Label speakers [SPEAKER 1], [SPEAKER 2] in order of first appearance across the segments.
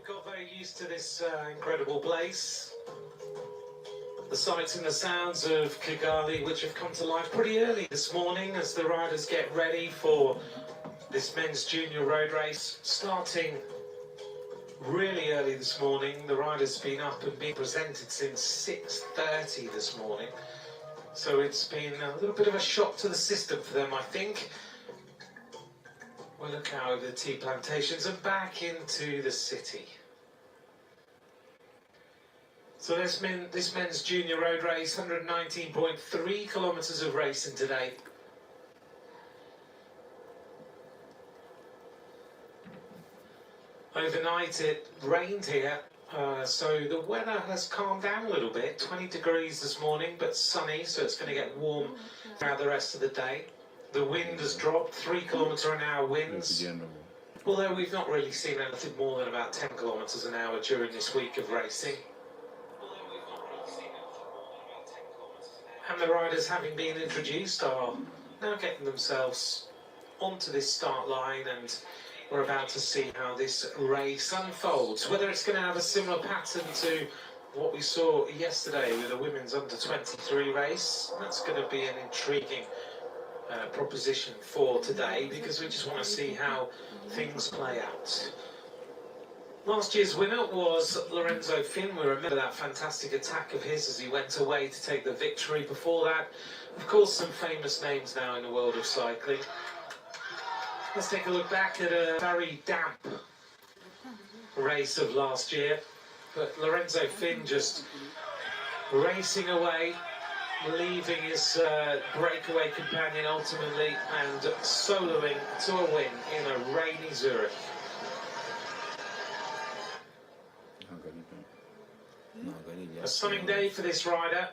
[SPEAKER 1] got very used to this incredible place. The sights and the sounds of Kigali, which have come to life pretty early this morning as the riders get ready for this men's junior road race, starting really early this morning. The riders have been up and being presented since 6:30 this morning. So it's been a little bit of a shock to the system for them, I think. We'll look out over the tea plantations and back into the city. So this men's junior road race, 119.3 kilometres of racing today. Overnight it rained here, so the weather has calmed down a little bit. 20 degrees this morning, but sunny, so it's going to get warm throughout the rest of the day. The wind has dropped, 3 km/h winds, although we've not really seen anything more than about 10 km/h during this week of racing. And the riders, having been introduced, are now getting themselves onto this start line, and we're about to see how this race unfolds. Whether it's going to have a similar pattern to what we saw yesterday with the women's under-23 race, that's going to be an intriguing proposition for today, because we just want to see how things play out. Last year's winner was Lorenzo Finn. We remember that fantastic attack of his as he went away to take the victory. Before that, of course, some famous names now in the world of cycling. Let's take a look back at a very damp race of last year, but Lorenzo Finn just racing away, leaving his breakaway companion ultimately, and soloing to a win in a rainy Zurich. A stunning day for this rider.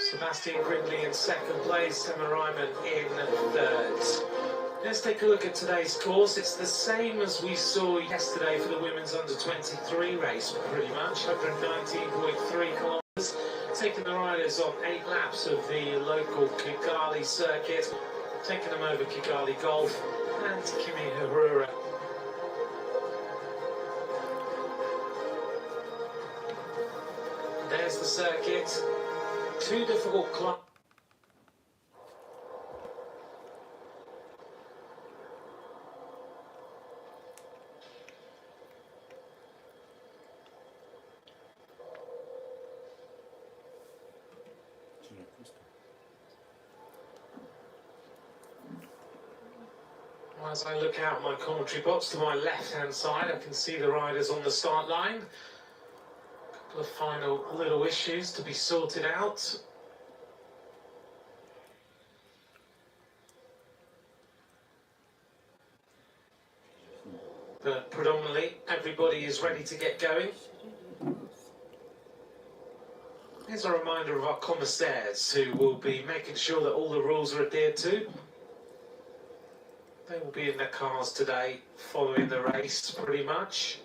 [SPEAKER 1] Sebastian Gridley in second place, Emma Ryman in third. Let's take a look at today's course. It's the same as we saw yesterday for the women's under-23 race, pretty much. 119.3 kilometres. Taking the riders on 8 laps of the local Kigali circuit, taking them over Kigali Golf and Kimi Harura. There's the circuit. 2 difficult climbs. As I look out my commentary box to my left-hand side, I can see the riders on the start line. A couple of final little issues to be sorted out. But predominantly, everybody is ready to get going. Here's a reminder of our commissaires who will be making sure that all the rules are adhered to. They will be in their cars today, following the race, pretty much.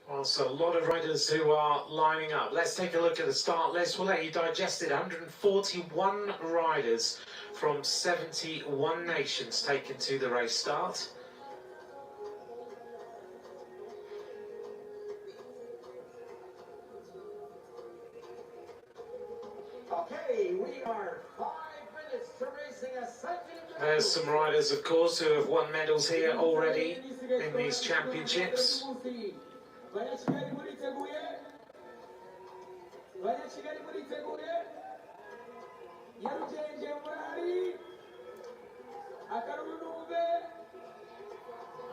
[SPEAKER 1] Also, a lot of riders who are lining up. Let's take a look at the start list. We'll let you digest it. 141 riders from 71 nations taken to the race start.
[SPEAKER 2] Okay, we are 5 minutes to racing a second.
[SPEAKER 1] There's some riders, of course, who have won medals here already in these championships.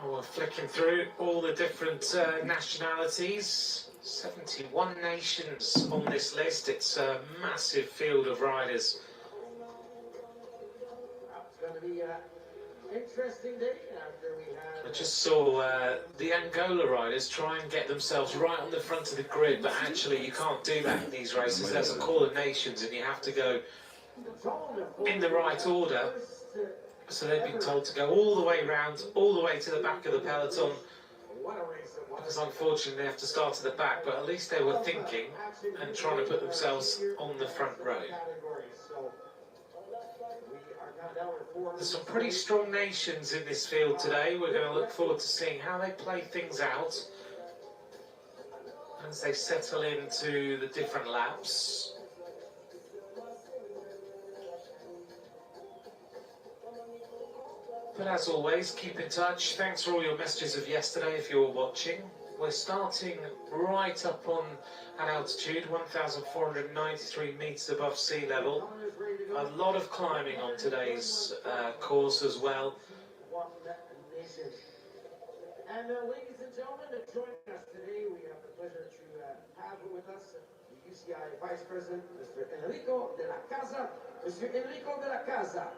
[SPEAKER 1] We're flicking through all the different nationalities. 71 nations on this list. It's a massive field of riders.
[SPEAKER 2] It's going to be an interesting day after we have...
[SPEAKER 1] I just saw the Angola riders try and get themselves right on the front of the grid, but actually you can't do that in these races. There's a call of nations and you have to go in the right order. So they've been told to go all the way round, all the way to the back of the peloton,
[SPEAKER 2] what a race it was.
[SPEAKER 1] Because unfortunately they have to start at the back, but at least they were thinking and trying to put themselves on the front row. There's some pretty strong nations in this field today. We're going to look forward to seeing how they play things out as they settle into the different laps. But as always, keep in touch. Thanks for all your messages of yesterday if you were watching. We're starting right up on an altitude, 1,493 metres above sea level. A lot of climbing on today's course as well.
[SPEAKER 2] And ladies and gentlemen, joining us today, we have the pleasure to have with us the UCI Vice President, Mr. Enrico de la Casa. Monsieur Enrico de la Casa,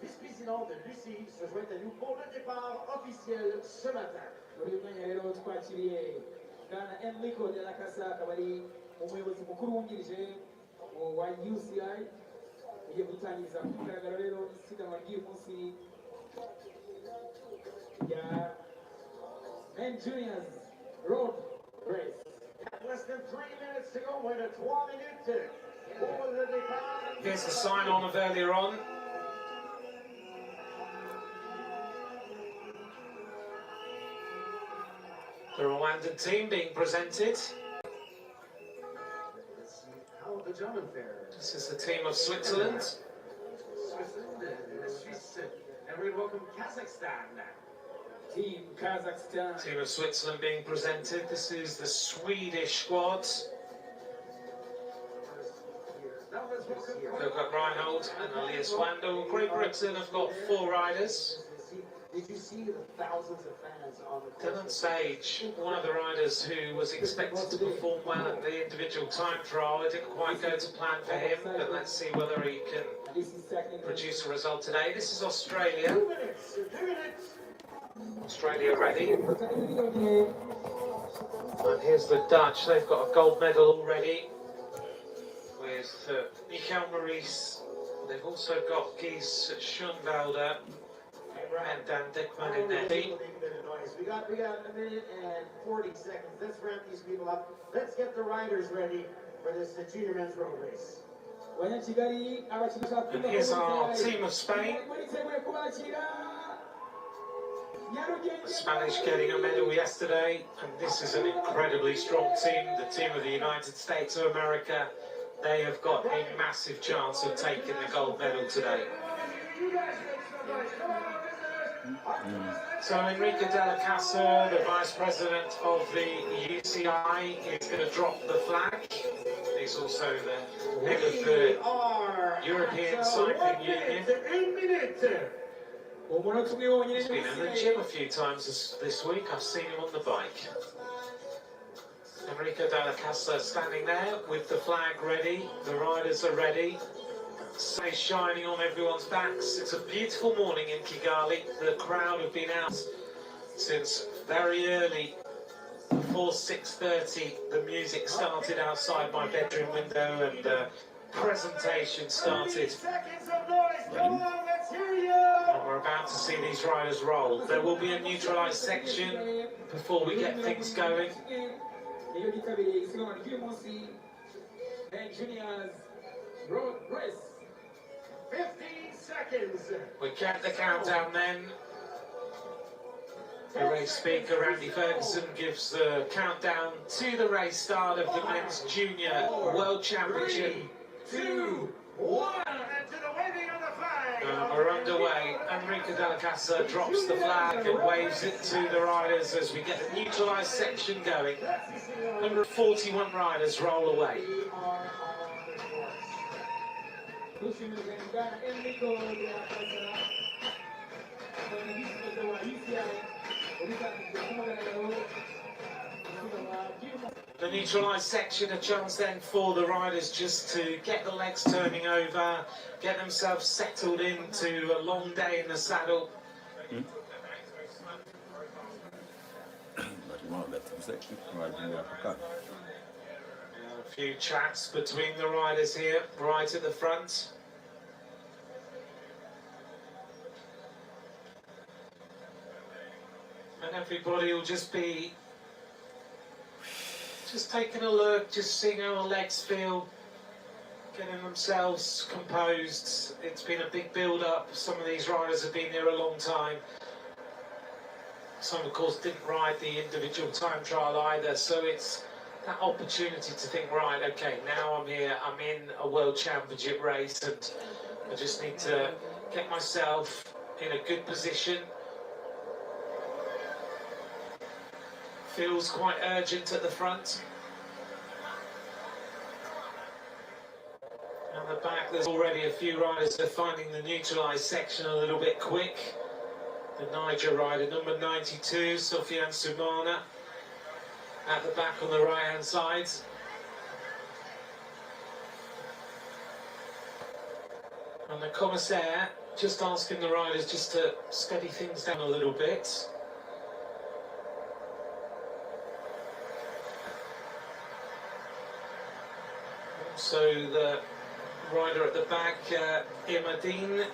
[SPEAKER 2] vice-président de l'UCI, se joint à nous pour le départ officiel ce matin.
[SPEAKER 3] Rero twakiriye Bwana Enrico de la Casa, akaba ari umuyobozi mukuru wungirije wa UCI ugiye gutangiza ku mugaragaro rero isiganwa ry'uyu munsi ya Men Juniors Road Race.
[SPEAKER 2] At less than 3 minutes to go, moins de 3 minutes pour le départ.
[SPEAKER 1] Here's the sign-on of earlier on. The Rwandan team being presented.
[SPEAKER 2] How the gentlemen fare?
[SPEAKER 1] This is the team of Switzerland.
[SPEAKER 2] Switzerland and Swiss. And we welcome Kazakhstan now.
[SPEAKER 3] Team Kazakhstan.
[SPEAKER 1] Team of Switzerland being presented. This is the Swedish squad. They've got Reinhold and Elias Wandel. Great Britain have got 4 riders.
[SPEAKER 2] Did you see the thousands of fans on the course?
[SPEAKER 1] Dylan Sage, one of the riders who was expected to perform well at the individual time trial. It didn't quite go to plan for him, but let's see whether he can produce a result today. This is Australia.
[SPEAKER 2] 2 minutes. 2 minutes.
[SPEAKER 1] Australia ready. And here's the Dutch. They've got a gold medal already with Michael Maurice. They've also got Gies Schoenwalder and Dan Dickman in their team.
[SPEAKER 2] We got a minute and 40 seconds. Let's ramp these people up. Let's get the riders ready for this junior men's road race.
[SPEAKER 3] And
[SPEAKER 1] here's our team of Spain. The Spanish getting a medal yesterday, and this is an incredibly strong team, the team of the United States of America. They have got a massive chance of taking the gold medal today. So Enrico de la Casa, the Vice President of the UCI, is going to drop the flag. He's also the head of the European Cycling Union. He's been in the gym a few times this week. I've seen him on the bike. Enrico de la Casa standing there with the flag ready. The riders are ready. Sun is shining on everyone's backs. It's a beautiful morning in Kigali. The crowd have been out since very early. Before 6:30, the music started outside my bedroom window and the presentation started. And we're about to see these riders roll. There will be a neutralised section before we get things going.
[SPEAKER 3] Road race.
[SPEAKER 2] 15 seconds.
[SPEAKER 1] We count the countdown then. The race speaker, Randy Ferguson, gives the countdown to the race start of the Men's Junior World Championship.
[SPEAKER 2] 3, 2, 1. And to the waving of the flag.
[SPEAKER 1] We're underway. Enrico de la Casa drops the flag and waves it to the riders as we get the neutralised section going. 141 riders roll away. The neutralised section, a chance then for the riders just to get the legs turning over, get themselves settled into a long day in the saddle. A few chats between the riders here, right at the front. And everybody will just be taking a look, just seeing how the legs feel, getting themselves composed. It's been a big build-up. Some of these riders have been here a long time. Some, of course, didn't ride the individual time trial either, so it's that opportunity to think, right, okay, now I'm here, I'm in a World Championship race, and I just need to get myself in a good position. Feels quite urgent at the front. At the back, there's already a few riders that are finding the neutralised section a little bit quick. The Niger rider, number 92, Sofiane Soumana, at the back on the right-hand side. And the commissaire just asking the riders just to steady things down a little bit. So the rider at the back, Imadine,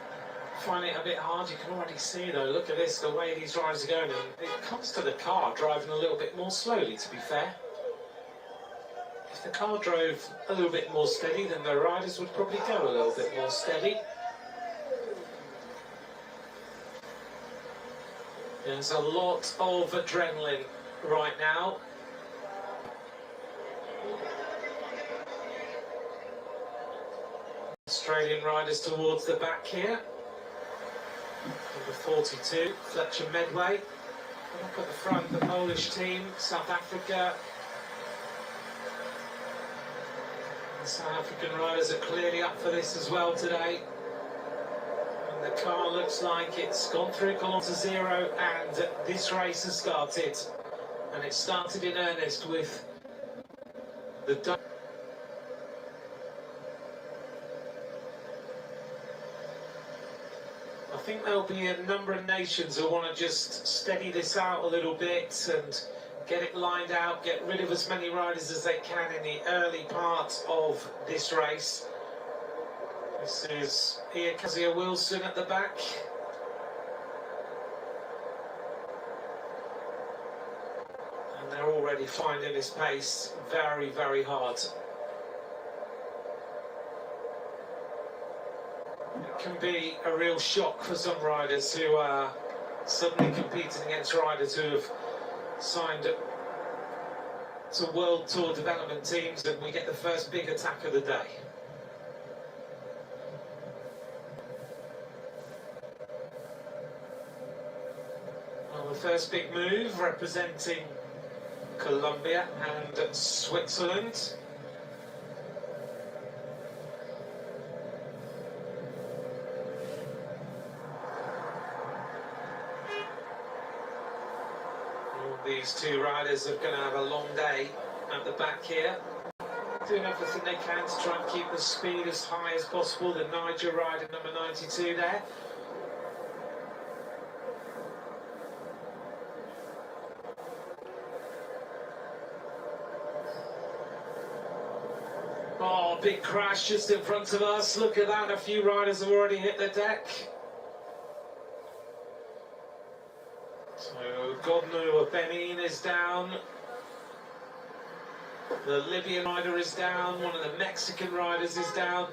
[SPEAKER 1] finding it a bit hard. You can already see though, look at this, the way these riders are going. And it comes to the car driving a little bit more slowly, to be fair. If the car drove a little bit more steady, then the riders would probably go a little bit more steady. There's a lot of adrenaline right now. Australian riders towards the back here. Number 42, Fletcher Medway. Up at the front, the Polish team, South Africa. The South African riders are clearly up for this as well today. And the car looks like it's gone through kilometre zero, and this race has started. And it started in earnest with the I think there'll be a number of nations who want to just steady this out a little bit and get it lined out, get rid of as many riders as they can in the early part of this race. This is Kezia Wilson at the back. And they're already finding this pace very, very hard. It can be a real shock for some riders who are suddenly competing against riders who have signed to World Tour development teams, and we get the first big attack of the day. Well, the first big move representing Colombia and Switzerland. These two riders are going to have a long day at the back here, doing everything they can to try and keep the speed as high as possible. The Niger rider, number 92 there. Oh, big crash just in front of us. Look at that, a few riders have already hit the deck. So Godno of Benin is down. The Libyan rider is down. One of the Mexican riders is down.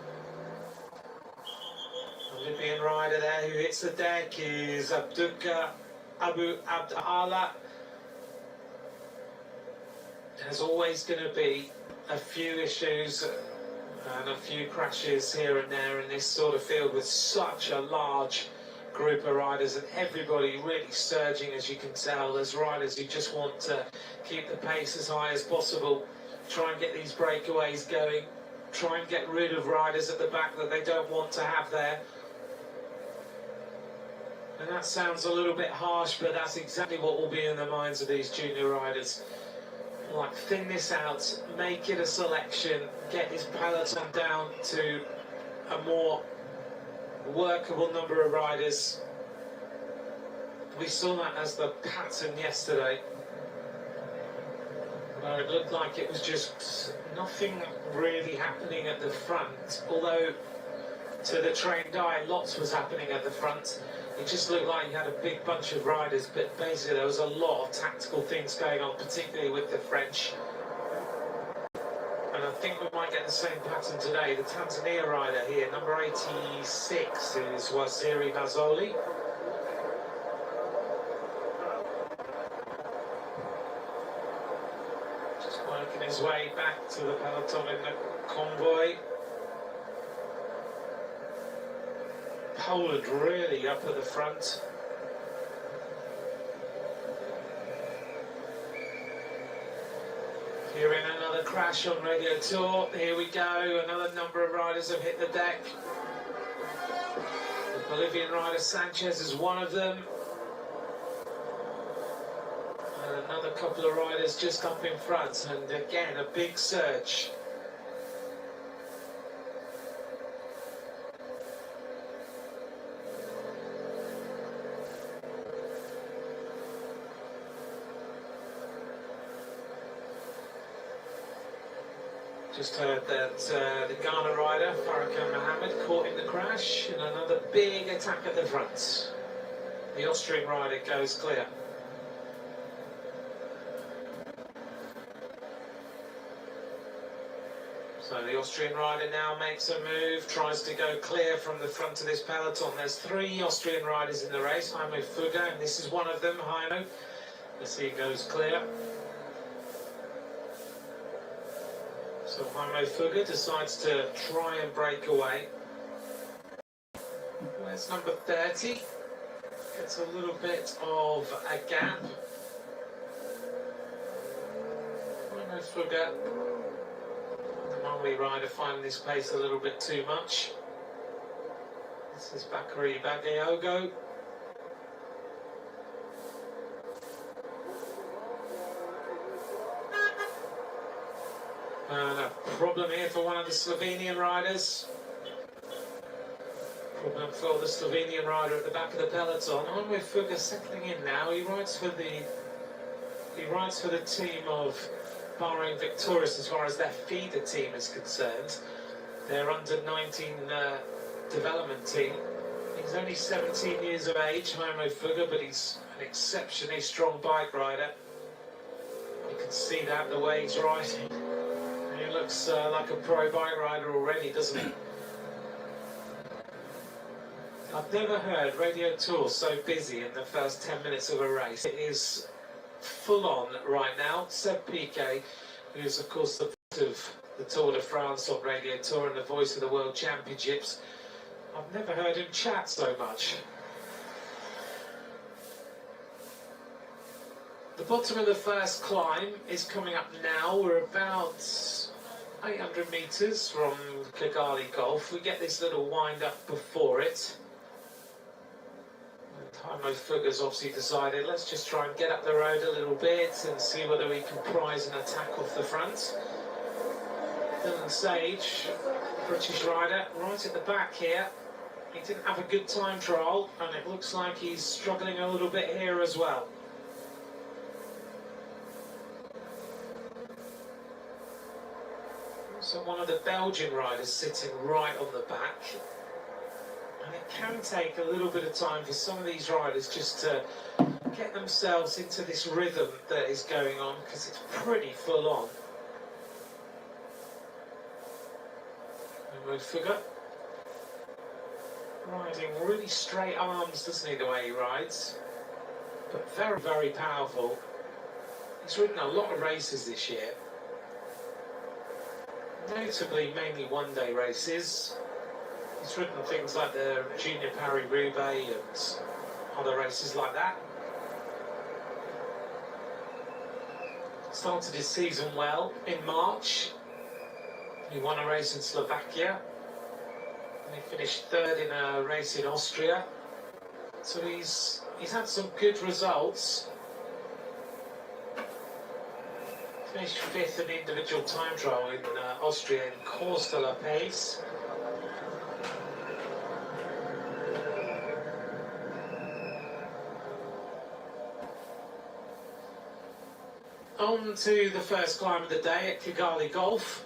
[SPEAKER 1] The Libyan rider there who hits the deck is Abduka Abu Abdallah. There's always going to be a few issues and a few crashes here and there in this sort of field with such a large group of riders, and everybody really surging, as you can tell. There's riders who just want to keep the pace as high as possible, try and get these breakaways going, try and get rid of riders at the back that they don't want to have there. And that sounds a little bit harsh, but that's exactly what will be in the minds of these junior riders. Like, thin this out, make it a selection, get this peloton down to a more workable number of riders. We saw that as the pattern yesterday, where it looked like it was just nothing really happening at the front, although to the trained eye lots was happening at the front. It just looked like he had a big bunch of riders, but basically there was a lot of tactical things going on, particularly with the French. And I think we might get the same pattern today. The Tanzania rider here, number 86, is Waziri Mazzoli. Just working his way back to the peloton in the convoy. Poland really up at the front. Hearing another crash on Radio Tour. Here we go. Another number of riders have hit the deck. The Bolivian rider Sanchez is one of them. And another couple of riders just up in front. And again, a big surge. Just heard that the Ghana rider, Farrakhan Mohammed, caught in the crash, and another big attack at the front. The Austrian rider goes clear. So the Austrian rider now makes a move, tries to go clear from the front of this peloton. There's 3 Austrian riders in the race, Heimo Fugger, and this is one of them, Heimo. Let's see, he goes clear. So Heimo Fugger decides to try and break away. Where's number 30? Gets a little bit of a gap. Heimo Fugger, the Mali rider, finding this pace a little bit too much. This is Bakary Bagayoko. And a problem here for one of the Slovenian riders. Problem for the Slovenian rider at the back of the peloton. Heimo Fugger settling in now. He rides for the team of Bahrain Victorious as far as their feeder team is concerned. Their under-19 development team. He's only 17 years of age, Heimo Fugger, but he's an exceptionally strong bike rider. You can see that the way he's riding. He looks like a pro bike rider already, doesn't he? I've never heard Radio Tour so busy in the first 10 minutes of a race. It is full on right now. Seb Piquet, who's of course the voice of the Tour de France on Radio Tour and the voice of the World Championships. I've never heard him chat so much. The bottom of the first climb is coming up now. We're about 800 metres from Kigali Golf. We get this little wind up before it. Heimo Fugger's obviously decided, let's just try and get up the road a little bit and see whether we can prize an attack off the front. Dylan Sage, British rider, right at the back here. He didn't have a good time trial, and it looks like he's struggling a little bit here as well. So one of the Belgian riders sitting right on the back. And it can take a little bit of time for some of these riders just to get themselves into this rhythm that is going on, because it's pretty full on. Heimo Fugger riding really straight arms, doesn't he, the way he rides? But very, very powerful. He's ridden a lot of races this year. Notably, mainly one-day races. He's ridden things like the Junior Paris-Roubaix and other races like that. Started his season well in March. He won a race in Slovakia. And he finished 3rd in a race in Austria. So he's had some good results. Finished 5th in the individual time trial in Austria in Course de la Pace. On to the first climb of the day at Kigali Golf.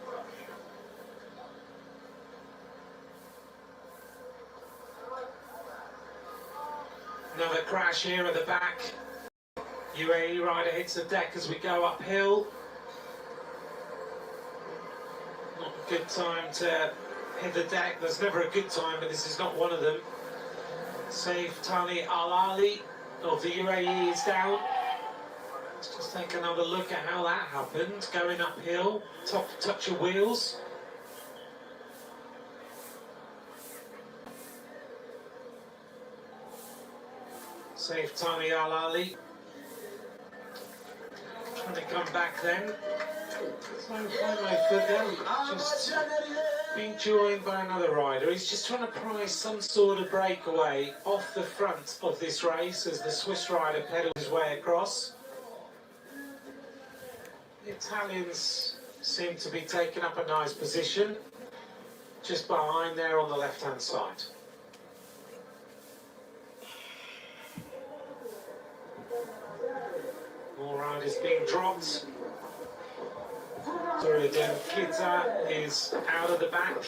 [SPEAKER 1] crash here at the back. UAE rider hits the deck as we go uphill. Not a good time to hit the deck. There's never a good time, but this is not one of them. Saif Tani Al Ali of the UAE is down. Let's just take another look at how that happened. Going uphill, top touch of wheels. Saif Tani Al Ali. Trying to come back then. So finally for them, just being joined by another rider. He's just trying to prize some sort of breakaway off the front of this race as the Swiss rider pedals his way across. The Italians seem to be taking up a nice position just behind there on the left-hand side. More riders being dropped. Sorry again, Kita is out of the back.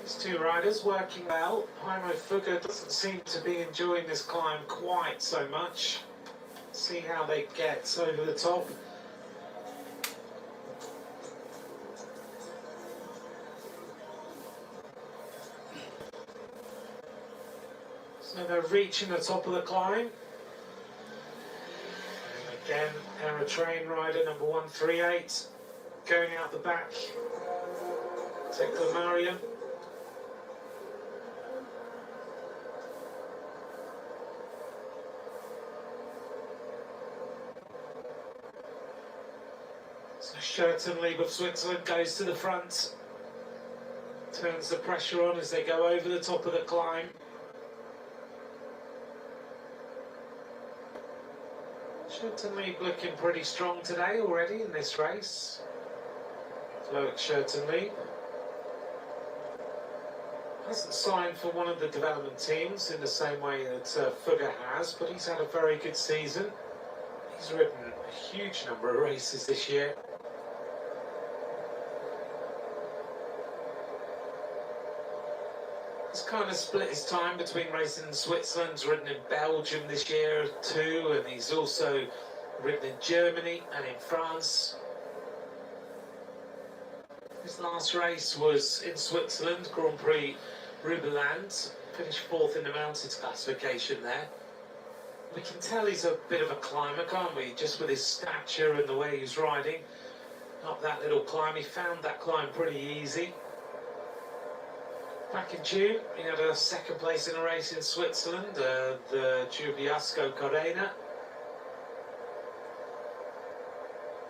[SPEAKER 1] These two riders working well. Jaime Fugger doesn't seem to be enjoying this climb quite so much. See how they get over the top. So they're reaching the top of the climb. And again, Eritrean rider number 138 going out the back. Tekla Mariam. So Schertenlieb of Switzerland goes to the front. Turns the pressure on as they go over the top of the climb. Schertenlieb looking pretty strong today already in this race. Loic Schertenlieb hasn't signed for one of the development teams in the same way that Fugger has, but he's had a very good season. He's ridden a huge number of races this year. He's kind of split his time between racing in Switzerland. He's ridden in Belgium this year too, and he's also ridden in Germany and in France. His last race was in Switzerland, Grand Prix Rubeland. Finished 4th in the mountains classification there. We can tell he's a bit of a climber, can't we? Just with his stature and the way he's riding up that little climb. He found that climb pretty easy. Back in June, he had a 2nd place in a race in Switzerland, the Giubiasco Corena.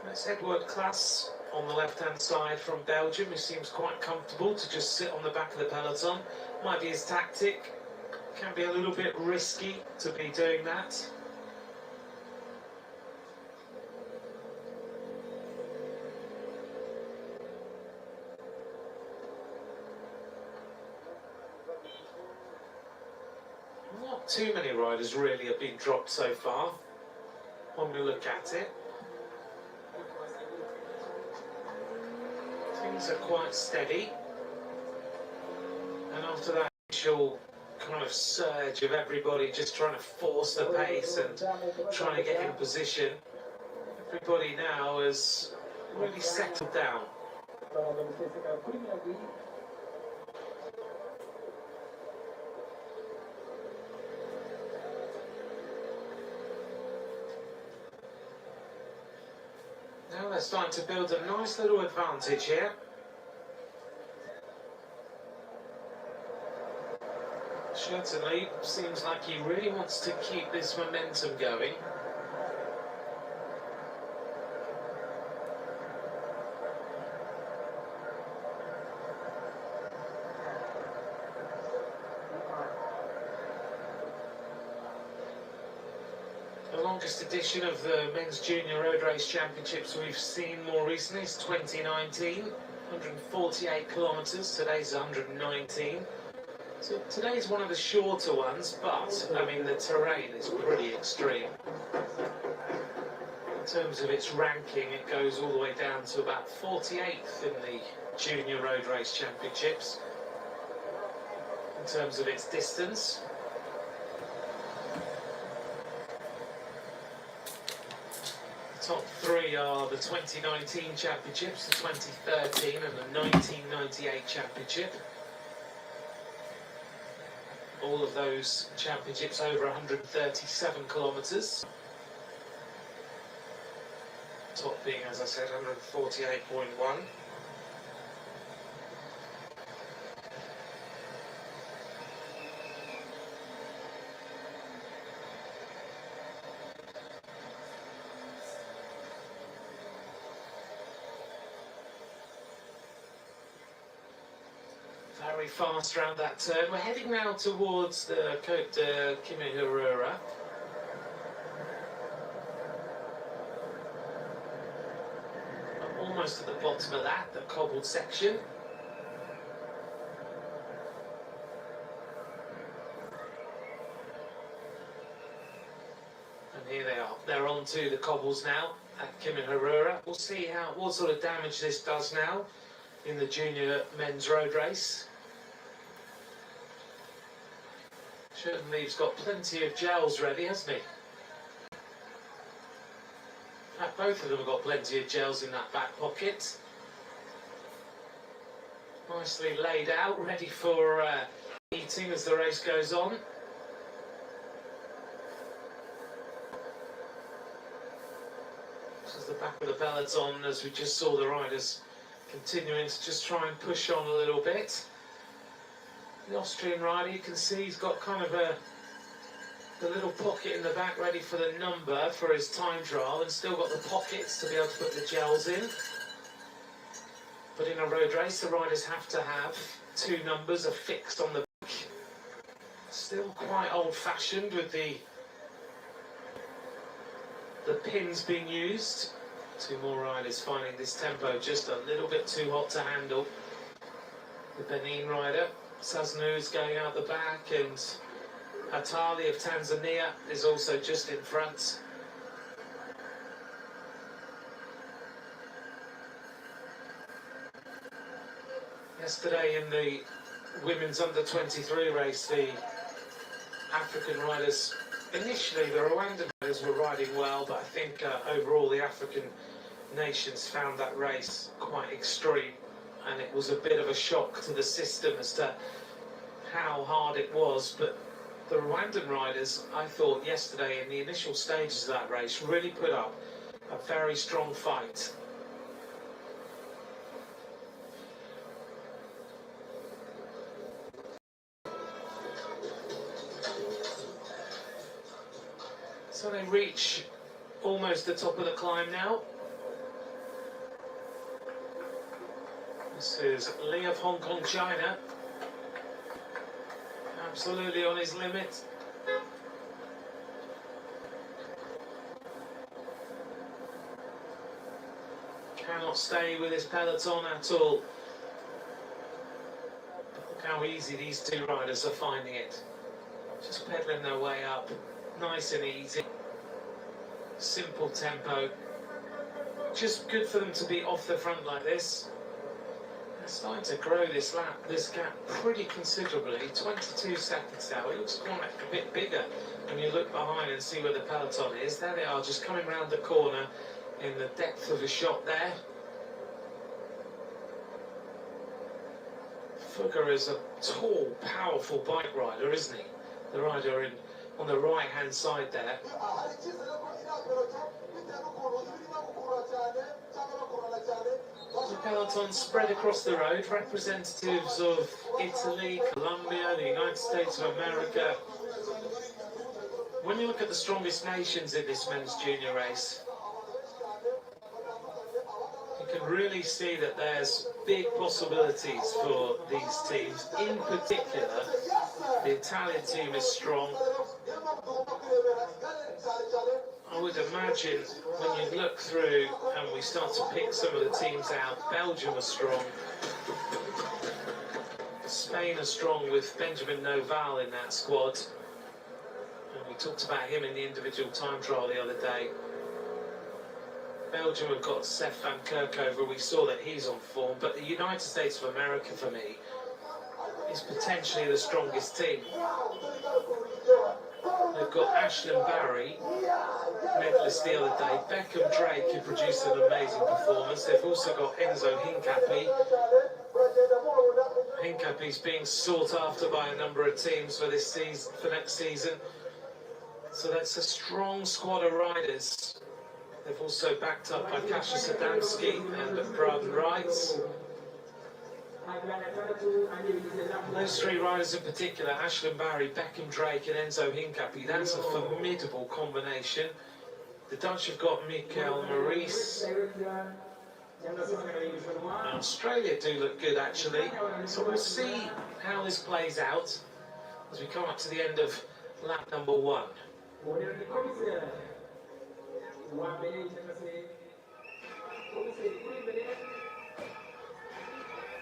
[SPEAKER 1] That's Edward Klaas on the left-hand side from Belgium, who seems quite comfortable to just sit on the back of the peloton. Might be his tactic. Can be a little bit risky to be doing that. Not too many riders really have been dropped so far when we look at it. Things are quite steady, and after that initial kind of surge of everybody just trying to force the pace and trying to get in position, everybody now has really settled down. Now they're starting to build a nice little advantage here. Schertenlieb seems like he really wants to keep this momentum going. The longest edition of the Men's Junior Road Race Championships we've seen more recently is 2019, 148 kilometres, today's 119. So today's one of the shorter ones, but I mean the terrain is pretty extreme. terms of its ranking, it goes all the way down to about 48th in the Junior Road Race Championships in terms of its distance. The top three are the 2019 Championships, the 2013 and the 1998 Championship. All of those championships over 137 kilometres. Top being, as I said, 148.1. Very fast round that turn. We're heading now towards the Côte de Kimihurura. Almost at the bottom of that, the cobbled section. And here they are. They're onto the cobbles now at Kimihurura. We'll see what sort of damage this does now in the junior men's road race. Certainly he's got plenty of gels ready, hasn't he? In fact, both of them have got plenty of gels in that back pocket. Nicely laid out, ready for eating as the race goes on. This is the back of the peloton as we just saw the riders continuing to just try and push on a little bit. The Austrian rider, you can see he's got kind of the little pocket in the back ready for the number for his time trial, and still got the pockets to be able to put the gels in. But in a road race, the riders have to have two numbers affixed on the back. Still quite old-fashioned with the pins being used. Two more riders finding this tempo just a little bit too hot to handle. The Benin rider, Saznu, is going out the back, and Hatali of Tanzania is also just in front. Yesterday in the women's under-23 race, the African riders, initially the Rwandan riders were riding well, but I think overall the African nations found that race quite extreme, and it was a bit of a shock to the system as to how hard it was. But the Rwandan riders, I thought yesterday in the initial stages of that race, really put up a very strong fight. So they reach almost the top of the climb now. This is Li of Hong Kong, China. Absolutely on his limit. Cannot stay with his peloton at all. But look how easy these two riders are finding it. Just pedaling their way up. Nice and easy. Simple tempo. Just good for them to be off the front like this. They're starting to grow this gap pretty considerably. 22 seconds now. It looks quite a bit bigger when you look behind and see where the peloton is. There they are, just coming round the corner in the depth of the shot there. Fugger is a tall, powerful bike rider, isn't he? The rider on the right-hand side there. The peloton spread across the road, representatives of Italy, Colombia, the United States of America. When you look at the strongest nations in this men's junior race, you can really see that there's big possibilities for these teams. In particular, the Italian team is strong. I would imagine when you look through and we start to pick some of the teams out, Belgium are strong. Spain are strong with Benjamin Noval in that squad. And we talked about him in the individual time trial the other day. Belgium have got Seth van Kerkhoven. We saw that he's on form, but the United States of America, for me, is potentially the strongest team. They've got Ashlyn Barry, medalist the other day, Beckham Drake, who produced an amazing performance. They've also got Enzo Hincapie. Hincapie's being sought after by a number of teams for this season, for next season. So that's a strong squad of riders. They've also backed up by Kasia Sadamski and Braden Wright. Those three riders in particular, Ashlyn Barry, Beckham Drake and Enzo Hincapie, that's a formidable combination. The Dutch have got Michael Maurice. Australia do look good actually, so we'll see how this plays out as we come up to the end of lap number 1.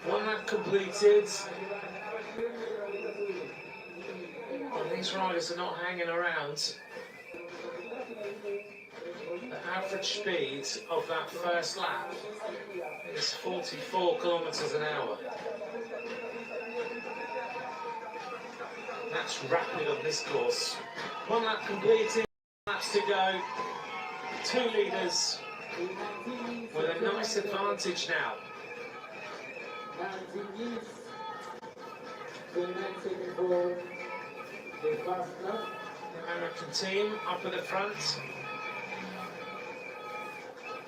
[SPEAKER 1] One lap completed, and these riders are not hanging around. The average speed of that first lap is 44 kilometers an hour. That's rapid on this course. One lap completed, laps to go. 2 leaders with a nice advantage now. The American team up at the front.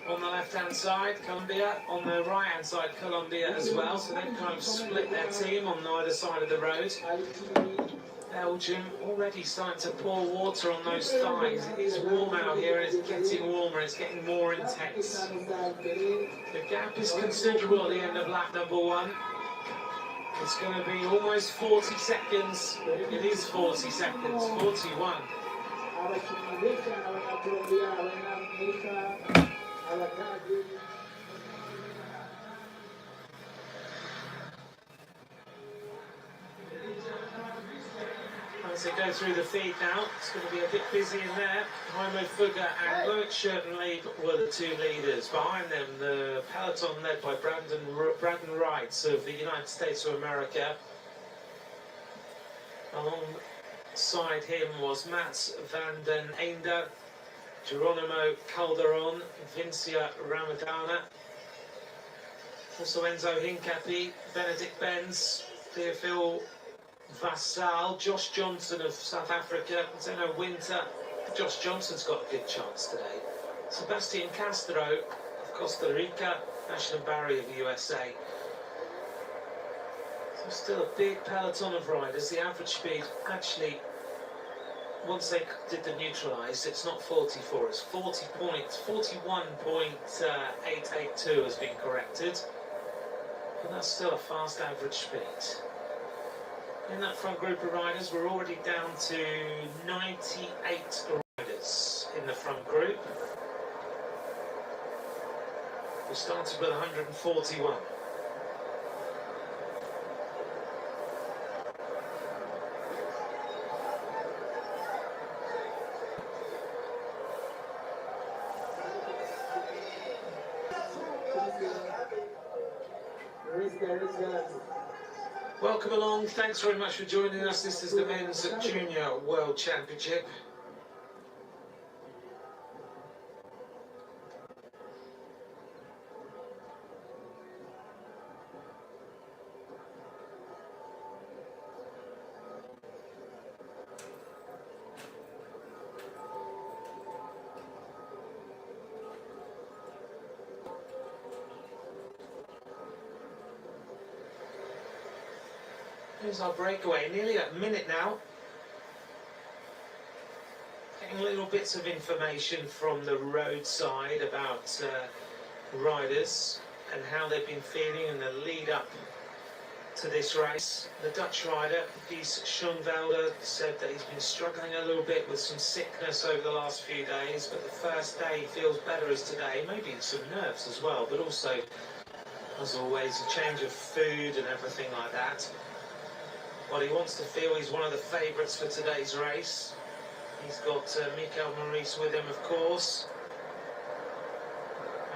[SPEAKER 1] On the left-hand side, Colombia. On the right-hand side, Colombia as well. So they've kind of split their team on either side of the road. Belgium already starting to pour water on those thighs. It is warm out here, and it's getting warmer, it's getting more intense. The gap is considerable at the end of lap number 1. It's going to be almost 40 seconds. It is 40 seconds, 41. As they go through the feed now, it's going to be a bit busy in there. Jaime Fugger and Loic Schertenleib were the 2 leaders. Behind them, the peloton led by Braden Wright of the United States of America. Alongside him was Mats van den Einde, Geronimo Calderon, Vincia Ramadana. Also Enzo Hincapie, Benedict Benz, Theophil Vassal, Josh Johnson of South Africa, Zeno Winter. Josh Johnson's got a good chance today. Sebastian Castro of Costa Rica, Ashlyn Barry of the USA. So still a big peloton of riders. The average speed actually, once they did the neutralise, it's not 44, it's 41.882 has been corrected. But that's still a fast average speed. In that front group of riders, we're already down to 98 riders in the front group. We started with 141. Welcome along, thanks very much for joining us. This is the Men's Junior World Championship. Here's our breakaway, nearly a minute now. Getting little bits of information from the roadside about riders and how they've been feeling in the lead up to this race. The Dutch rider, Gies Schoenvelder, said that he's been struggling a little bit with some sickness over the last few days, but the first day he feels better as today, maybe some nerves as well, but also, as always, a change of food and everything like that. Well, he wants to feel he's one of the favourites for today's race. He's got Michael Maurice with him, of course.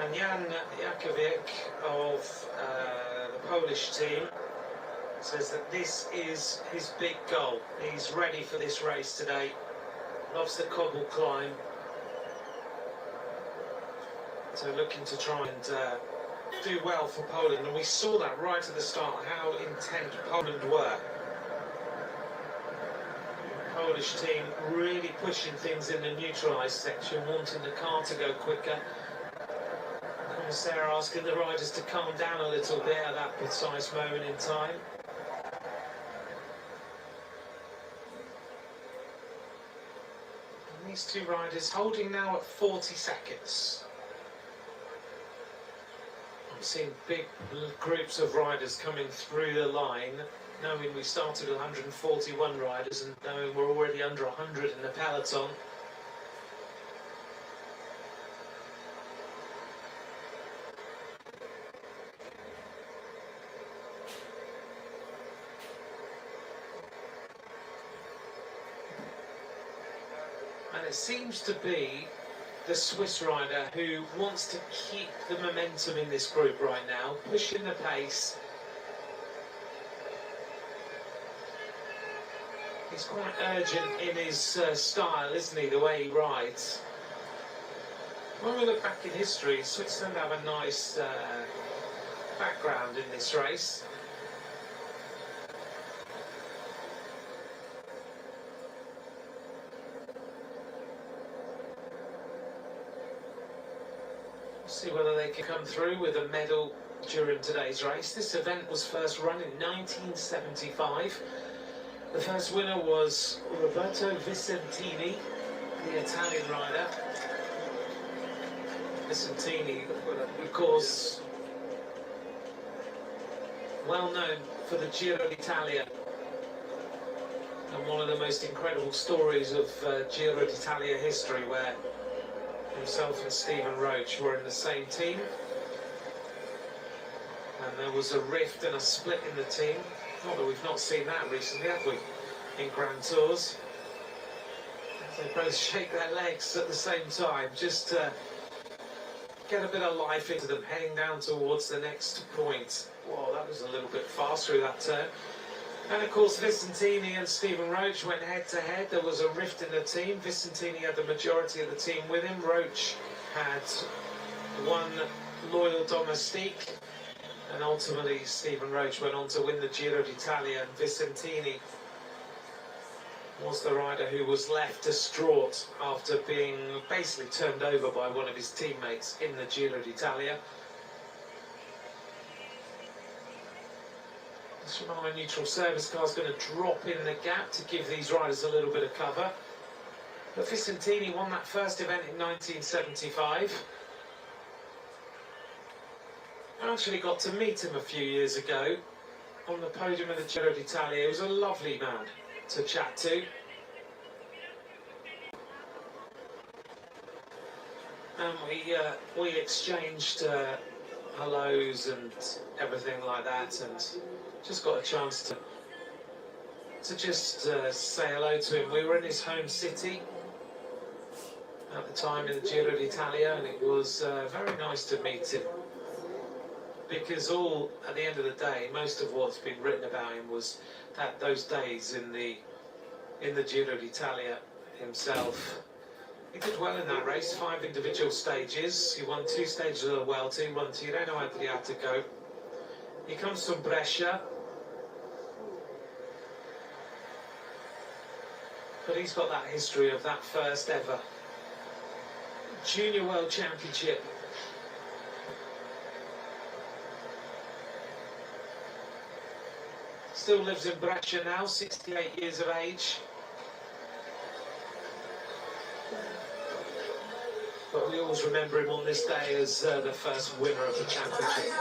[SPEAKER 1] And Jan Jakovic of the Polish team says that this is his big goal. He's ready for this race today. Loves the cobble climb. So looking to try and do well for Poland. And we saw that right at the start, how intent Poland were. The Polish team really pushing things in the neutralised section, wanting the car to go quicker. Sarah asking the riders to calm down a little bit at that precise moment in time. And these two riders holding now at 40 seconds. I'm seeing big groups of riders coming through the line, knowing we started with 141 riders and knowing we're already under 100 in the peloton. And it seems to be the Swiss rider who wants to keep the momentum in this group right now, pushing the pace. He's quite urgent in his style, isn't he, the way he rides. When we look back in history, Switzerland have a nice background in this race. See whether they can come through with a medal during today's race. This event was first run in 1975. The first winner was Roberto Vicentini, the Italian rider. Vicentini, of course, well known for the Giro d'Italia, and one of the most incredible stories of Giro d'Italia history, where himself and Stephen Roach were in the same team, and there was a rift and a split in the team. Not that we've not seen that recently, have we, in Grand Tours? They both shake their legs at the same time, just to get a bit of life into them, heading down towards the next point. Whoa, that was a little bit fast through that turn. And of course Vicentini and Stephen Roach went head to head. There was a rift in the team. Vicentini had the majority of the team with him. Roach had one loyal domestique, and ultimately Stephen Roach went on to win the Giro d'Italia, and Vicentini was the rider who was left distraught after being basically turned over by one of his teammates in the Giro d'Italia. The Shimano neutral service car is going to drop in the gap to give these riders a little bit of cover. But Vicentini won that first event in 1975. I actually got to meet him a few years ago on the podium of the Giro d'Italia. He was a lovely man to chat to. And we exchanged hellos and everything like that, and just got a chance to just say hello to him. We were in his home city at the time in the Giro d'Italia, and it was very nice to meet him, because at the end of the day, most of what's been written about him was that those days in the Giro d'Italia himself. He did well in that race, 5 individual stages. He won 2 stages of the Vuelta, he won Tirreno Adriatico. He comes from Brescia, but he's got that history of that first ever Junior World Championship. Still lives in Brescia now, 68 years of age. But we always remember him on this day as the first winner of the championship.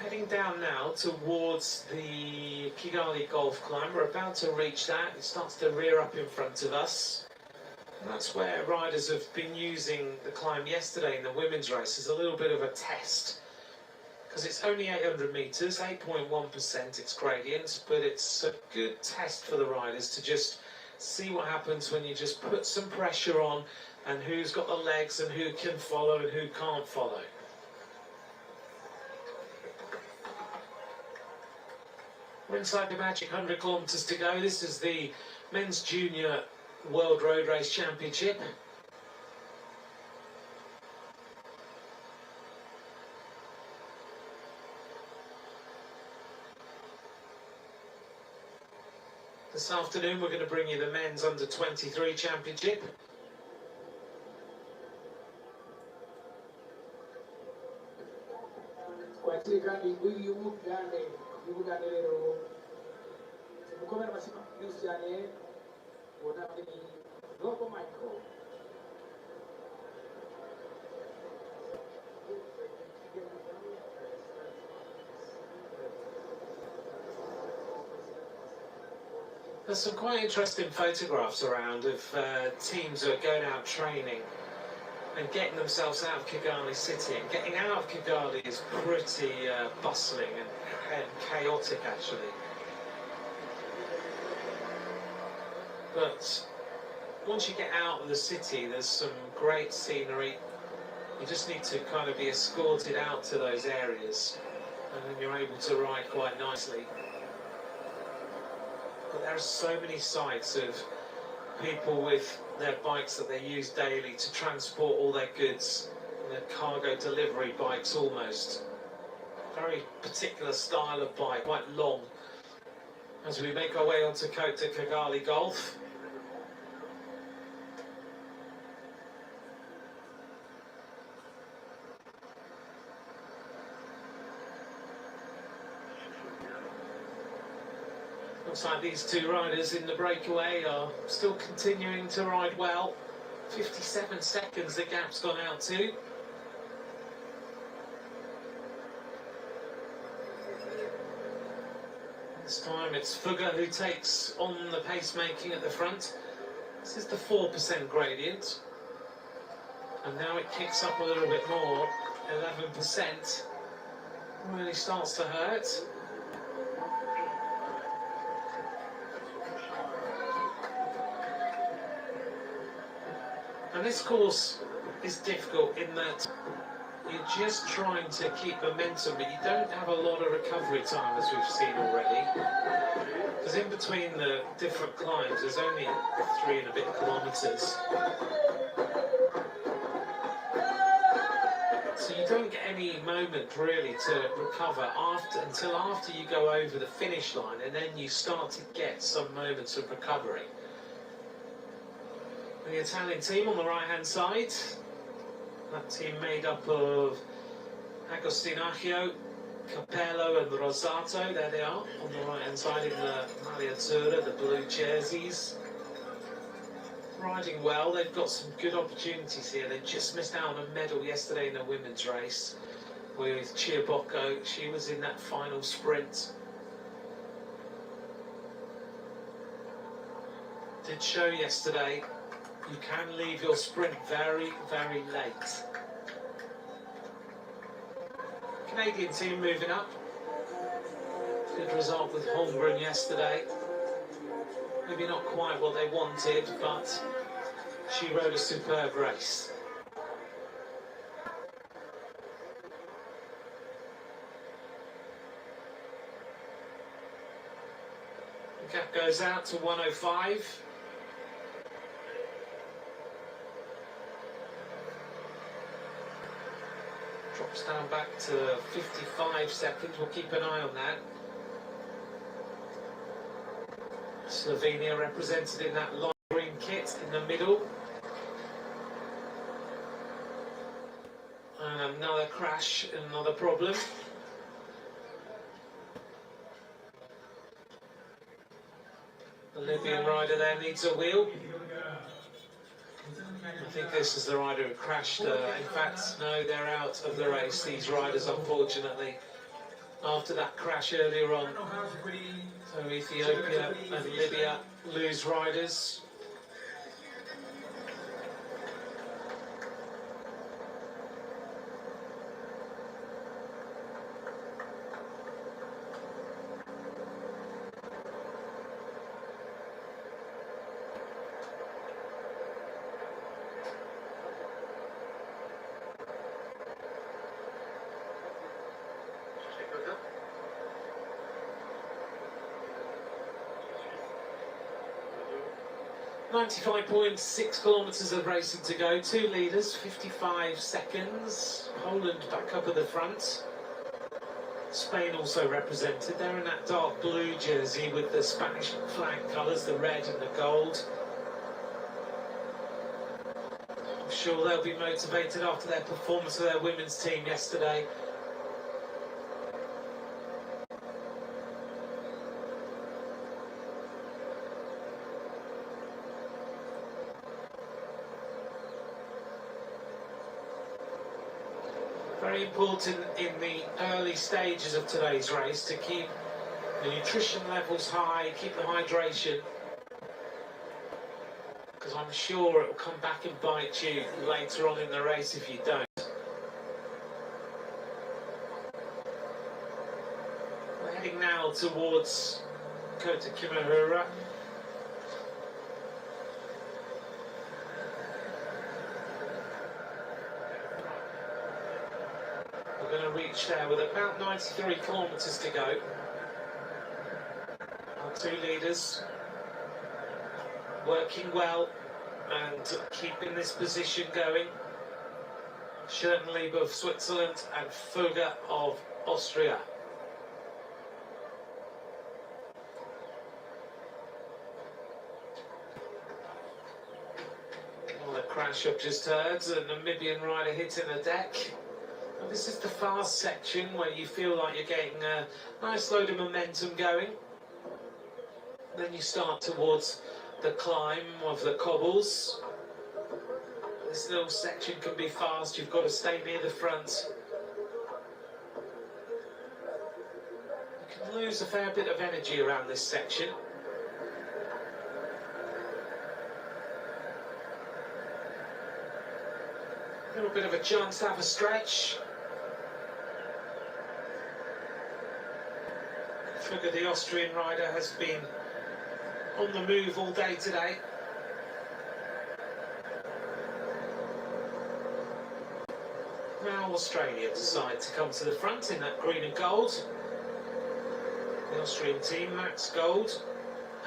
[SPEAKER 1] Heading down now towards the Kigali Golf Climb. We're about to reach that. It starts to rear up in front of us. And that's where riders have been using the climb yesterday in the women's race as a little bit of a test. Because it's only 800 metres, 8.1% its gradient, but it's a good test for the riders to just see what happens when you just put some pressure on and who's got the legs and who can follow and who can't follow. We're inside the magic 100 kilometres to go. This is the Men's Junior World Road Race Championship. This afternoon we're going to bring you the Men's Under 23 Championship. There's some quite interesting photographs around of teams who are going out training and getting themselves out of Kigali City. And getting out of Kigali is pretty bustling and chaotic, actually. But once you get out of the city, there's some great scenery. You just need to kind of be escorted out to those areas, and then you're able to ride quite nicely. But there are so many sites of people with their bikes that they use daily to transport all their goods, their cargo delivery bikes almost. Very particular style of bike, quite long. As we make our way onto Kota Kigali Gulf. Looks like these two riders in the breakaway are still continuing to ride well. 57 seconds the gap's gone out to. This time it's Fugger who takes on the pacemaking at the front. This is the 4% gradient. And now it kicks up a little bit more, 11%. Really starts to hurt. And this course is difficult in that you're just trying to keep momentum, but you don't have a lot of recovery time, as we've seen already. Because in between the different climbs, there's only 3 and a bit kilometres. So you don't get any moment really to recover until after you go over the finish line, and then you start to get some moments of recovery. The Italian team on the right-hand side, that team made up of Agostinaccio, Capello and Rosato. There they are on the right-hand side in the Maglia Azzurra, the blue jerseys. Riding well, they've got some good opportunities here. They just missed out on a medal yesterday in the women's race with Chiabocco. She was in that final sprint. Did show yesterday. You can leave your sprint very, very late. Canadian team moving up. Good result with Holmgren yesterday. Maybe not quite what they wanted, but she rode a superb race. The gap goes out to 105. Drops down back to 55 seconds. We'll keep an eye on that. Slovenia represented in that light green kit in the middle. And another crash, another problem. The Libyan rider there needs a wheel. I think this is the rider who crashed. In fact, no, they're out of the race, these riders, unfortunately, after that crash earlier on. So Ethiopia and Libya lose riders. 95.6 kilometres of racing to go. Two leaders, 55 seconds. Poland back up at the front. Spain also represented. They're in that dark blue jersey with the Spanish flag colours, the red and the gold. I'm sure they'll be motivated after their performance of their women's team yesterday. Very important in the early stages of today's race to keep the nutrition levels high, keep the hydration, because I'm sure it will come back and bite you later on in the race if you don't. We're heading now towards Kota Kimihura. We're going to reach there with about 93 kilometres to go. Our two leaders working well and keeping this position going. Schürtenlieb of Switzerland and Fugger of Austria. Well, the crash I've just heard, a Namibian rider hitting the deck. Well, this is the fast section where you feel like you're getting a nice load of momentum going. Then you start towards the climb of the cobbles. This little section can be fast, you've got to stay near the front. You can lose a fair bit of energy around this section. A little bit of a chance to have a stretch. Fugger, the Austrian rider, has been on the move all day today. Now Australia decide to come to the front in that green and gold. The Austrian team, Max Gold,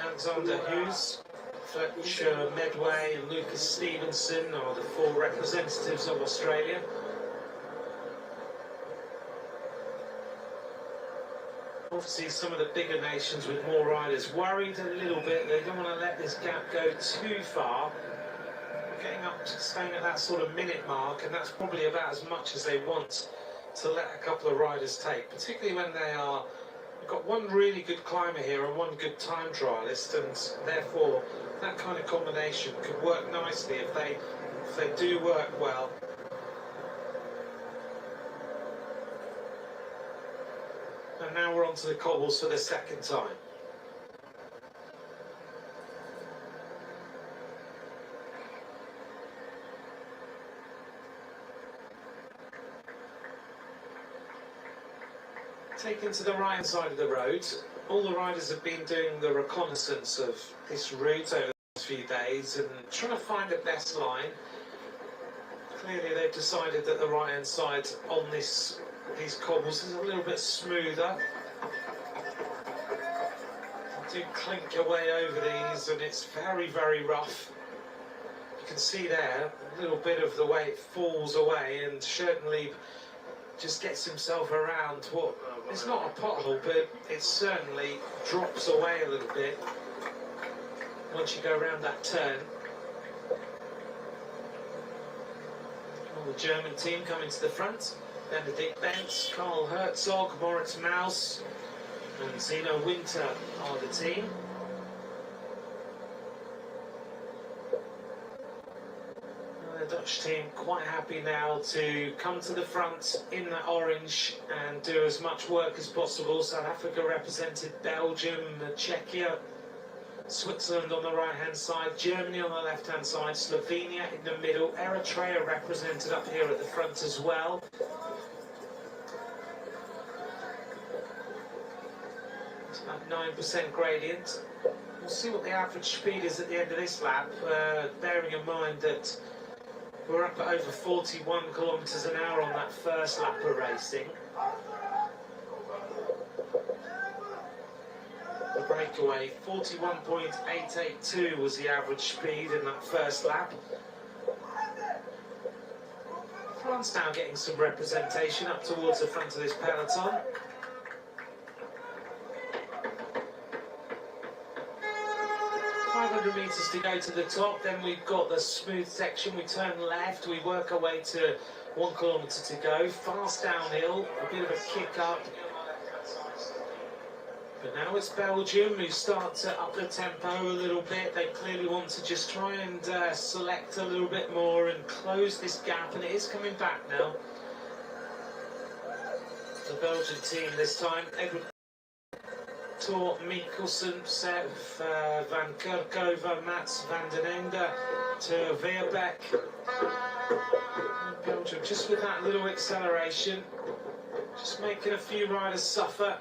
[SPEAKER 1] Alexander Hughes, Fletcher Medway and Lucas Stevenson are the four representatives of Australia. Obviously some of the bigger nations with more riders worried a little bit. They don't want to let this gap go too far. Getting up to staying at that sort of minute mark, and that's probably about as much as they want to let a couple of riders take, particularly when they are. We've got one really good climber here and one good time trialist, and therefore that kind of combination could work nicely if they do work well. And now we're onto the cobbles for the second time. Taken to the right side of the road, all the riders have been doing the reconnaissance of this route over the last few days and trying to find the best line. Clearly they've decided that the right hand side on these cobbles is a little bit smoother. They do clink your way over these and it's very, very rough. You can see there a little bit of the way it falls away, and Schürtenlieb just gets himself around what it's not a pothole, but it certainly drops away a little bit once you go around that turn. Well, the German team coming to the front. Benedikt Benz, Karl Herzog, Moritz Maus and Zeno Winter are the team. The Dutch team quite happy now to come to the front in the orange and do as much work as possible. South Africa represented, Belgium, Czechia, Switzerland on the right hand side, Germany on the left hand side, Slovenia in the middle, Eritrea represented up here at the front as well. It's about 9% gradient. We'll see what the average speed is at the end of this lap, bearing in mind that we're up at over 41 kilometres an hour on that first lap of racing. the breakaway. 41.882 was the average speed in that first lap. France now getting some representation up towards the front of this peloton. 500 metres to go to the top, then we've got the smooth section. We turn left, we work our way to 1 kilometre to go. Fast downhill, a bit of a kick up. But now it's Belgium who start to up the tempo a little bit. They clearly want to just try and select a little bit more and close this gap, and it is coming back now. The Belgian team this time. Edward Tor, Mikkelsen, Sepp, Van Kerkhoven, Mats van den Ende to Veerbeek. Belgium just with that little acceleration, just making a few riders suffer.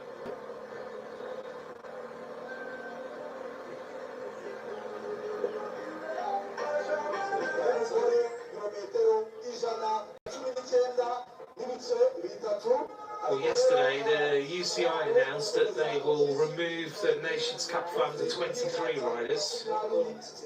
[SPEAKER 1] Well, yesterday the UCI announced that they will remove the Nations Cup fund to 23 riders. It's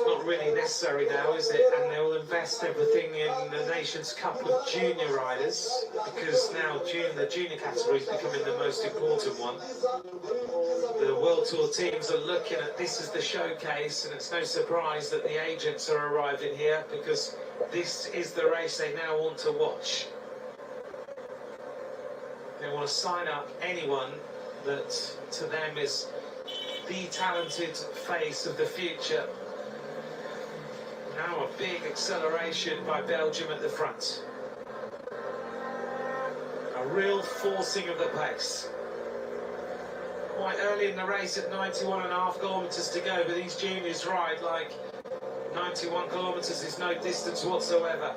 [SPEAKER 1] not really necessary now, is it? And they will invest everything in the Nations Cup of junior riders, because now the junior category is becoming the most important one. The World Tour teams are looking at this as the showcase, and it's no surprise that the agents are arriving here, because this is the race they now want to watch. They want to sign up anyone that to them is the talented face of the future. Now a big acceleration by Belgium at the front. A real forcing of the pace. Quite early in the race at 91.5 kilometres to go, but these juniors ride like 91 kilometres is no distance whatsoever.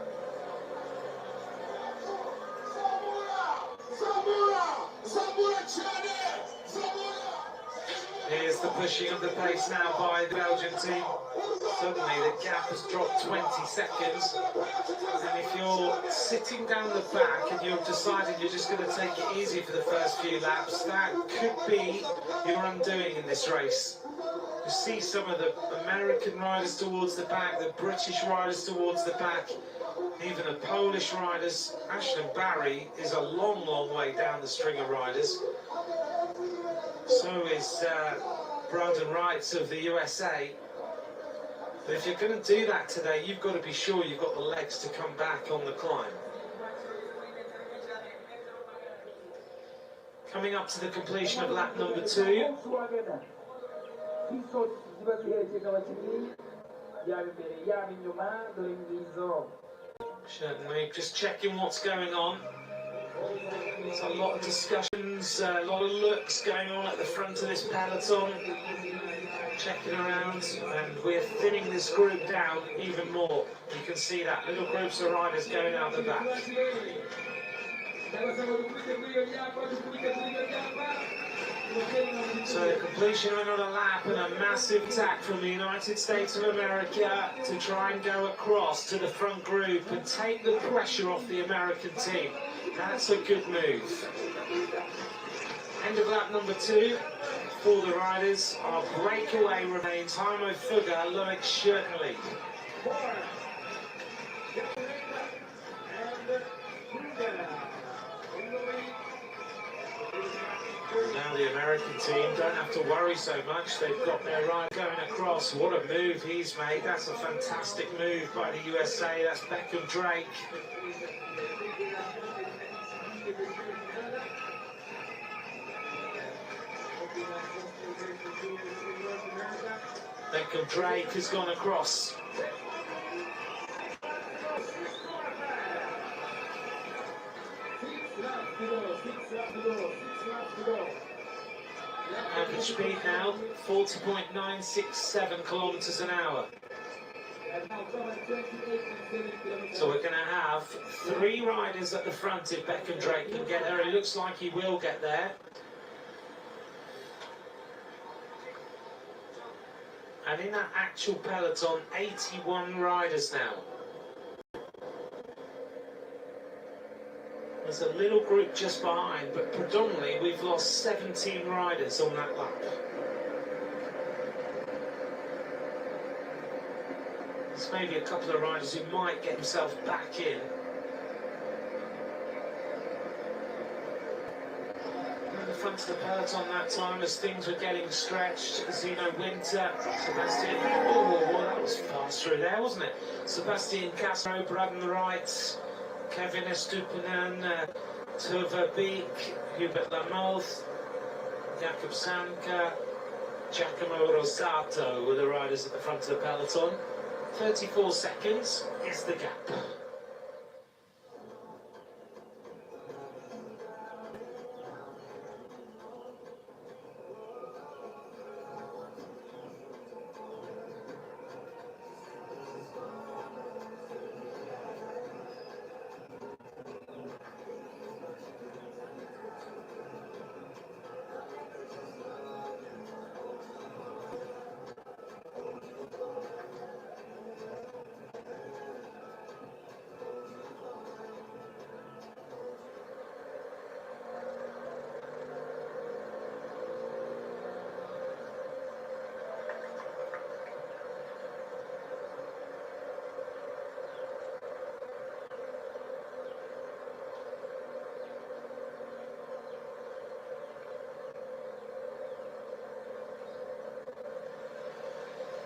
[SPEAKER 1] Here's the pushing of the pace now by the Belgian team. Suddenly the gap has dropped 20 seconds. And if you're sitting down the back and you've decided you're just going to take it easy for the first few laps, that could be your undoing in this race. You see some of the American riders towards the back, the British riders towards the back, even the Polish riders. Ashton Barry is a long, long way down the string of riders. So is Brandon Wright of the USA. But if you're going to do that today, you've got to be sure you've got the legs to come back on the climb. Coming up to the completion of lap number 2. Certainly, just checking what's going on. There's a lot of discussions, a lot of looks going on at the front of this peloton. Checking around, and we're thinning this group down even more. You can see that, little groups of riders going out the back. So the completion of another lap and a massive attack from the United States of America to try and go across to the front group and take the pressure off the American team. That's a good move. End of lap number 2 for the riders. Our breakaway remains Heimo Fugger, Loic Schertenleed. Now the American team don't have to worry so much. They've got their ride going across. What a move he's made. That's a fantastic move by the USA. That's Beckham Drake. Beckham Drake has gone across. Average speed now, 40.967 kilometres an hour. So we're going to have 3 riders at the front if Beckham Drake can get there. It looks like he will get there. And in that actual peloton, 81 riders now. There's a little group just behind, but predominantly we've lost 17 riders on that lap. There's maybe a couple of riders who might get themselves back in. In the front of the peloton that time, as things were getting stretched, Zeno Winter, Sebastian, oh, that was fast through there, wasn't it? Sebastian Castro, Brad on the right, Kevin Estupinan, Tove Beek, Hubert Lamoth, Jakob Sanka, Giacomo Rosato were the riders at the front of the peloton. 34 seconds is the gap.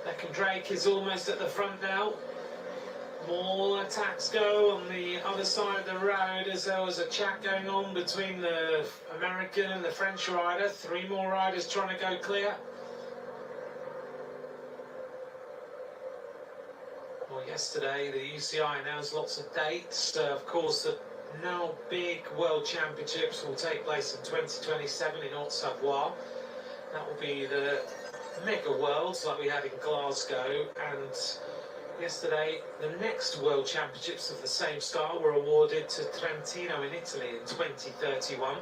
[SPEAKER 1] Beckham Drake is almost at the front now. More attacks go on the other side of the road as there was a chat going on between the American and the French rider. 3 more riders trying to go clear. Well, yesterday the UCI announced lots of dates. Of course, the now big World Championships will take place in 2027 in Haute-Savoie. That will be the Mega Worlds like we had in Glasgow, and yesterday the next World Championships of the same style were awarded to Trentino in Italy in 2031.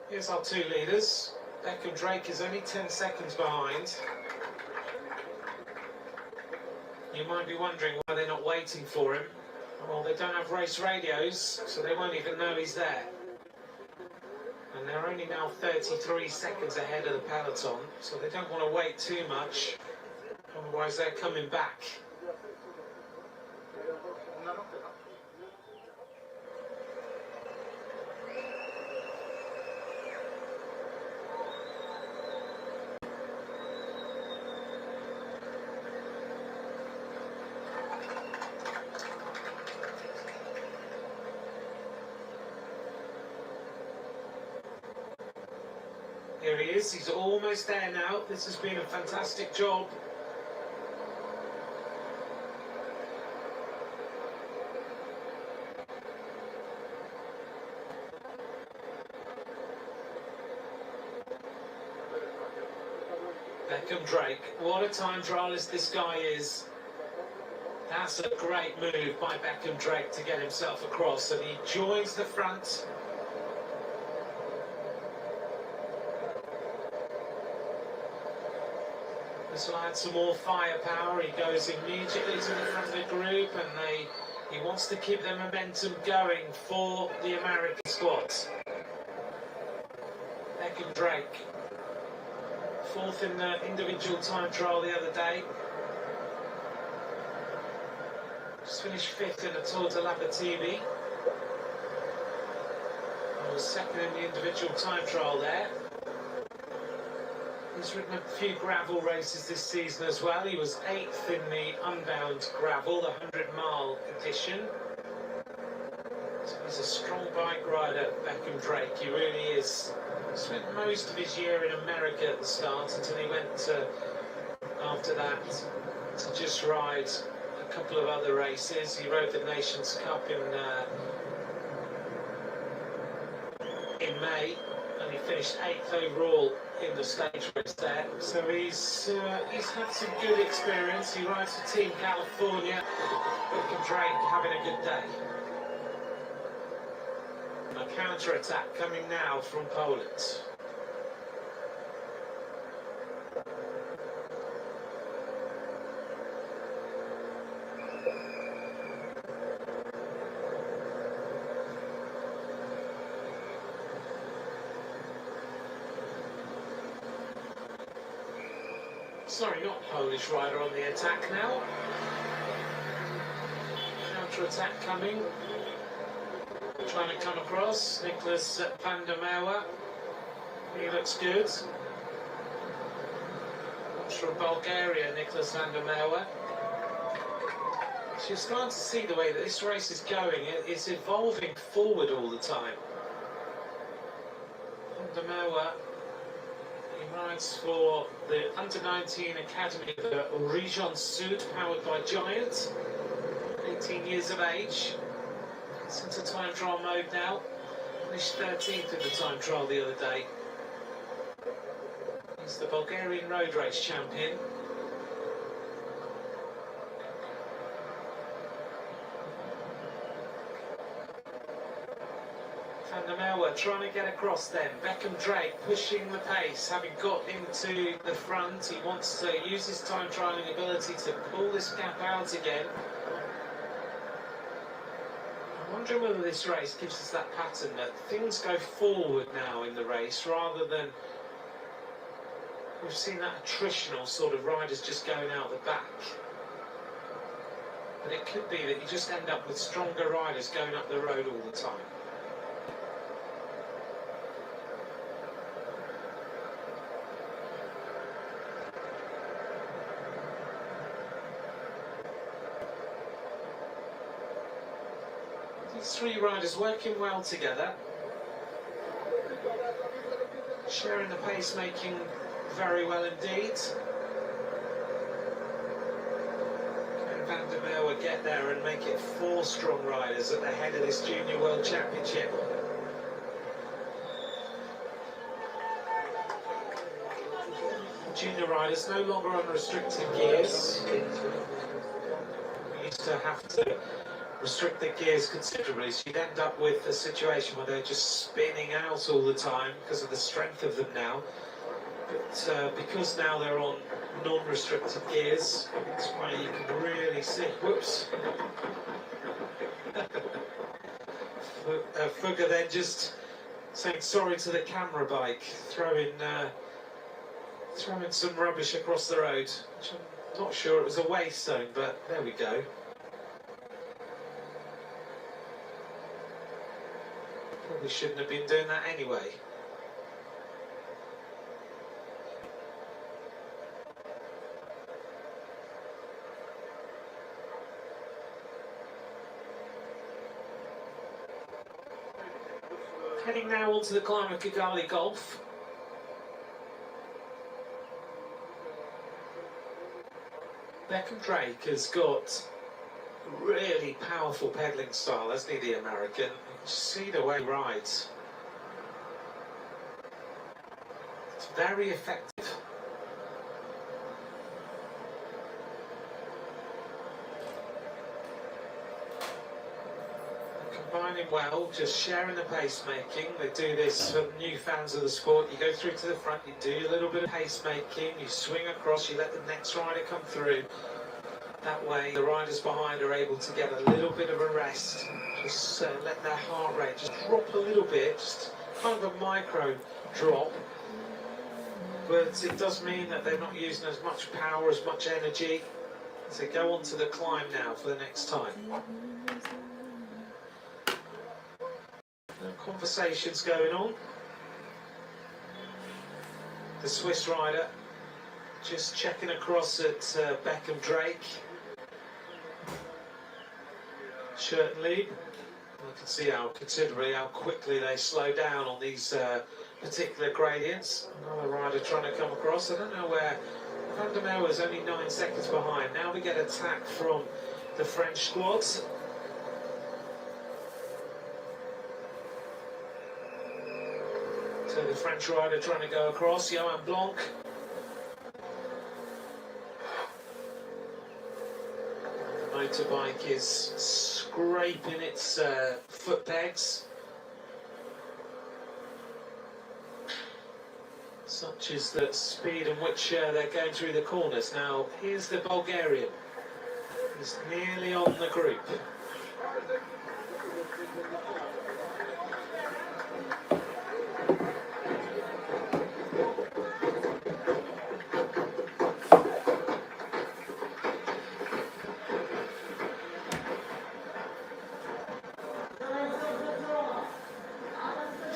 [SPEAKER 1] Here's our 2 leaders. Beckham Drake is only 10 seconds behind. You might be wondering why they're not waiting for him. Well, they don't have race radios, so they won't even know he's there. And they're only now 33 seconds ahead of the peloton, so they don't want to wait too much, otherwise they're coming back. Here he is, he's almost there now. This has been a fantastic job. Beckham Drake, what a time trialist this guy is. That's a great move by Beckham Drake to get himself across, and he joins the front. This will add some more firepower. He goes immediately to the front of the group, and he wants to keep the momentum going for the American squads. Beckham Drake, 4th in the individual time trial the other day. Just finished 5th in the Tour de l'Abitibi. I was 2nd in the individual time trial there. He's ridden a few gravel races this season as well. He was 8th in the Unbound Gravel, the 100-mile edition. So he's a strong bike rider, Beckham Drake. He really is. He spent most of his year in America at the start until he went after that to just ride a couple of other races. He rode the Nations Cup in May, and he finished 8th overall in the stage race there. So he's had some good experience. He rides for Team California. Beckham Drake having a good day. counter-attack coming now from Poland. Sorry, not Polish rider on the attack now. Counter-attack coming. Trying to come across. Nicholas van der Merwe. He looks good. From Bulgaria, Nicholas van der Merwe. So you're starting to see the way that this race is going. It's evolving forward all the time. Van der Merwe, he rides for the Under-19 Academy of the Region Sud, powered by Giant. 18 years of age. It's into time trial mode now. Finished 13th in the time trial the other day. He's the Bulgarian road race champion. Van der Merwe trying to get across then. Beckham Drake pushing the pace, having got into the front. He wants to use his time trialling ability to pull this gap out again. I'm wondering whether this race gives us that pattern that things go forward now in the race rather than we've seen that attritional sort of riders just going out the back. But it could be that you just end up with stronger riders going up the road all the time. These three riders working well together, sharing the pace, making very well indeed. Can Van der Merwe get there and make it 4 strong riders at the head of this Junior World Championship? Junior riders no longer on restricted gears. We used to have to restrict their gears considerably, so you'd end up with a situation where they're just spinning out all the time because of the strength of them now. But because now they're on non-restricted gears, that's why you can really see. Whoops. Fugger then just saying sorry to the camera bike, throwing some rubbish across the road. Which I'm not sure it was a waste zone, but there we go. Probably shouldn't have been doing that anyway. Heading now onto the climb of Kigali Golf. Beckham Drake has got really powerful pedalling style, hasn't he, the American? You see the way he rides. It's very effective. Combining well, just sharing the pacemaking. They do this for new fans of the sport. You go through to the front, you do a little bit of pacemaking, you swing across, you let the next rider come through. That way the riders behind are able to get a little bit of a rest. Just let their heart rate just drop a little bit, just kind of a micro drop. But it does mean that they're not using as much power, as much energy. So go on to the climb now for the next time. Conversations going on. The Swiss rider just checking across at Beckham Drake. Shirt and lead. You can see how considerably, how quickly they slow down on these particular gradients. Another rider trying to come across. I don't know where Van der Merwe is only 9 seconds behind. Now we get attack from the French squads. So the French rider trying to go across, Johan Blanc. The motorbike is scraping its foot pegs. Such is the speed in which they're going through the corners. Now, here's the Bulgarian. He's nearly on the group.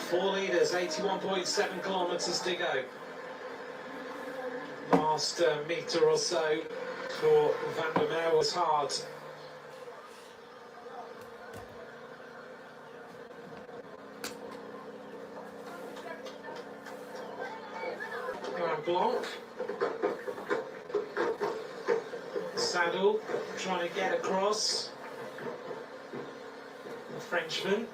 [SPEAKER 1] Four leaders, 81.7 kilometres to go. Last metre or so for Van der Merwe was hard. Blanc. Saddle trying to get across. The Frenchman.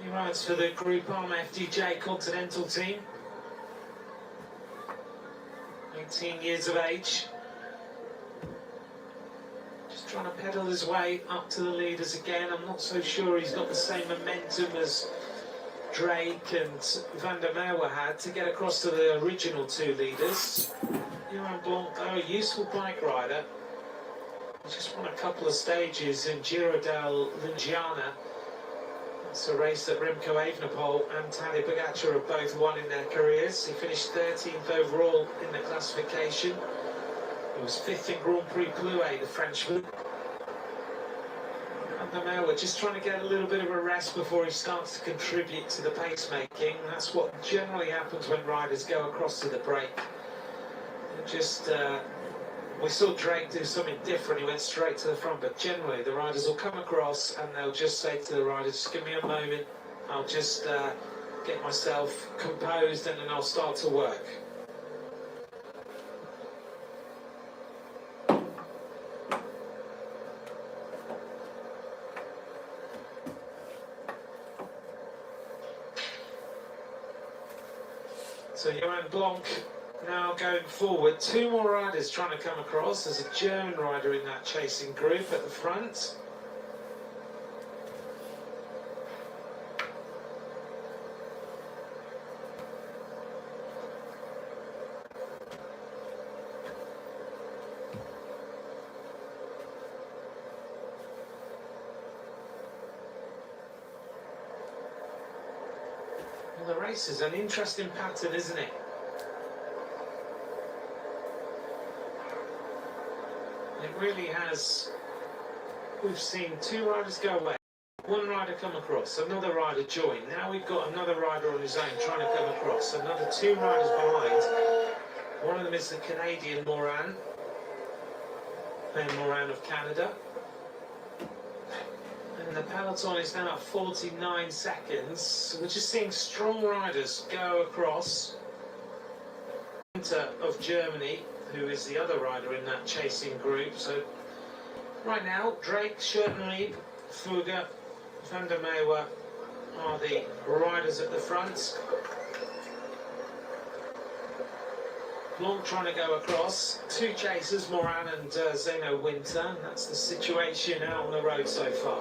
[SPEAKER 1] He rides for the Group Arm FDJ Continental team. 18 years of age. Just trying to pedal his way up to the leaders again. I'm not so sure he's got the same momentum as Drake and Van der Merwe had to get across to the original two leaders. Johan Blanc, though, a useful bike rider. He just won a couple of stages in Giro del Lunghiana. It's a race that Remco Evenepoel and Tadej Pogačar have both won in their careers. He finished 13th overall in the classification. He was 5th in Grand Prix Plouay, the Frenchman. Van der Merwe just trying to get a little bit of a rest before he starts to contribute to the pacemaking. That's what generally happens when riders go across to the break. We saw Drake do something different. He went straight to the front, but generally the riders will come across and they'll just say to the rider, just give me a moment, I'll just get myself composed and then I'll start to work. So Johan Blanc now going forward. Two more riders trying to come across. There's a German rider in that chasing group at the front. Well, the race is an interesting pattern, isn't it? It really has. We've seen two riders go away, one rider come across, another rider join. Now we've got another rider on his own trying to come across, another two riders behind. One of them is the Canadian Moran, Ben Moran of Canada. And the peloton is now at 49 seconds. We're just seeing strong riders go across. Of Germany, who is the other rider in that chasing group. So right now, Drake, Schoenried, Fugger, Van der Merwe are the riders at the front. Blanc trying to go across. Two chasers, Moran and Zeno Winter. And that's the situation out on the road so far.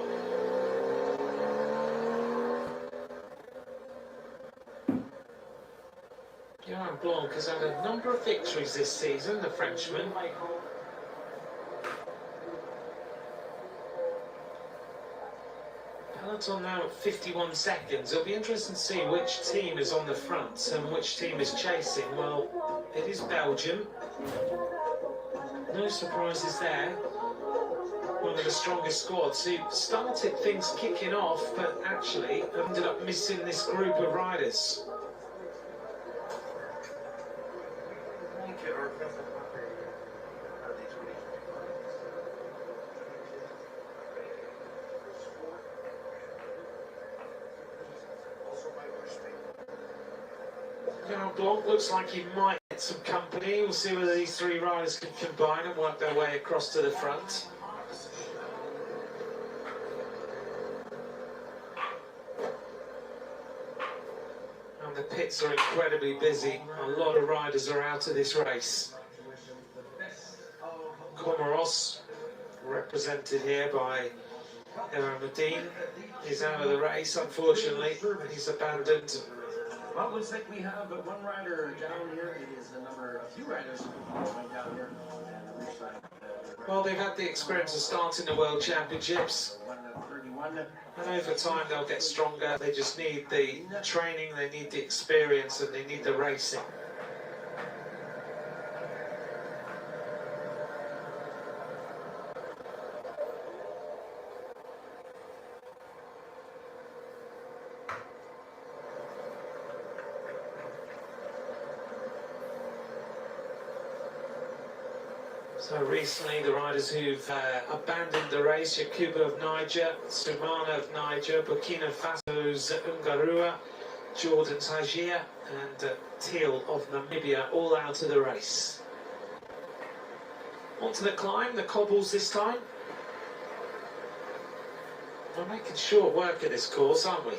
[SPEAKER 1] Johan Blanc has had a number of victories this season, the Frenchman. Peloton now at 51 seconds. It'll be interesting to see which team is on the front and which team is chasing. Well, it is Belgium. No surprises there. One of the strongest squads who started things kicking off, but actually ended up missing this group of riders. Johan Blanc looks like he might get some company. We'll see whether these three riders can combine and work their way across to the front. And the pits are incredibly busy. A lot of riders are out of this race. Comoros, represented here by Evan Medin, is out of the race, unfortunately. He's abandoned
[SPEAKER 4] Well, it looks like we have one rider down here. It is a few riders going down here. And it looks like,
[SPEAKER 1] well, they've had the experience of starting the World Championships.
[SPEAKER 4] 1:31.
[SPEAKER 1] And over time they'll get stronger. They just need the training, they need the experience, and they need the racing. So recently the riders who've abandoned the race, Yakuba of Niger, Sumana of Niger, Burkina Faso's Ungarua, Jordan's Hajir and Teal of Namibia, all out of the race. Onto the climb, the cobbles this time. We're making short work of this course, aren't we?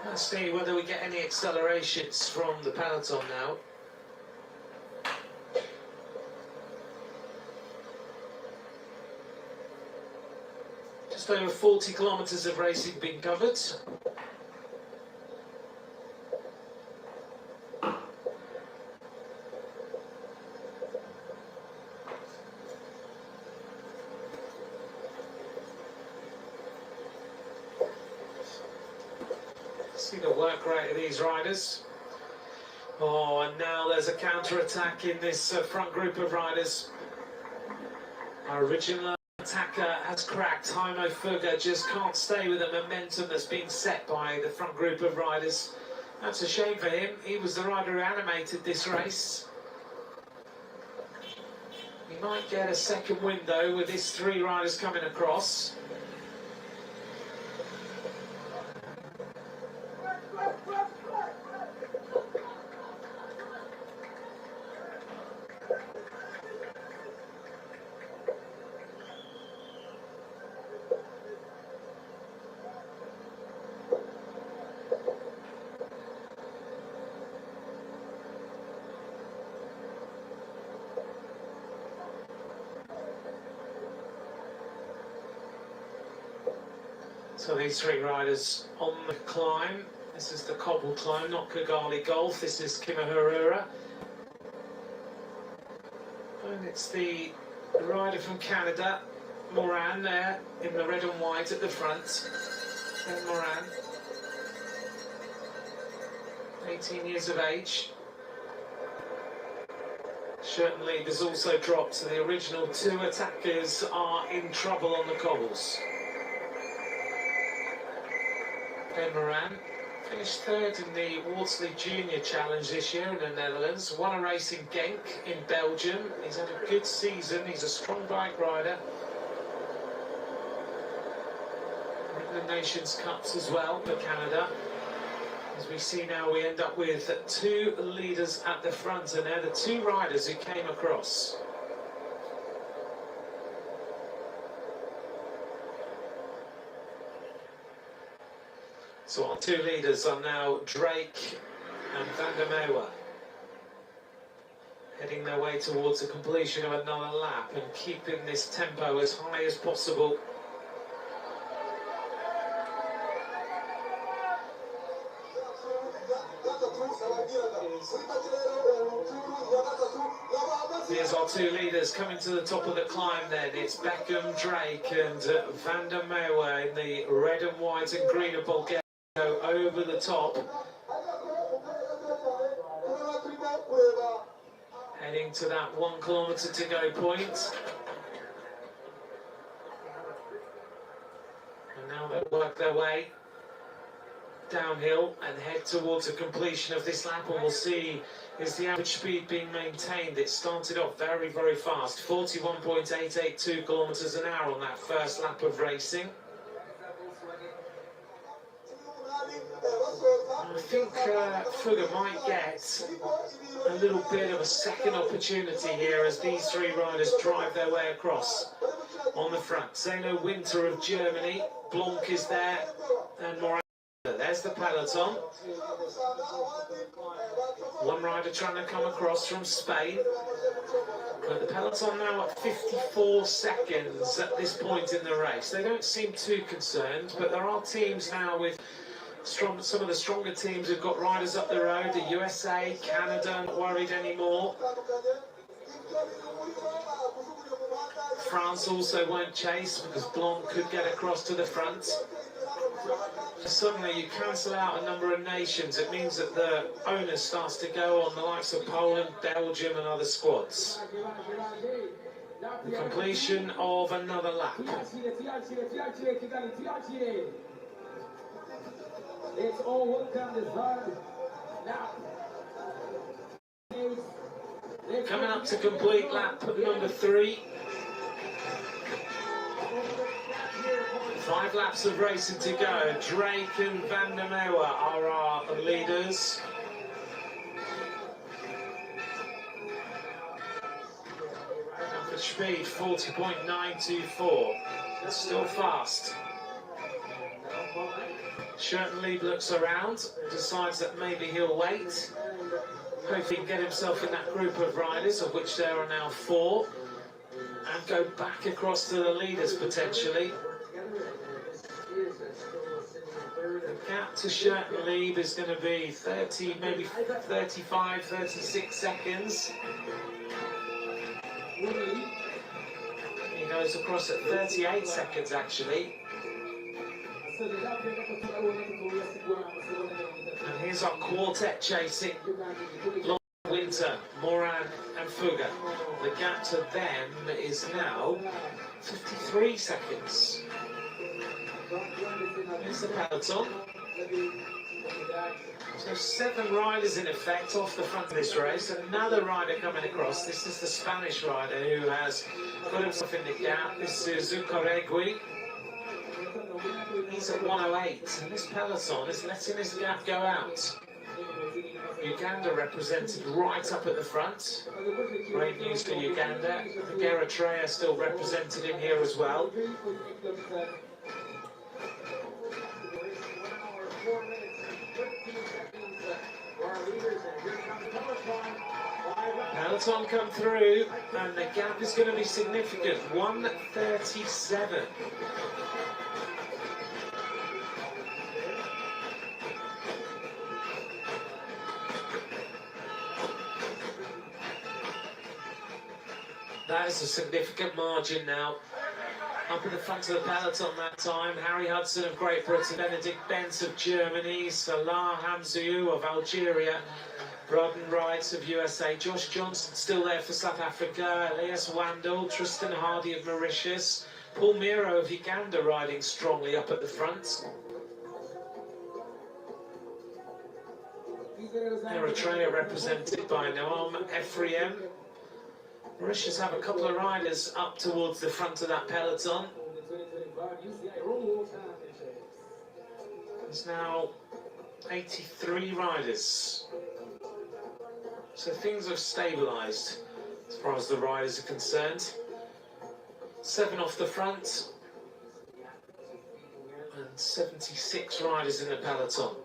[SPEAKER 1] Let's see whether we get any accelerations from the peloton now. Just over 40 kilometres of racing being covered. See the work rate of these riders. Oh, and now there's a counter-attack in this front group of riders. Our original attacker has cracked. Heimo Fugger just can't stay with the momentum that's being set by the front group of riders. That's a shame for him. He was the rider who animated this race. He might get a second window with his three riders coming across. So these three riders on the climb. This is the cobble climb, not Kigali Golf. This is Kimihurura. And it's the rider from Canada, Moran, there in the red and white at the front. Ben Moran, 18 years of age. Shirt and lead has also dropped, so the original two attackers are in trouble on the cobbles. Ben Moran finished third in the Wardsley Junior Challenge this year in the Netherlands. Won a race in Genk in Belgium. He's had a good season. He's a strong bike rider. In the Nations Cups as well for Canada. As we see now, we end up with two leaders at the front, and they're the two riders who came across. So our two leaders are now Drake and Van der Merwe, heading their way towards the completion of another lap and keeping this tempo as high as possible. Here's our two leaders coming to the top of the climb then. It's Beckham, Drake and Van der Merwe in the red and white and green of Bulgaria. Over the top, heading to that 1 kilometre to go point, and now they work their way downhill and head towards the completion of this lap, and we'll see is the average speed being maintained. It started off very, very fast, 41.882 kilometres an hour on that first lap of racing. I think Fugger might get a little bit of a second opportunity here as these three riders drive their way across on the front. Zeno Winter of Germany, Blanc is there, and Moran. There's There's the peloton. One rider trying to come across from Spain. But the peloton now at 54 seconds at this point in the race. They don't seem too concerned, but there are teams now with some of the stronger teams who've got riders up the road. The USA, Canada, not worried anymore. France also won't chase because Blanc could get across to the front. Suddenly you cancel out a number of nations. It means that the onus starts to go on the likes of Poland, Belgium and other squads. The completion of another lap.
[SPEAKER 3] Let's all welcome the hard lap.
[SPEAKER 1] Coming up to complete lap number 3. 5 laps of racing to go. Drake and Van der Merwe are our leaders. Average speed 40.924. It's still fast. Schurtenlieb looks around, decides that maybe he'll wait. Hope he can get himself in that group of riders, of which there are now 4, and go back across to the leaders potentially. The gap to Schurtenlieb is going to be 30, maybe 35, 36 seconds. He goes across at 38 seconds actually. And here's our quartet chasing. Blanc, Winter, Moran and Fugger. The gap to them is now 53 seconds. Here's the peloton. So 7 riders in effect off the front of this race. Another rider coming across. This is the Spanish rider who has got himself in the gap. This is Zuccarelli. He's at 108, and this peloton is letting his gap go out. Uganda represented right up at the front. Great news for Uganda. I think Eritrea still represented in here as well. Peloton come through, and the gap is going to be significant. 1:37. That is a significant margin now. Up at the front of the peloton that time, Harry Hudson of Great Britain, Benedict Benz of Germany, Salah Hamzou of Algeria, Braden Wright of USA, Josh Johnson still there for South Africa, Elias Wandel, Tristan Hardy of Mauritius, Paul Miro of Uganda riding strongly up at the front. Eritrea represented by Noam Ephraim. Mauritius have a couple of riders up towards the front of that peloton. There's now 83 riders. So things have stabilised as far as the riders are concerned. 7 off the front and 76 riders in the peloton.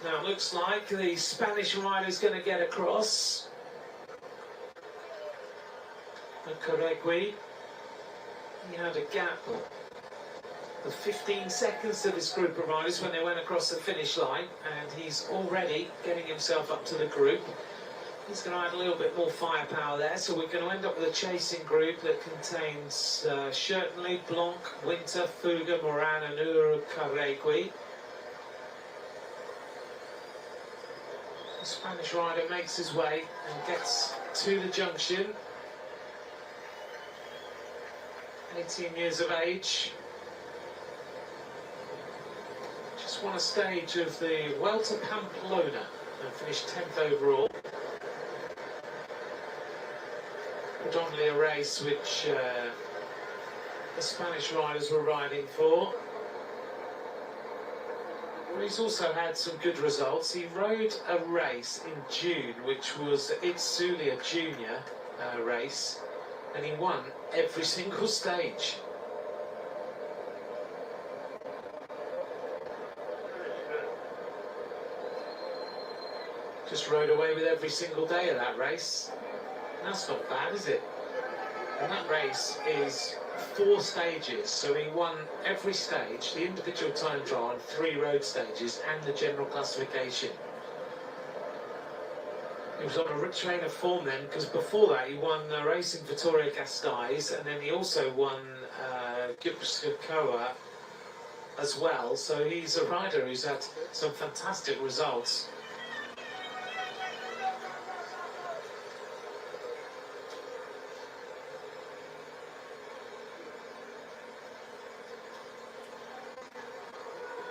[SPEAKER 1] Now it looks like the Spanish rider is going to get across. Zuccarelli. He had a gap of 15 seconds to this group of riders when they went across the finish line, and he's already getting himself up to the group. He's going to add a little bit more firepower there, so we're going to end up with a chasing group that contains Schurtenlieb, Blanc, Winter, Fugger, Moran and Zuccarelli. Spanish rider makes his way and gets to the junction. 18 years of age. Just won a stage of the Vuelta Pamplona and finished 10th overall. Predominantly a race which the Spanish riders were riding for. But he's also had some good results. He rode a race in June, which was the Itzulia Junior race, and he won every single stage. Just rode away with every single day of that race. That's not bad, is it? And that race is 4 stages, so he won every stage, the individual time trial and 3 road stages, and the general classification. He was on a train of form then, because before that he won Racing Vittorio Gasteiz, and then he also won Gipuzkoa as well, so he's a rider who's had some fantastic results.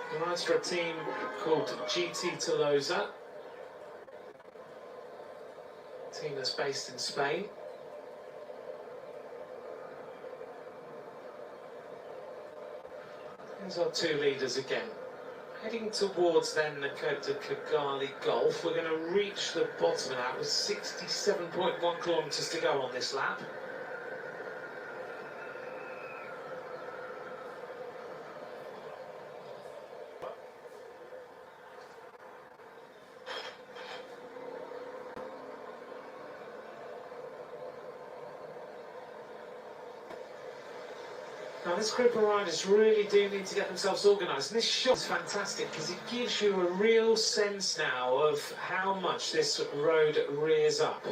[SPEAKER 1] He rides for a team called GT Tolosa, a team that's based in Spain. Here's our 2 leaders again. Heading towards then the Kigali Gulf. We're going to reach the bottom of that with 67.1 kilometres to go on this lap. Now this group of riders really do need to get themselves organised, and this shot is fantastic because it gives you a real sense now of how much this road rears up.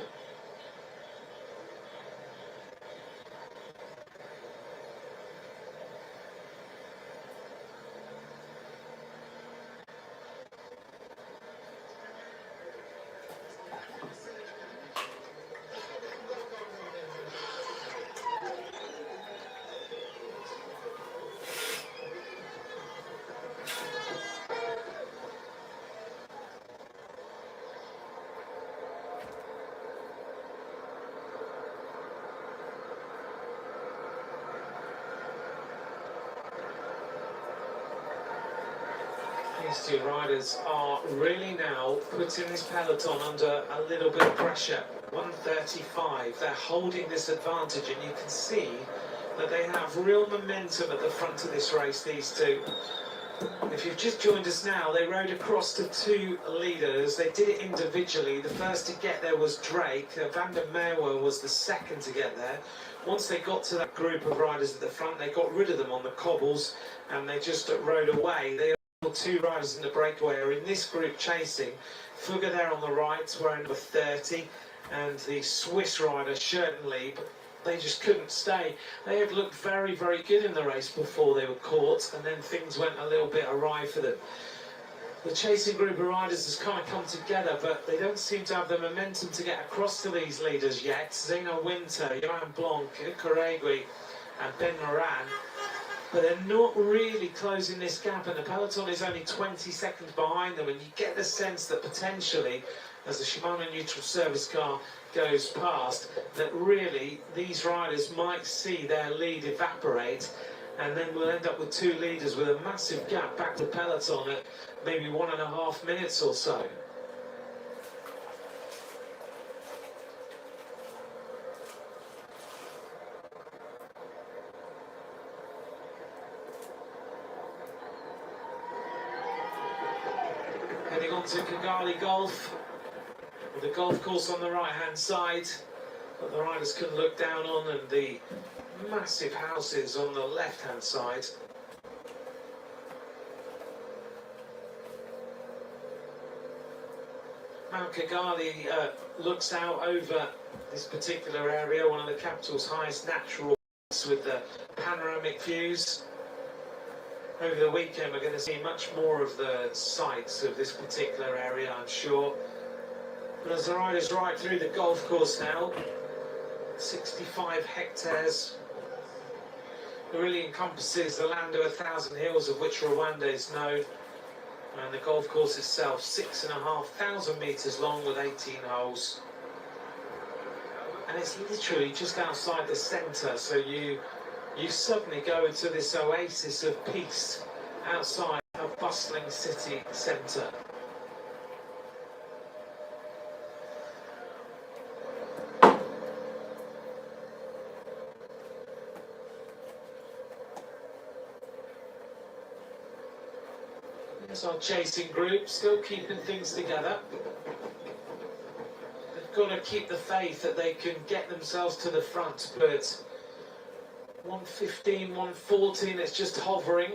[SPEAKER 1] These 2 riders are really now putting this peloton under a little bit of pressure. 1:35, they're holding this advantage, and you can see that they have real momentum at the front of this race, these 2. If you've just joined us now, they rode across to 2 leaders. They did it individually. The first to get there was Drake. Van der Merwe was the second to get there. Once they got to that group of riders at the front, they got rid of them on the cobbles and they just rode away. They 2 riders in the breakaway are in this group chasing. Fugger there on the right, wearing number 30, and the Swiss rider Schertenlieb. They just couldn't stay. They had looked very, very good in the race before they were caught, and then things went a little bit awry for them. The chasing group of riders has kind of come together, but they don't seem to have the momentum to get across to these leaders yet. Zeno Winter, Johan Blanc, Corregui and Ben Moran. But they're not really closing this gap, and the peloton is only 20 seconds behind them, and you get the sense that potentially, as the Shimano neutral service car goes past, that really these riders might see their lead evaporate, and then we'll end up with 2 leaders with a massive gap back to peloton at maybe 1.5 minutes or so. Heading on to Kigali Gulf, with the golf course on the right hand side that the riders can look down on, and the massive houses on the left hand side. Mount Kigali looks out over this particular area, one of the capital's highest natural with the panoramic views. Over the weekend we're going to see much more of the sights of this particular area, I'm sure. And as the riders ride through the golf course now, 65 hectares, it really encompasses the land of 1,000 hills, of which Rwanda is known. And the golf course itself, 6,500 metres long with 18 holes. And it's literally just outside the centre, so you suddenly go into this oasis of peace outside a bustling city centre. There's our chasing group, still keeping things together. They've got to keep the faith that they can get themselves to the front, but 115, 114, it's just hovering.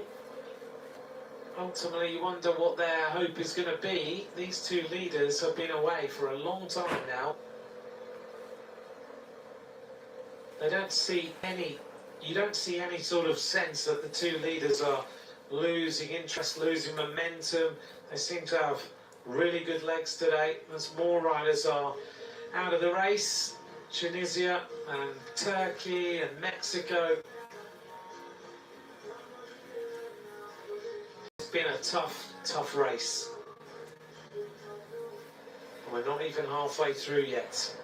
[SPEAKER 1] Ultimately, you wonder what their hope is going to be. These two leaders have been away for a long time now. You don't see any sort of sense that the two leaders are losing interest, losing momentum. They seem to have really good legs today. As more riders are out of the race, Tunisia and Turkey and Mexico. It's been a tough race. We're not even halfway through yet.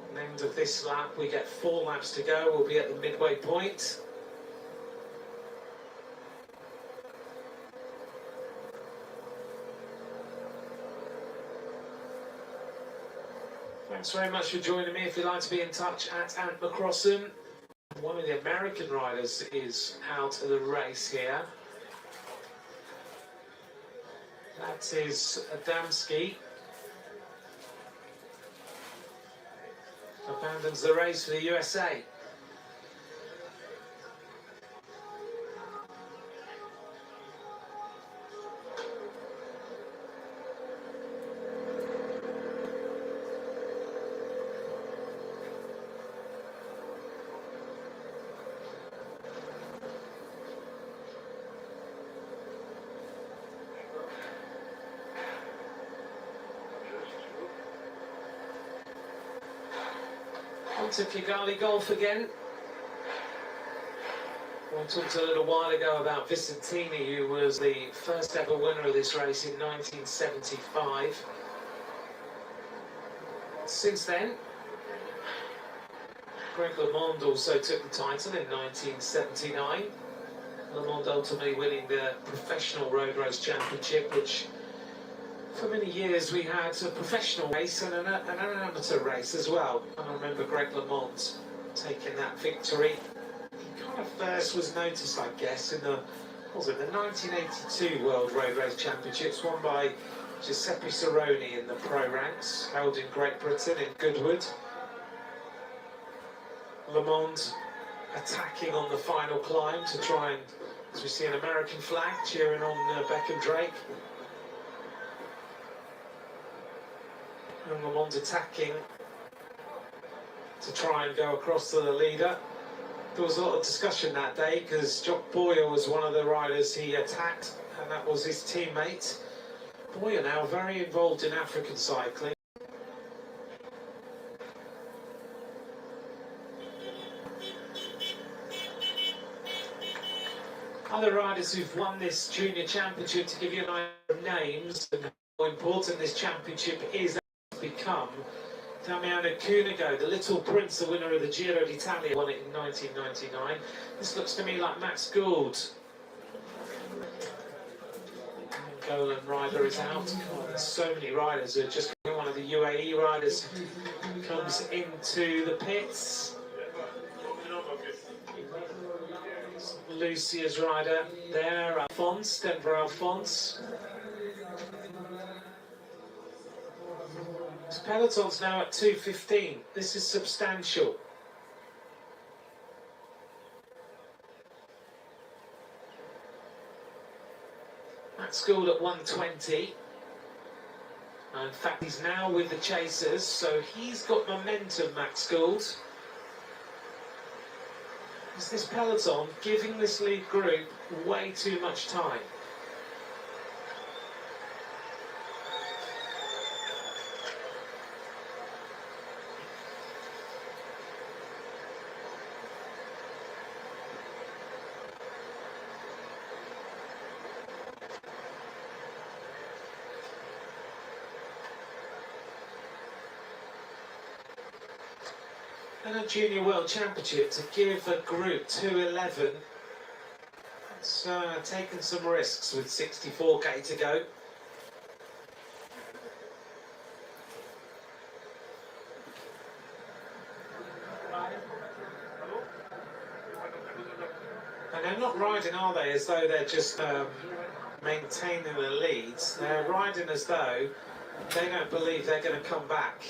[SPEAKER 1] At the end of this lap, we get 4 laps to go. We'll be at the midway point. Thanks very much for joining me. If you'd like to be in touch, at Ant McCrossan. One of the American riders is out of the race here. That is Adamski. Abandons the race for the USA. On to Kigali Golf again. I talked a little while ago about Vicentini, who was the first ever winner of this race in 1975. Since then, Greg LeMond also took the title in 1979. LeMond ultimately winning the Professional Road Race Championship, which for many years we had a professional race and an amateur race as well. And I remember Greg LeMond taking that victory. He kind of first was noticed, I guess, in the 1982 World Road Race Championships, won by Giuseppe Cerrone in the pro ranks, held in Great Britain in Goodwood. LeMond attacking on the final climb to try and, as we see an American flag cheering on Beckham Drake. And LeMond attacking to try and go across to the leader. There was a lot of discussion that day because Jock Boyer was one of the riders he attacked, and that was his teammate. Boyer now very involved in African cycling. Other riders who've won this junior championship, to give you an idea of names and how important this championship is become. Damiano Cunego, the Little Prince, the winner of the Giro d'Italia, won it in 1999. This looks to me like Max Gould. Golan rider is out. God, there's so many riders who are just one of the UAE riders comes into the pits. Lucia's rider there, Alphonse, Denver Alphonse. This peloton's now at 2:15. This is substantial. Max Gould at 1:20. In fact, he's now with the chasers, so he's got momentum, Max Gould. Is this peloton giving this lead group way too much time? and a Junior World Championship to give a group 2:11. It's taken some risks with 64k to go. And they're not riding, are they, as though they're just maintaining the leads. They're riding as though they don't believe they're going to come back.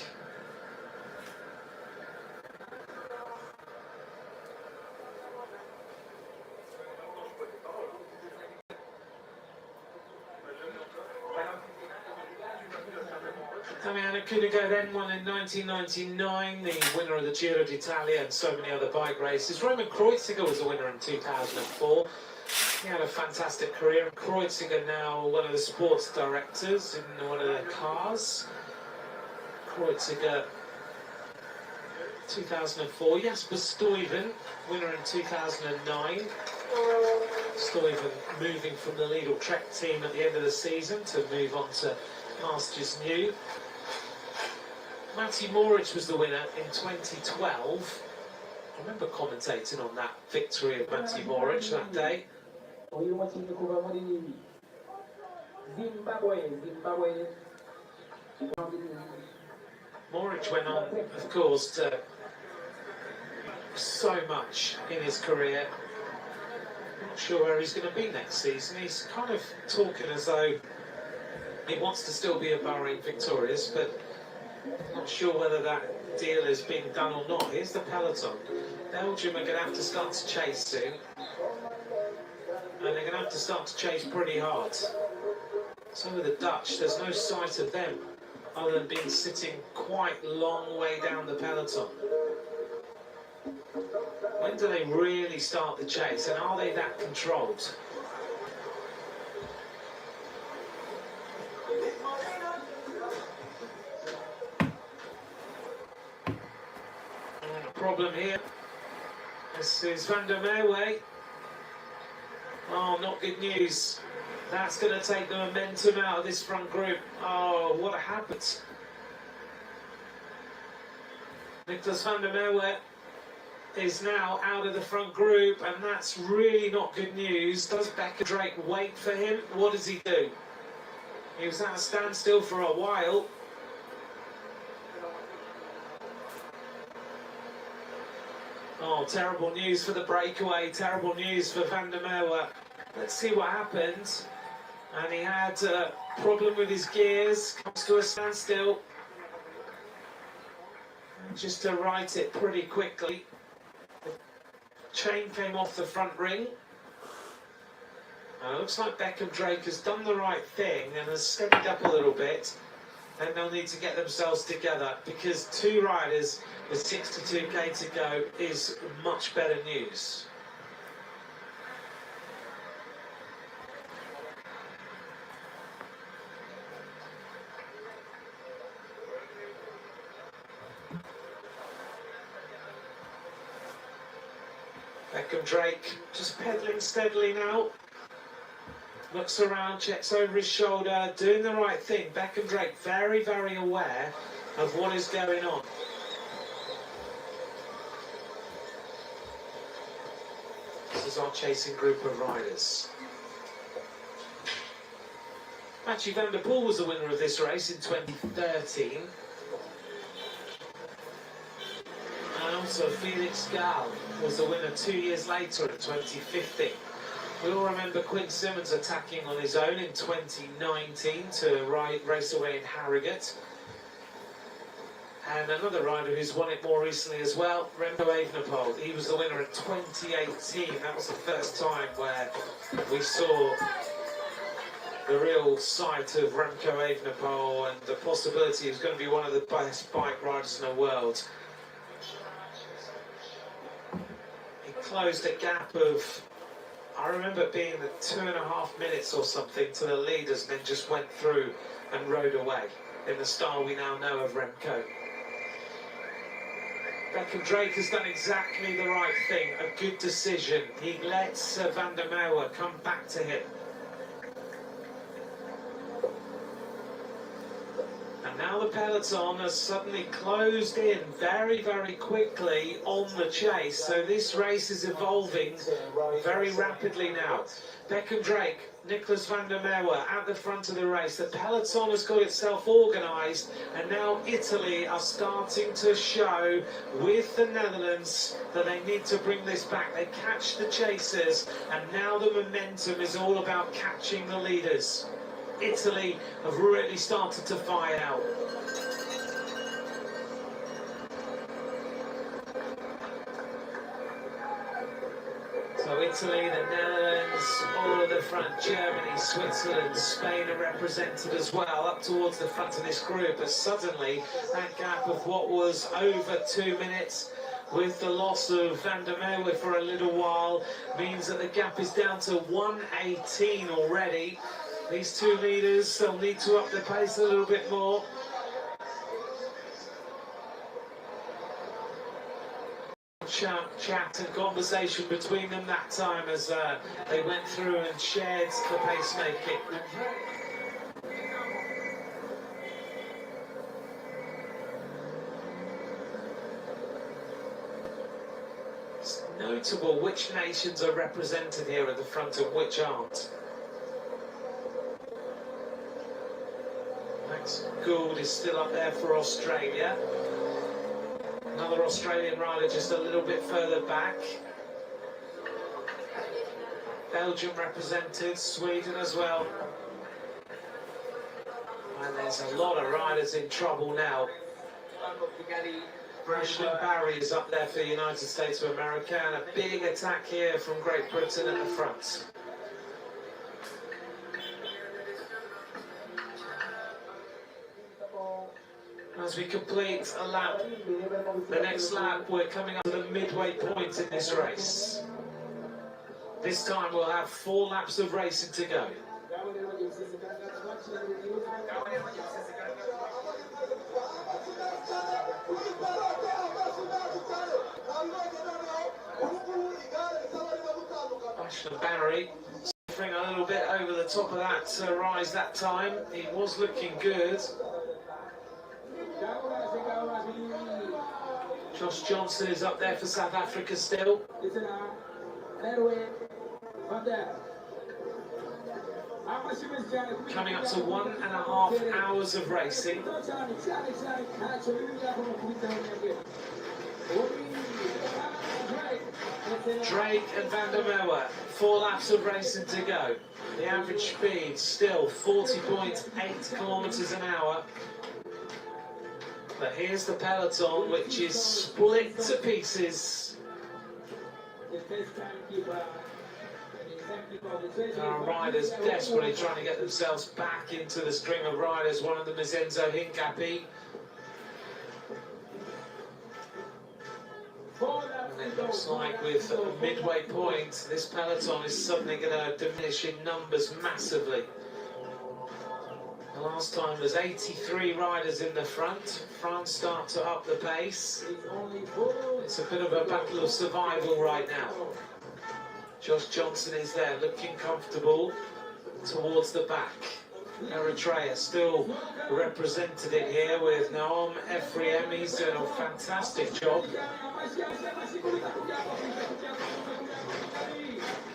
[SPEAKER 1] Damiano Cunego then won in 1999, the winner of the Giro d'Italia and so many other bike races. Roman Kreuziger was the winner in 2004. He had a fantastic career, and Kreuziger now one of the sports directors in one of their cars. Kreuziger 2004, Jasper Stuyven, winner in 2009. Stuyven moving from the Lidl Trek team at the end of the season to move on to Masters New. Matty Morich was the winner in 2012. I remember commentating on that victory of Matty Morich that day. Morich went on, of course, to so much in his career. Not sure where he's going to be next season. He's kind of talking as though he wants to still be a Bahrain victorious, but not sure whether that deal is being done or not. Here's the peloton. Belgium are going to have to start to chase soon, and they're going to have to start to chase pretty hard. So with the Dutch, there's no sight of them other than being sitting quite long way down the peloton. When do they really start the chase, and are they that controlled? Problem here. This is Van der Merwe. Oh, not good news. That's going to take the momentum out of this front group. Oh, what happened? Nicolas van der Merwe is now out of the front group, and that's really not good news. Does Becker Drake wait for him? What does he do? He was at a standstill for a while. Oh, terrible news for the breakaway, terrible news for Van der Merwe. Let's see what happens. And he had a problem with his gears, comes to a standstill. And just to right it pretty quickly, the chain came off the front ring. And it looks like Beckham Drake has done the right thing and has steadied up a little bit. Then they'll need to get themselves together, because two riders with 62k to go is much better news. Beckham Drake just pedalling steadily now. Looks around, checks over his shoulder, doing the right thing. Beckham Drake very, very aware of what is going on. This is our chasing group of riders. Mathieu van der Poel was the winner of this race in 2013. And also Felix Gall was the winner 2 years later in 2015. We all remember Quinn Simmons attacking on his own in 2019 to race away in Harrogate. And another rider who's won it more recently as well, Remco Evenepoel. He was the winner in 2018. That was the first time where we saw the real sight of Remco Evenepoel and the possibility he was going to be one of the best bike riders in the world. He closed a gap of, I remember it being 2.5 minutes or something to the leaders, and then just went through and rode away in the style we now know of Remco. Beckham Drake has done exactly the right thing, a good decision. He lets Van der Merwe come back to him. And now the peloton has suddenly closed in very, very quickly on the chase. So this race is evolving very rapidly now. Beckham Drake, Nicholas van der Merwe at the front of the race. The peloton has got itself organised, and now Italy are starting to show with the Netherlands that they need to bring this back. They catch the chasers, and now the momentum is all about catching the leaders. Italy have really started to fire out. So Italy, the Netherlands, all of the front, Germany, Switzerland, Spain are represented as well, up towards the front of this group. But suddenly, that gap of what was over 2 minutes, with the loss of van der Merwe for a little while, means that the gap is down to 1:18 already. These two leaders, they'll need to up the pace a little bit more. Chat and conversation between them that time as they went through and shared the pacemaking. It's notable which nations are represented here at the front and which aren't. Max Gould is still up there for Australia. Another Australian rider just a little bit further back. Belgium represented, Sweden as well. And there's a lot of riders in trouble now. Ashley Barry is up there for the United States of America, and a big attack here from Great Britain at the front. As we complete a lap, the next lap, we're coming up to the midway point in this race. This time we'll have 4 laps of racing to go. Ashley Barry suffering a little bit over the top of that rise that time. He was looking good. Josh Johnson is up there for South Africa still. Coming up to 1.5 hours of racing. Drake and van der Merwe, 4 laps of racing to go. The average speed still 40.8 kilometers an hour. But here's the peloton, which is split to pieces. Our riders desperately trying to get themselves back into the string of riders. One of them is Enzo Hincapi. And it looks like with a midway point, this peloton is suddenly going to diminish in numbers massively. The last time there's 83 riders in the front. France start to up the pace. It's a bit of a battle of survival right now. Josh Johnson is there looking comfortable towards the back. Eritrea still represented it here with Naom Ephraim. He's doing a fantastic job.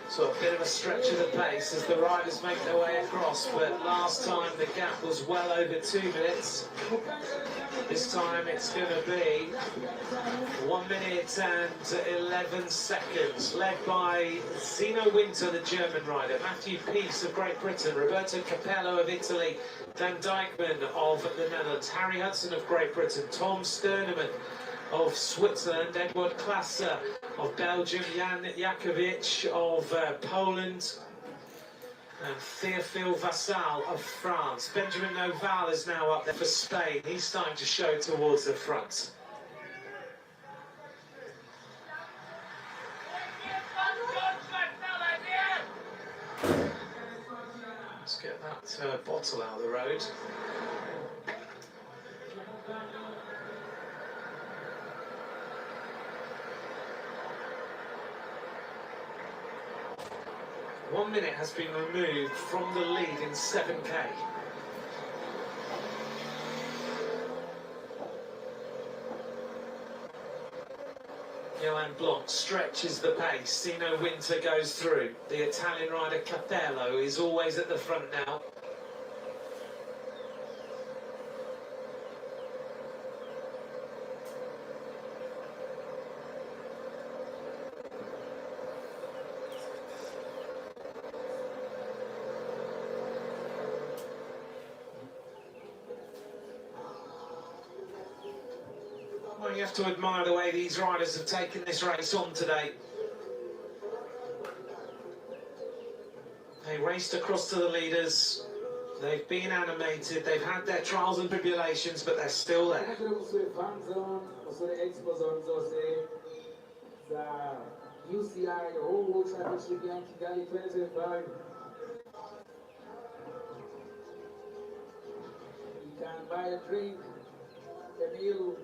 [SPEAKER 1] So a bit of a stretch of the pace as the riders make their way across, but last time the gap was well over 2 minutes. This time it's going to be 1 minute and 11 seconds, led by Zino Winter, the German rider, Matthew Peace of Great Britain, Roberto Capello of Italy, Dan Dijkman of the Netherlands, Harry Hudson of Great Britain, Tom Sterneman of Switzerland, Edward Klasser of Belgium, Jan Jakovic of Poland, and Théophile Vassal of France. Benjamin Noval is now up there for Spain. He's starting to show towards the front. Let's get that bottle out of the road. One minute has been removed from the lead in 7K. Johan Block stretches the pace. Sino Winter goes through. The Italian rider Capello is always at the front now. Well, you have to admire the way these riders have taken this race on today. They raced across to the leaders. They've been animated. They've had their trials and tribulations, but they're still there.
[SPEAKER 3] UCI, the whole World Championship in Kigali 2025. You can buy a drink, a meal,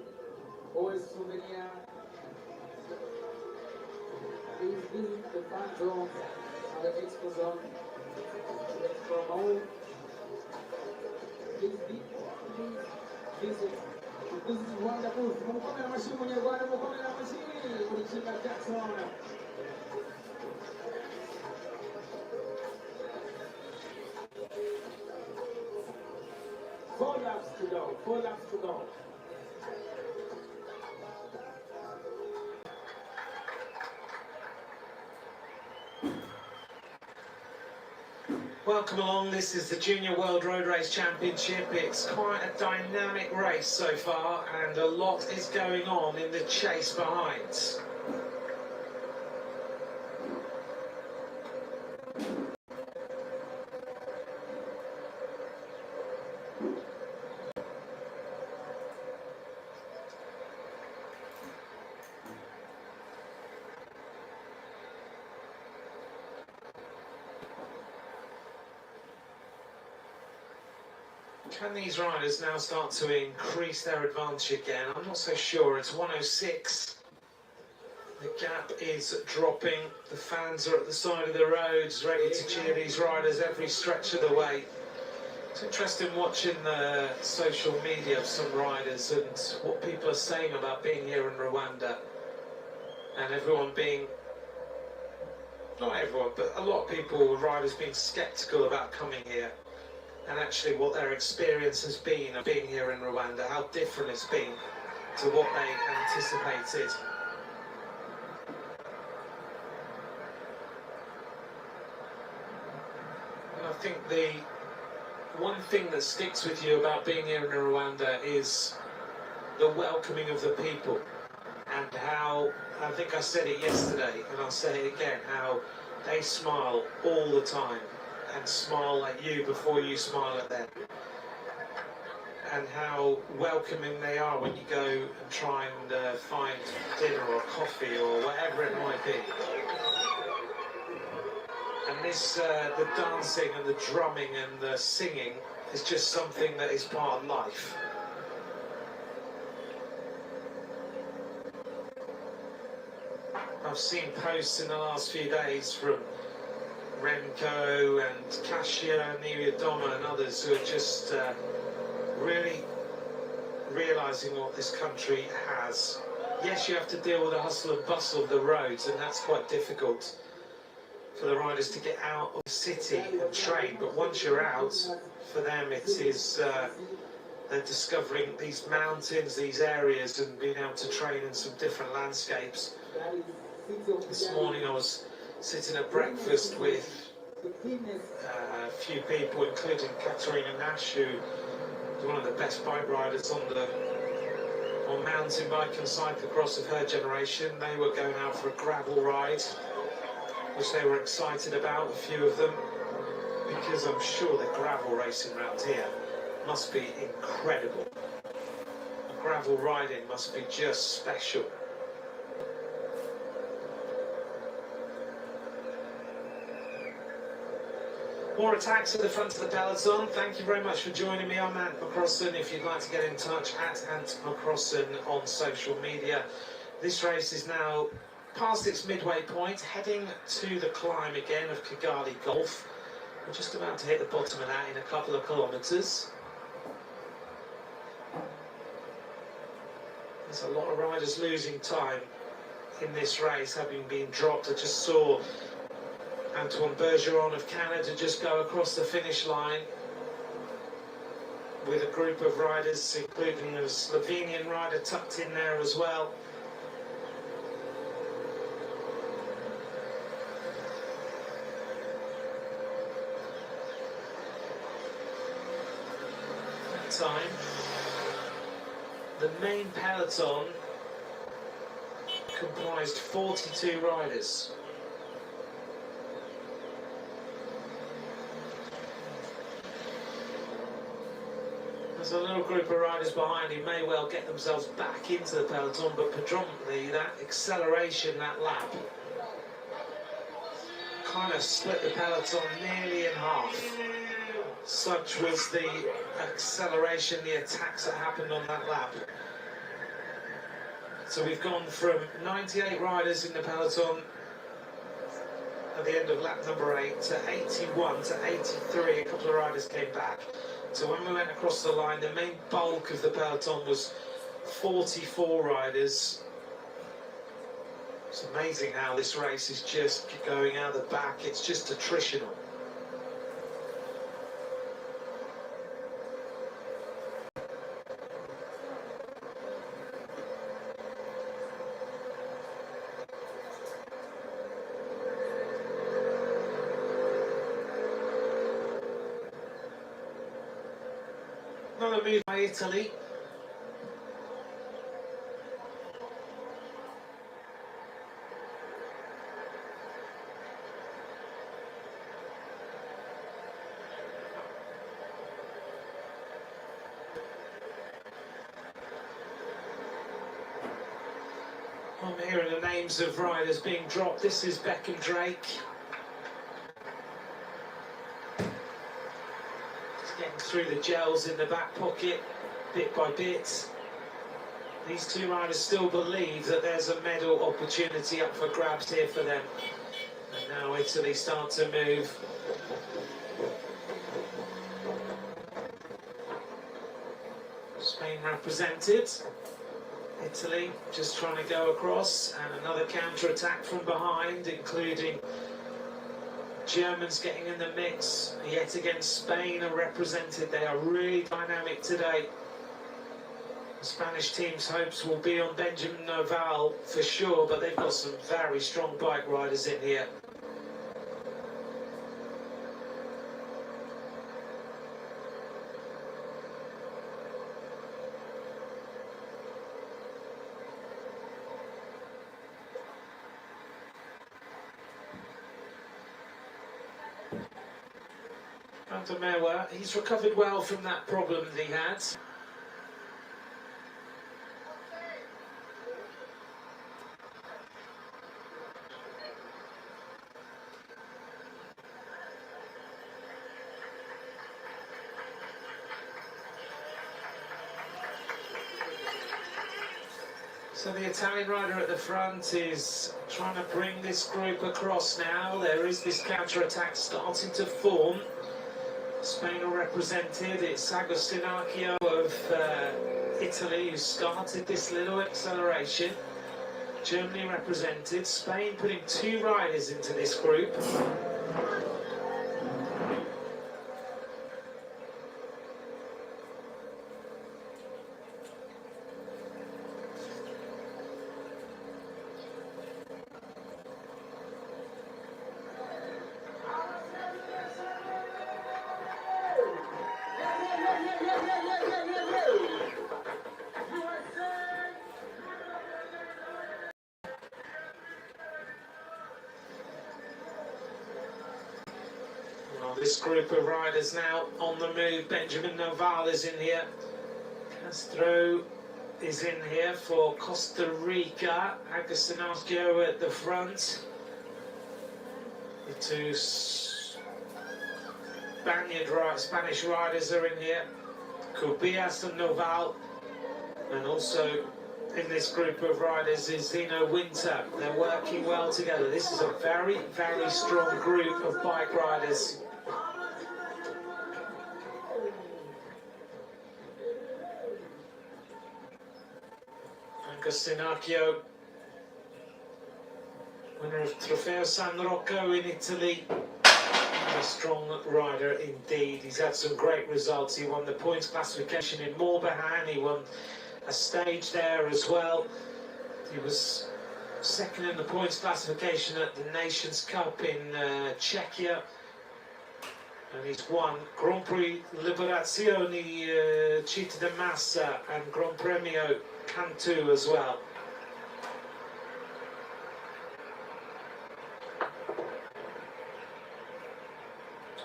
[SPEAKER 3] or a souvenir. Please visit the fan zone and the expo zone. From home. Please visit. This is wonderful. Mukomera mashini munyarwanda, mukomera mashini Mulichinga Jackson. 4 laps to go. 4 laps to go.
[SPEAKER 1] Welcome along, this is the Junior World Road Race Championship. It's quite a dynamic race so far and a lot is going on in the chase behind. Can these riders now start to increase their advantage again? I'm not so sure. It's 106. The gap is dropping. The fans are at the side of the roads, ready to cheer these riders every stretch of the way. It's interesting watching the social media of some riders and what people are saying about being here in Rwanda. And everyone being, not everyone, but a lot of people, riders being sceptical about coming here. And actually what their experience has been of being here in Rwanda, how different it's been to what they anticipated. And I think the one thing that sticks with you about being here in Rwanda is the welcoming of the people and how, I think I said it yesterday and I'll say it again, how they smile all the time. And smile at you before you smile at them. And how welcoming they are when you go and try and find dinner or coffee or whatever it might be. And this, the dancing and the drumming and the singing is just something that is part of life. I've seen posts in the last few days from Remco and Kasia and Niwiadoma and others who are just really realising what this country has. Yes, you have to deal with the hustle and bustle of the roads, and that's quite difficult for the riders to get out of the city and train, but once you're out, for them it is they're discovering these mountains, these areas, and being able to train in some different landscapes. This morning I was sitting at breakfast with a few people, including Katarina Nash, who is one of the best bike riders on mountain bike and cyclocross of her generation. They were going out for a gravel ride, which they were excited about, a few of them, because I'm sure the gravel racing around here must be incredible. Gravel riding must be just special. More attacks at the front of the peloton. Thank you very much for joining me. I'm Ant McCrossan. If you'd like to get in touch, at Ant McCrossan on social media. This race is now past its midway point, heading to the climb again of Kigali Golf. We're just about to hit the bottom of that in a couple of kilometres. There's a lot of riders losing time. in this race, having been dropped. I just saw Antoine Bergeron of Canada just go across the finish line with a group of riders, including a Slovenian rider tucked in there as well. That time, the main peloton comprised 42 riders. There's a little group of riders behind who may well get themselves back into the peloton, but predominantly that acceleration, that lap, kind of split the peloton nearly in half. Such was the acceleration, the attacks that happened on that lap. So we've gone from 98 riders in the peloton at the end of lap number 8 to 81 to 83. A couple of riders came back. So when we went across the line, the main bulk of the peloton was 44 riders. It's amazing how this race is just going out the back. It's just attritional. Another move by Italy. I'm hearing the names of riders being dropped. This is Beckham Drake. Getting through the gels in the back pocket, bit by bit. These two riders still believe that there's a medal opportunity up for grabs here for them. And now Italy start to move. Spain represented. Italy just trying to go across, and another counter-attack from behind, including Germans getting in the mix. Yet again, Spain are represented. They are really dynamic today. The Spanish team's hopes will be on Benjamin Noval for sure, but they've got some very strong bike riders in here. Mewa, he's recovered well from that problem that he had. So the Italian rider at the front is trying to bring this group across now. There is this counter-attack starting to form. Spain are represented. It's Agostinaccio of Italy who started this little acceleration. Germany represented. Spain putting two riders into this group. This group of riders now on the move. Benjamin Noval is in here. Castro is in here for Costa Rica. Agostinaccio at the front. The two Spanish riders are in here. Cubillas and Noval. And also in this group of riders is Zeno Winter. They're working well together. This is a very, very strong group of bike riders. Agostinaccio Winner of Trofeo San Rocco in Italy. A strong rider indeed. He's had some great results. He won the points classification in Morbihan. He won a stage there as well. He was second in the points classification at the Nations Cup in Czechia. And he's won Grand Prix Liberazione Città de Massa and Gran Premio Cantu as well.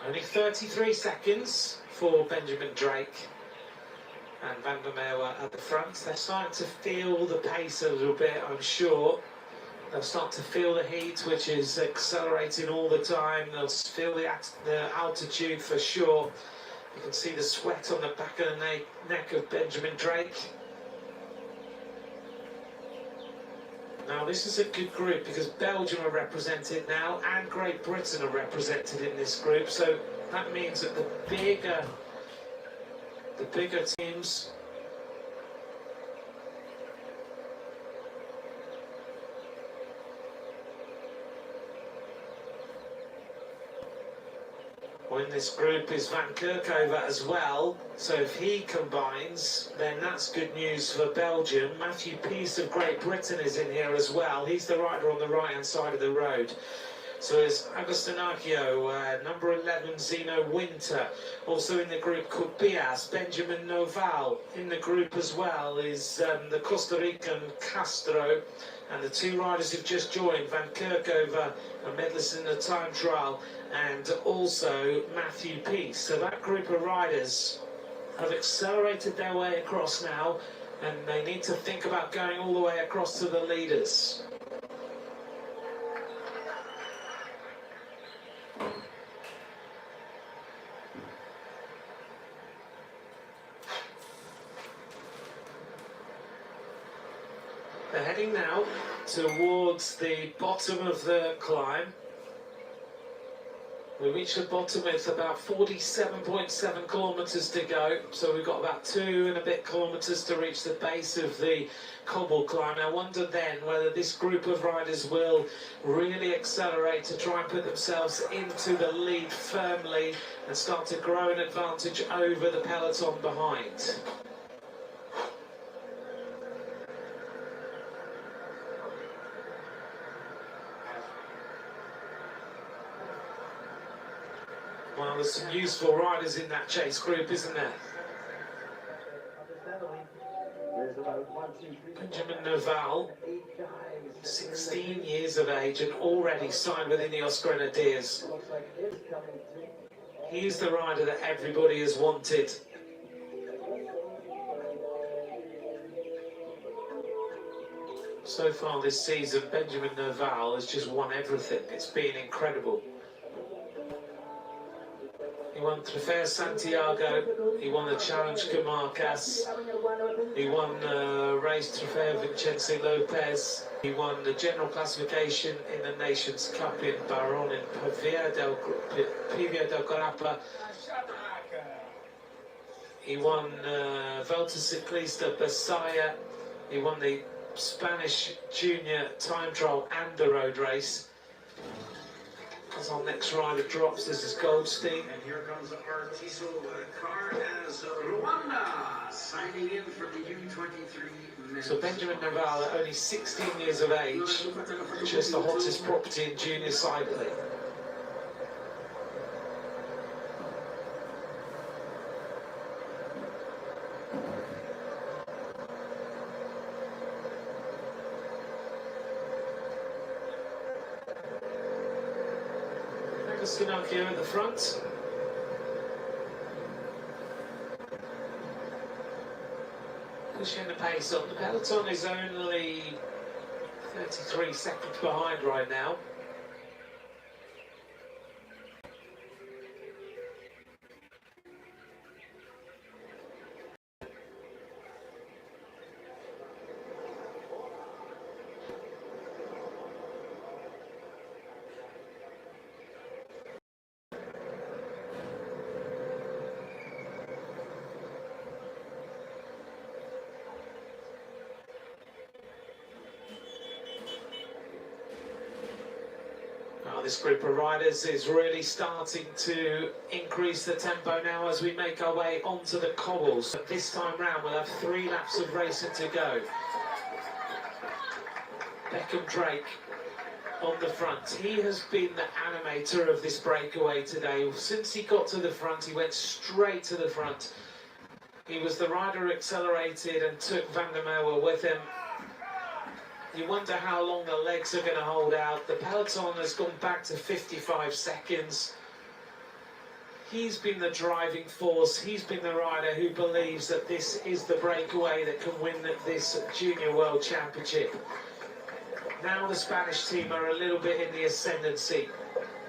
[SPEAKER 1] Only 33 seconds for Benjamin Drake and Van der Merwe at the front. They're starting to feel the pace a little bit, I'm sure. They'll start to feel the heat, which is accelerating all the time. They'll feel the altitude for sure. You can see the sweat on the back of the neck of Benjamin Drake. Now this is a good group because Belgium are represented now and Great Britain are represented in this group. So that means that the bigger teams in this group is Van Kerkhove as well, so if he combines, then that's good news for Belgium. Matthew Peace of Great Britain is in here as well. He's the rider on the right hand side of the road. So is Agostinaccio, number 11 Zeno Winter, also in the group Cubillas, Benjamin Noval. In the group as well is the Costa Rican Castro, and the two riders who've just joined, Van Kerkhove, a medalist in the time trial, and also Matthew Peace. So that group of riders have accelerated their way across now, and they need to think about going all the way across to the leaders. They're heading now towards the bottom of the climb. We reach the bottom, it's about 47.7 kilometres to go, so we've got about 2 and a bit kilometres to reach the base of the cobble climb. I wonder then whether this group of riders will really accelerate to try and put themselves into the lead firmly and start to grow an advantage over the peloton behind. Well, there's some useful riders in that chase group, isn't there? Benjamin Noval, 16 years of age and already signed with Ineos Grenadiers. He's the rider that everybody has wanted. So far this season, Benjamin Noval has just won everything. It's been incredible. He won Trofeo Santiago, he won the Challenge Comarcas, he won Race Trofeo Vincenzo Lopez, he won the general classification in the Nations Cup in Barron in Pavia del Grappa. He won Volta Ciclista Besaya, he won the Spanish Junior Time Trial and the road race. As our next rider drops, this is Goldstein.
[SPEAKER 5] And here comes our Tissot car as Rwanda signing in for the U23.
[SPEAKER 1] So Benjamin Noval, at only 16 years of age, just the hottest property in junior cycling. Agostinaccio at the front. Pushing the pace on. The peloton is only 33 seconds behind right now. this group of riders is really starting to increase the tempo now as we make our way onto the cobbles. But this time round we'll have 3 laps of racing to go. Beckham Drake on the front. He has been the animator of this breakaway today. Since he got to the front, he went straight to the front. He was the rider who accelerated and took Van der Merwe with him. You wonder how long the legs are going to hold out. The peloton has gone back to 55 seconds. He's been the driving force. He's been the rider who believes that this is the breakaway that can win this Junior World Championship. Now the Spanish team are a little bit in the ascendancy,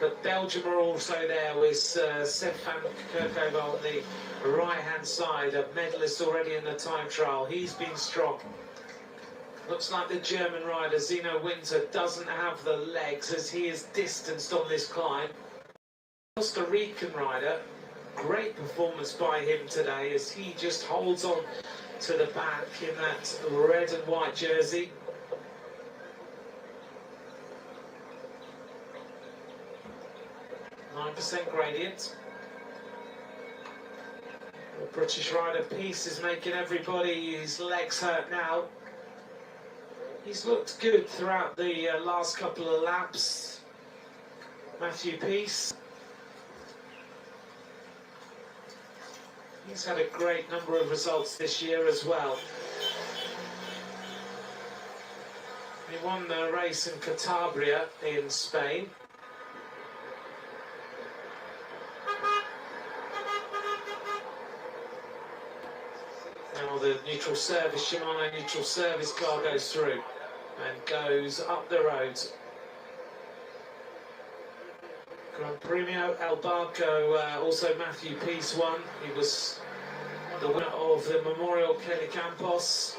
[SPEAKER 1] but Belgium are also there with Seb van Kerkhove on the right-hand side, a medalist already in the time trial. He's been strong. Looks like the German rider, Zeno Winter, doesn't have the legs as he is distanced on this climb. Costa Rican rider, great performance by him today as he just holds on to the back in that red and white jersey. .9% gradient. The British rider Peace is making everybody's legs hurt now. He's looked good throughout the last couple of laps. Matthew Peace. He's had a great number of results this year as well. He won the race in Cantabria in Spain. Now the neutral service, Shimano neutral service car goes through and goes up the road. Gran Premio El Barco, also Matthew Peace won. He was the winner of the Memorial Kelly Campos.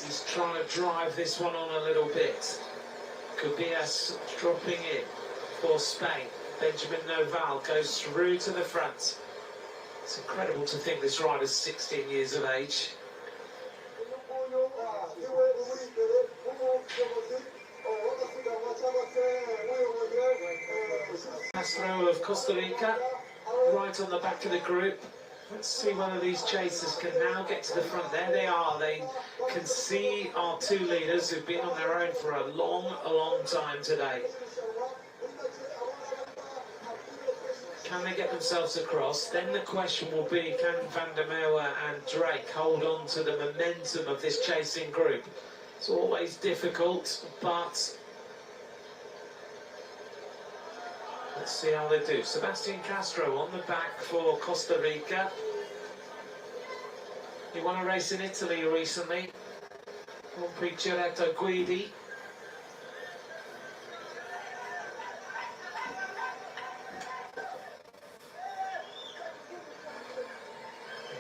[SPEAKER 1] He's trying to drive this one on a little bit. Cubillas dropping in for Spain. Benjamin Noval goes through to the front. It's incredible to think this rider's 16 years of age. Castro of Costa Rica, right on the back of the group. Let's see whether these chasers can now get to the front. There they are. They can see our 2 leaders who've been on their own for a long time today. Can they get themselves across? Then the question will be, can Van der Merwe and Drake hold on to the momentum of this chasing group? It's always difficult, but let's see how they do. Sebastian Castro on the back for Costa Rica. He won a race in Italy recently. Grand Prix Giretto Guidi.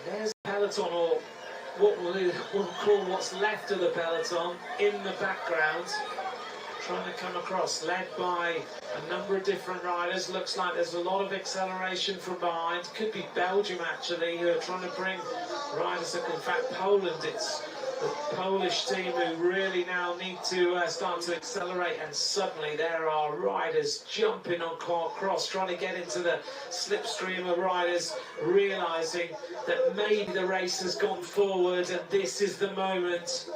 [SPEAKER 1] There's the peloton, or what we'll call what's left of the peloton, in the background, trying to come across, led by a number of different riders. Looks like there's a lot of acceleration from behind. Could be Belgium actually, who are trying to bring riders up. In fact, Poland, it's the Polish team who really now need to start to accelerate, and suddenly there are riders jumping on cross, trying to get into the slipstream of riders, realising that maybe the race has gone forward and this is the moment.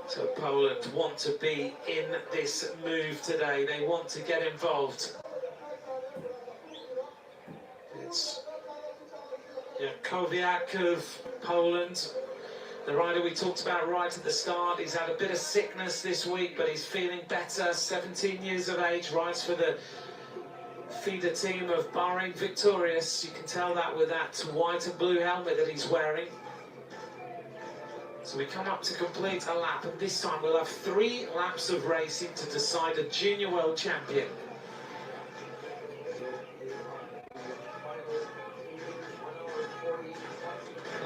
[SPEAKER 1] So Poland want to be in this move today. They want to get involved. It's Jakowiak of Poland, the rider we talked about right at the start. He's had a bit of sickness this week, but he's feeling better. 17 years of age, rides for the feeder team of Bahrain Victorious. You can tell that with that white and blue helmet that he's wearing. So we come up to complete a lap, and this time we'll have 3 laps of racing to decide a Junior World Champion.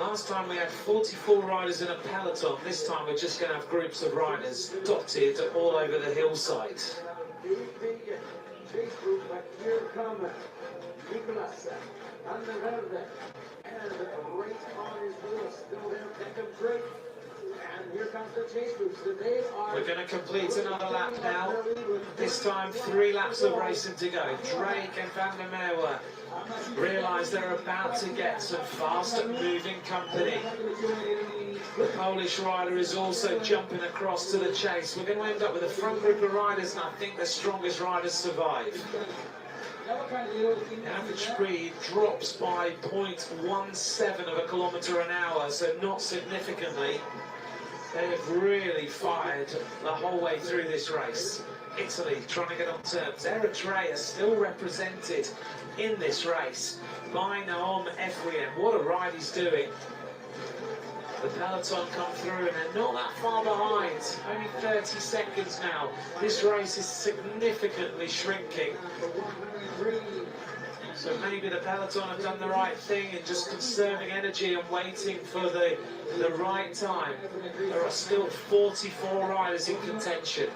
[SPEAKER 1] Last time we had 44 riders in a peloton. This time we're just going to have groups of riders dotted all over the hillside.
[SPEAKER 2] But here come Nicolas and the Verde and Still there, Beckham Drake. And here comes the chase groups. They are.
[SPEAKER 1] We're going to complete another lap now. This time 3 laps of racing to go. Drake and Van der Merwe realise they're about to get some fast moving company. The Polish rider is also jumping across to the chase. We're going to end up with a front group of riders, and I think the strongest riders survive. The average speed drops by 0.17 of a kilometre an hour, so not significantly. They have really fired the whole way through this race. Italy trying to get on terms. Eritrea still represented in this race by Naom Ephraim. What a ride he's doing. The peloton come through and they're not that far behind. Only 30 seconds now. This race is significantly shrinking. So maybe the peloton have done the right thing in just conserving energy and waiting for the right time. There are still 44 riders in contention.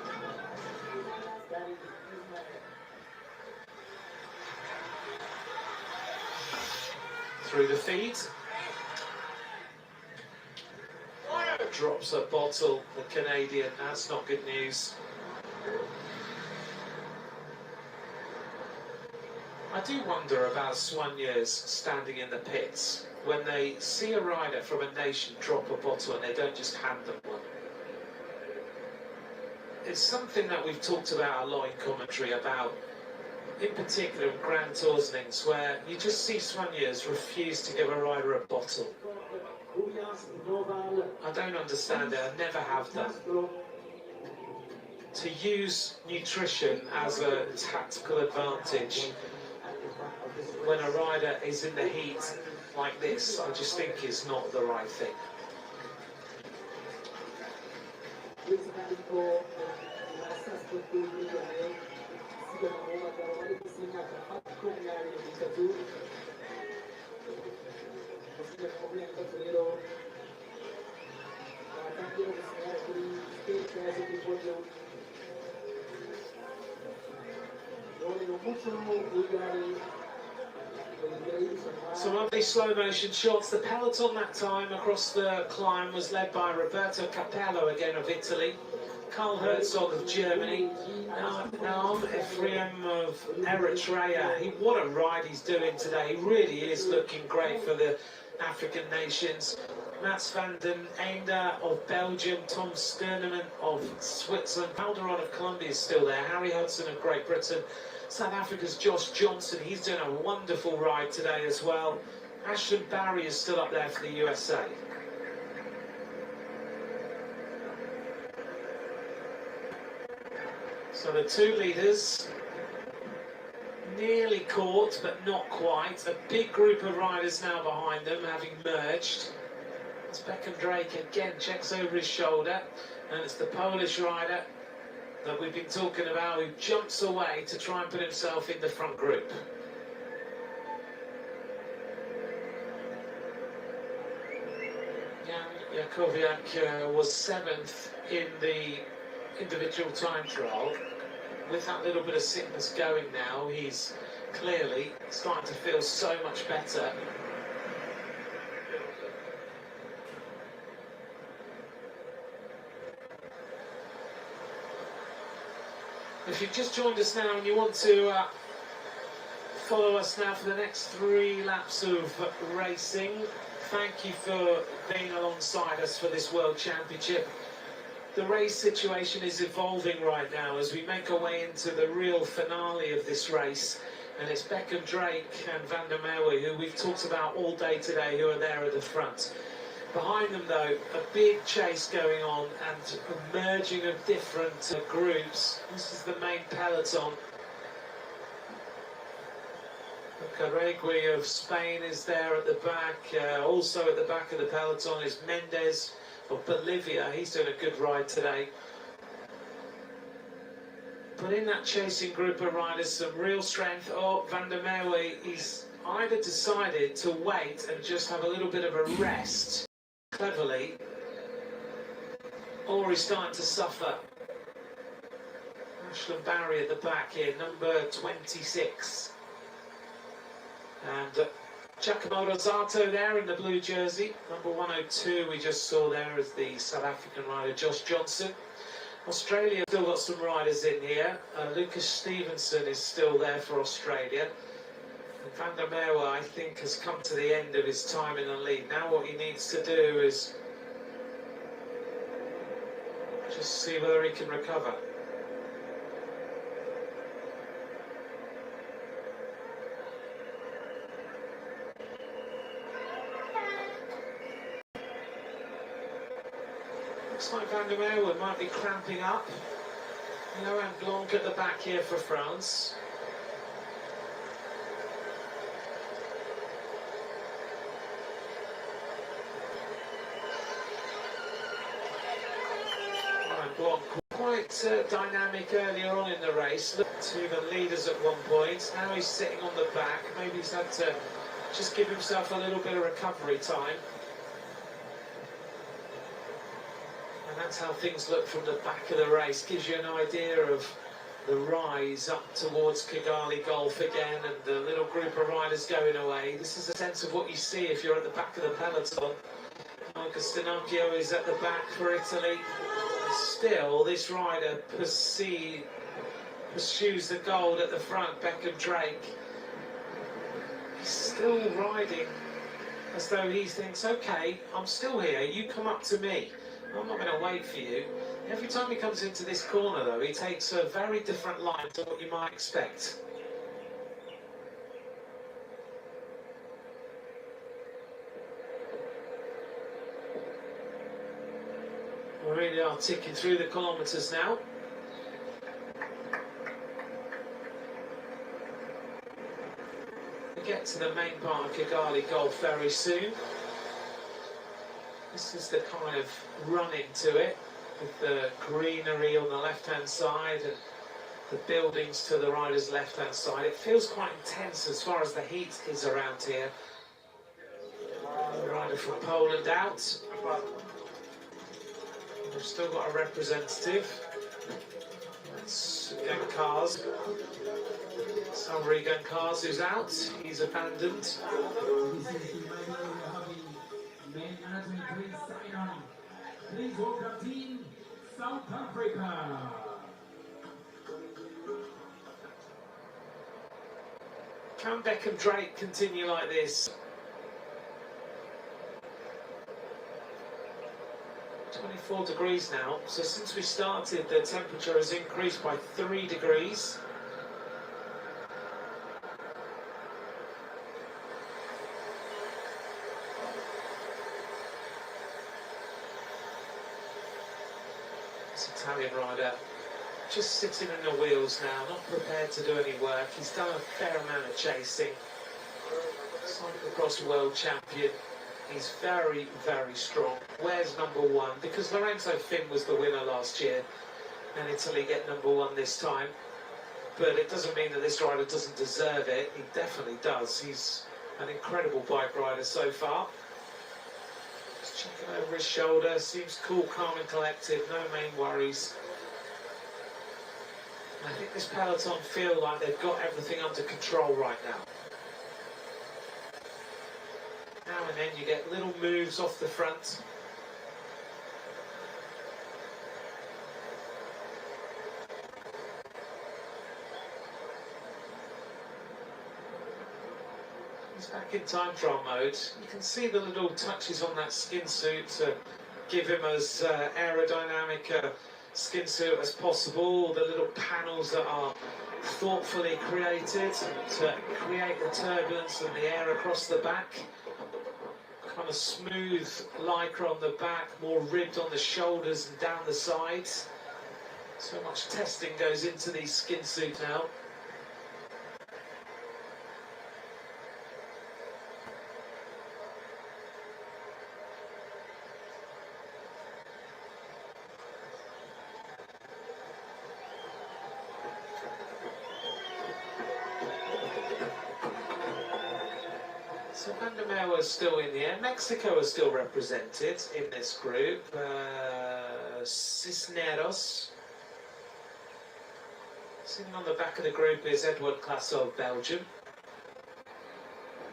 [SPEAKER 1] Through the feed. Drops a bottle, the Canadian. That's not good news. I do wonder about soigneurs standing in the pits when they see a rider from a nation drop a bottle and they don't just hand them one. It's something that we've talked about a lot in commentary about, in particular in Grand Tours links, where you just see soigneurs refuse to give a rider a bottle. I don't understand it, I never have done. To use nutrition as a tactical advantage when a rider is in the heat like this, I just think is not the right thing. Some lovely slow motion shots. The peloton that time across the climb was led by Roberto Capello, again of Italy, Karl Herzog of Germany, Naom Ephraim of Eritrea. What a ride he's doing today. He really is looking great for the African nations. Mats van den Einde of Belgium, Tom Sterneman of Switzerland, Calderon of Colombia is still there, Harry Hudson of Great Britain, South Africa's Josh Johnson, he's doing a wonderful ride today as well. Ashton Barry is still up there for the USA. So the 2 leaders nearly caught, but not quite. A big group of riders now behind them, having merged. It's Beckham Drake again, checks over his shoulder, and it's the Polish rider that we've been talking about who jumps away to try and put himself in the front group. Jan Jakowiak was 7th in the individual time trial. With that little bit of sickness going now, he's clearly starting to feel so much better. If you've just joined us now and you want to follow us now for the next 3 laps of racing, thank you for being alongside us for this World Championship. The race situation is evolving right now as we make our way into the real finale of this race, and it's Beckham Drake and Van der Merwe, who we've talked about all day today, who are there at the front. Behind them, though, a big chase going on and a merging of different groups. This is the main peloton. Caregui of Spain is there at the back. Also at the back of the peloton is Mendes of Bolivia. He's doing a good ride today. But in that chasing group of riders, some real strength. Oh, Van der Merwe, he's either decided to wait and just have a little bit of a rest, cleverly, or he's starting to suffer. Ashton Barry at the back here, number 26. And Giacomo Rosato there in the blue jersey. Number 102 we just saw there is the South African rider Josh Johnson. Australia still got some riders in here. Lucas Stevenson is still there for Australia. And Van der Merwe, I think, has come to the end of his time in the lead. Now what he needs to do is just see whether he can recover. Looks like Van der Merwe might be cramping up. Laurent Blanc at the back here for France. Laurent Blanc quite dynamic earlier on in the race. Looked to the leaders at one point. Now he's sitting on the back. Maybe he's had to just give himself a little bit of recovery time. That's how things look from the back of the race. Gives you an idea of the rise up towards Kigali Golf again and the little group of riders going away. This is a sense of what you see if you're at the back of the peloton. Marcus Stinacchio is at the back for Italy. Still, this rider pursues the gold at the front, Beckham Drake. He's still riding as though he thinks, okay, I'm still here, you come up to me. I'm not going to wait for you. Every time he comes into this corner, though, he takes a very different line to what you might expect. We really are ticking through the kilometres now. We get to the main part of Kigali Golf very soon. This is the kind of run into it, with the greenery on the left-hand side and the buildings to the rider's left-hand side. It feels quite intense as far as the heat is around here. The rider from Poland out. We've still got a representative. That's Gankars. Salri Gankars who's out. He's abandoned.
[SPEAKER 3] Please welcome Team South Africa.
[SPEAKER 1] Can Beckham Drake continue like this? 24 degrees now, so since we started the temperature has increased by 3 degrees. Italian rider just sitting in the wheels now, not prepared to do any work. He's done a fair amount of chasing. Cyclocross world champion. He's very, very strong. Where's number one? Because Lorenzo Finn was the winner last year and Italy get number one this time. But it doesn't mean that this rider doesn't deserve it. He definitely does. He's an incredible bike rider so far. Checking over his shoulder, seems cool, calm and collected, no main worries. I think this peloton feel like they've got everything under control right now. Now and then you get little moves off the front. He's back in time trial mode. You can see the little touches on that skin suit to give him as aerodynamic a skin suit as possible. The little panels that are thoughtfully created to create the turbulence and the air across the back. Kind of smooth lycra on the back, more ribbed on the shoulders and down the sides. So much testing goes into these skin suits now. So Van der Merwe is still in the air. Mexico is still represented in this group. Cisneros. Sitting on the back of the group is Edward Classo of Belgium.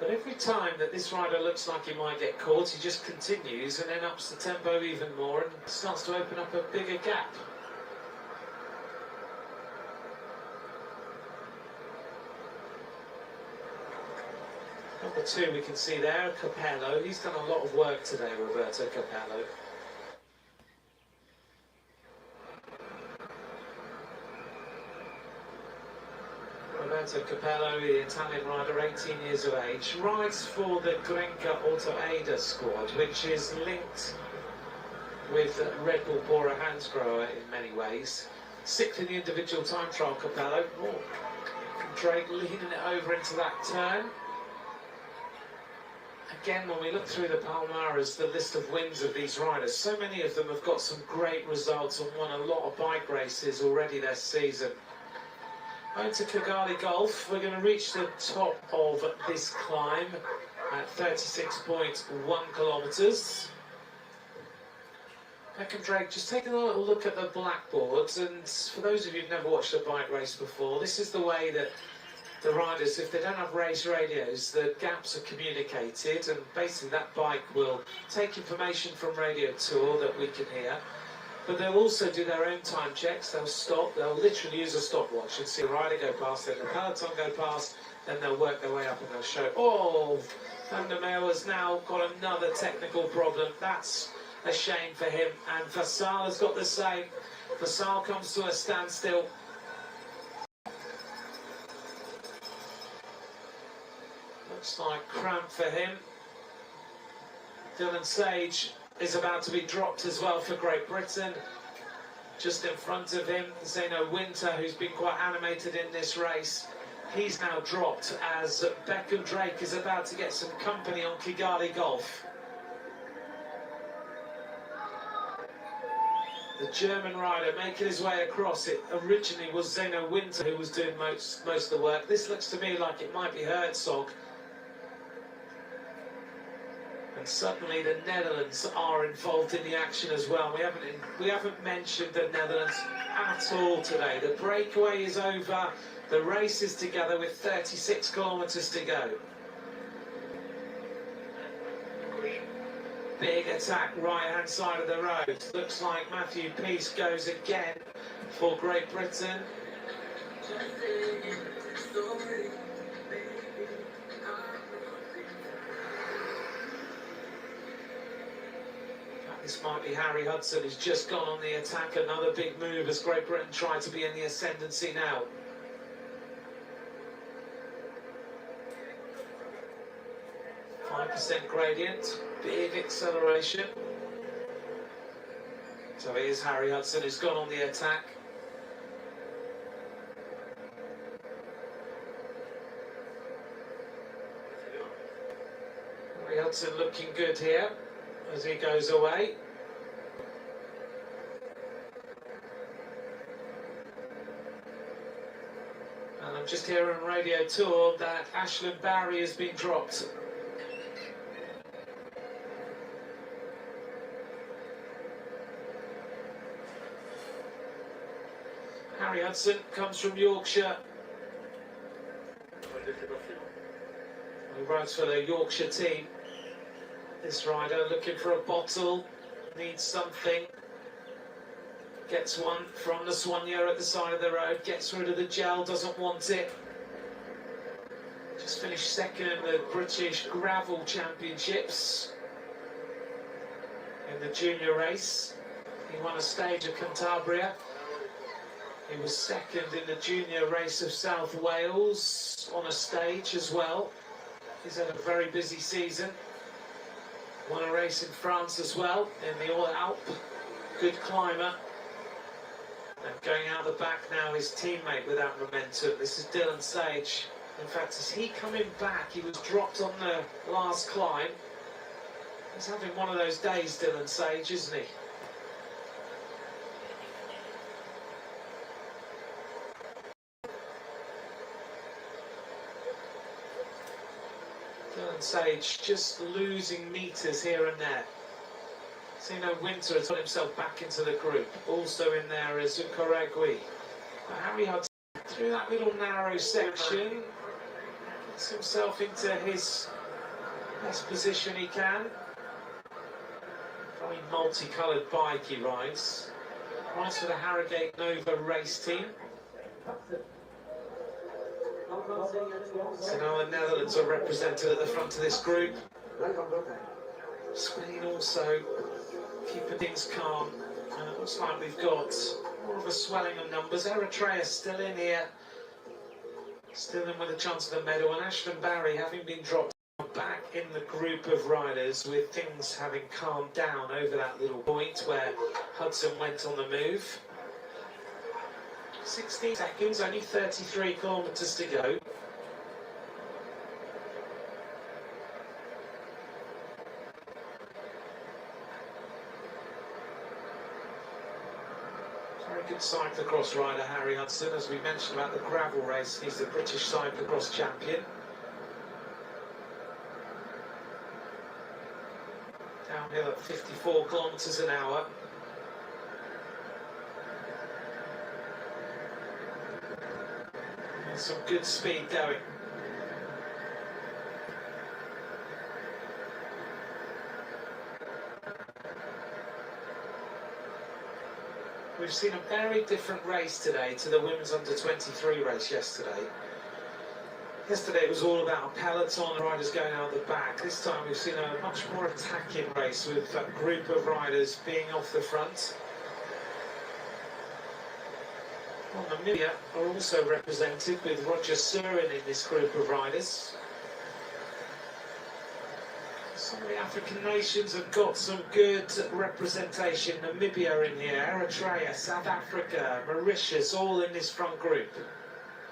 [SPEAKER 1] But every time that this rider looks like he might get caught, he just continues and then ups the tempo even more and starts to open up a bigger gap. Number 2 we can see there, Capello. He's done a lot of work today, Roberto Capello. Roberto Capello, the Italian rider, 18 years of age, rides for the Grenka Auto Ada squad, which is linked with Red Bull Bora Hansgrohe in many ways. 6th in the individual time trial, Capello. Oh, Drake leading it over into that turn. Again, when we look through the Palmares, the list of wins of these riders, so many of them have got some great results and won a lot of bike races already this season. Going to Kigali Golf, we're going to reach the top of this climb at 36.1 kilometres. Beck and Drake, just taking a little look at the blackboards, and for those of you who've never watched a bike race before, this is the way that the riders, if they don't have race radios, the gaps are communicated, and basically that bike will take information from Radio Tour that we can hear. But they'll also do their own time checks. They'll stop, they'll literally use a stopwatch and see a rider go past, then the peloton go past, then they'll work their way up and they'll show, oh, Van der Merwe has now got another technical problem. That's a shame for him. And Vassal has got the same. Vassal comes to a standstill. Looks like cramp for him. Dylan Sage is about to be dropped as well for Great Britain. Just in front of him, Zeno Winter, who's been quite animated in this race. He's now dropped as Beck and Drake is about to get some company on Kigali Golf. The German rider making his way across. It originally was Zeno Winter who was doing most of the work. This looks to me like it might be Herzog. And suddenly the Netherlands are involved in the action as well. We haven't mentioned the Netherlands at all today. The breakaway is over. The race is together with 36 kilometres to go. Big attack right hand side of the road. Looks like Matthew Peace goes again for Great Britain. This might be Harry Hudson, who's just gone on the attack. Another big move as Great Britain try to be in the ascendancy now. .5% gradient, big acceleration. So here's Harry Hudson, who's gone on the attack. Harry Hudson looking good here as he goes away. And I'm just hearing on Radio Tour that Ashlyn Barry has been dropped. Harry Hudson comes from Yorkshire. He rides for the Yorkshire team. This rider looking for a bottle, needs something. Gets one from the soigneur at the side of the road, gets rid of the gel, doesn't want it. Just finished second in the British Gravel Championships in the junior race. He won a stage of Cantabria. He was second in the junior race of South Wales on a stage as well. He's had a very busy season. Won a race in France as well, in the All Alp. Good climber. And going out the back now, his teammate without momentum. This is Dylan Sage. In fact, as he coming back, he was dropped on the last climb. He's having one of those days, Dylan Sage, isn't he? Dylan Sage just losing metres here and there. Zeno Winter has got himself back into the group. Also in there is Corregui. Harry Hudson through that little narrow section. Gets himself into his best position he can. Very multicoloured bike he rides. Rides for the Harrogate Nova race team. So now the Netherlands are represented at the front of this group. Spain also keeping things calm. And it looks like we've got more of a swelling of numbers. Eritrea still in here. Still in with a chance of the medal. And Ashton Barry, having been dropped back in the group of riders, with things having calmed down over that little point where Hudson went on the move. 16 seconds, only 33 kilometres to go. Very good cyclocross rider, Harry Hudson. As we mentioned about the gravel race, he's the British cyclocross champion. Downhill at 54 kilometres an hour. And some good speed going. We've seen a very different race today to the women's under-23 race yesterday. Yesterday it was all about a peloton, riders going out the back. This time we've seen a much more attacking race with a group of riders being off the front. Well, Namibia are also represented with Roger Surin in this group of riders. Some of the African nations have got some good representation. Namibia in here, Eritrea, South Africa, Mauritius, all in this front group,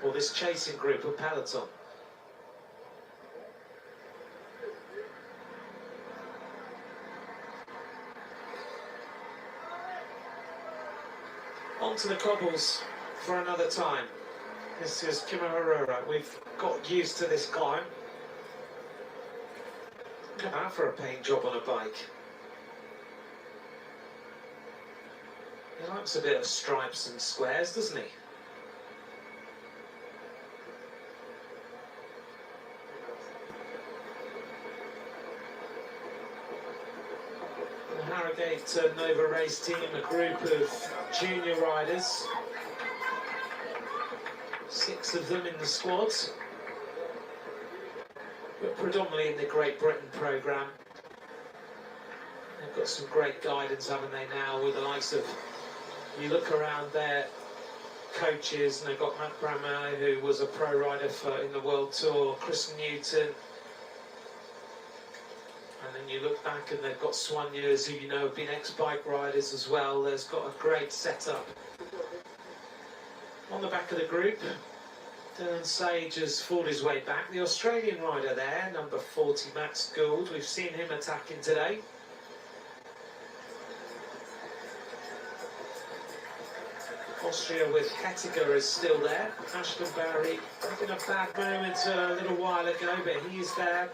[SPEAKER 1] or this chasing group of peloton. Onto the cobbles for another time. This is Kimahurura. We've got used to this climb. Come out for a paint job on a bike. He likes a bit of stripes and squares, doesn't he? The Harrogate Nova race team, a group of junior riders. 6 of them in the squads. But predominantly in the Great Britain programme. They've got some great guidance, haven't they, now, with the likes of, you look around their coaches, and they've got Matt Brammer, who was a pro rider in the World Tour, Chris Newton, and then you look back and they've got Soigneurs, who you know have been ex-bike riders as well. There's got a great setup. On the back of the group, Dylan Sage has fought his way back. The Australian rider there, number 40, Max Gould. We've seen him attacking today. Austria with Hettiger is still there. Ashton Barry having a bad moment a little while ago, but he is there.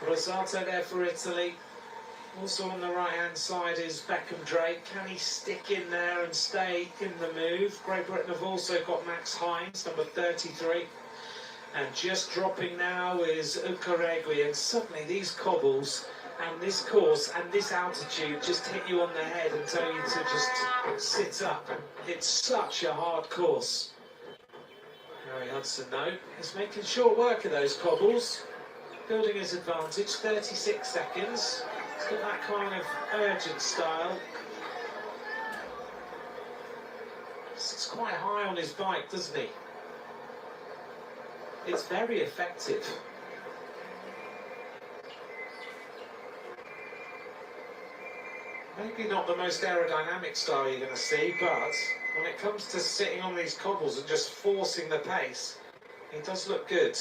[SPEAKER 1] Rosato there for Italy. Also on the right-hand side is Beckham Drake. Can he stick in there and stay in the move? Great Britain have also got Max Hines, number 33. And just dropping now is Ukaregui. And suddenly these cobbles and this course and this altitude just hit you on the head and tell you to just sit up. It's such a hard course. Harry Hudson, though, is making short work of those cobbles. Building his advantage, 36 seconds. He's got that kind of urgent style. Sits quite high on his bike, doesn't he? It's very effective. Maybe not the most aerodynamic style you're going to see, but when it comes to sitting on these cobbles and just forcing the pace, he does look good.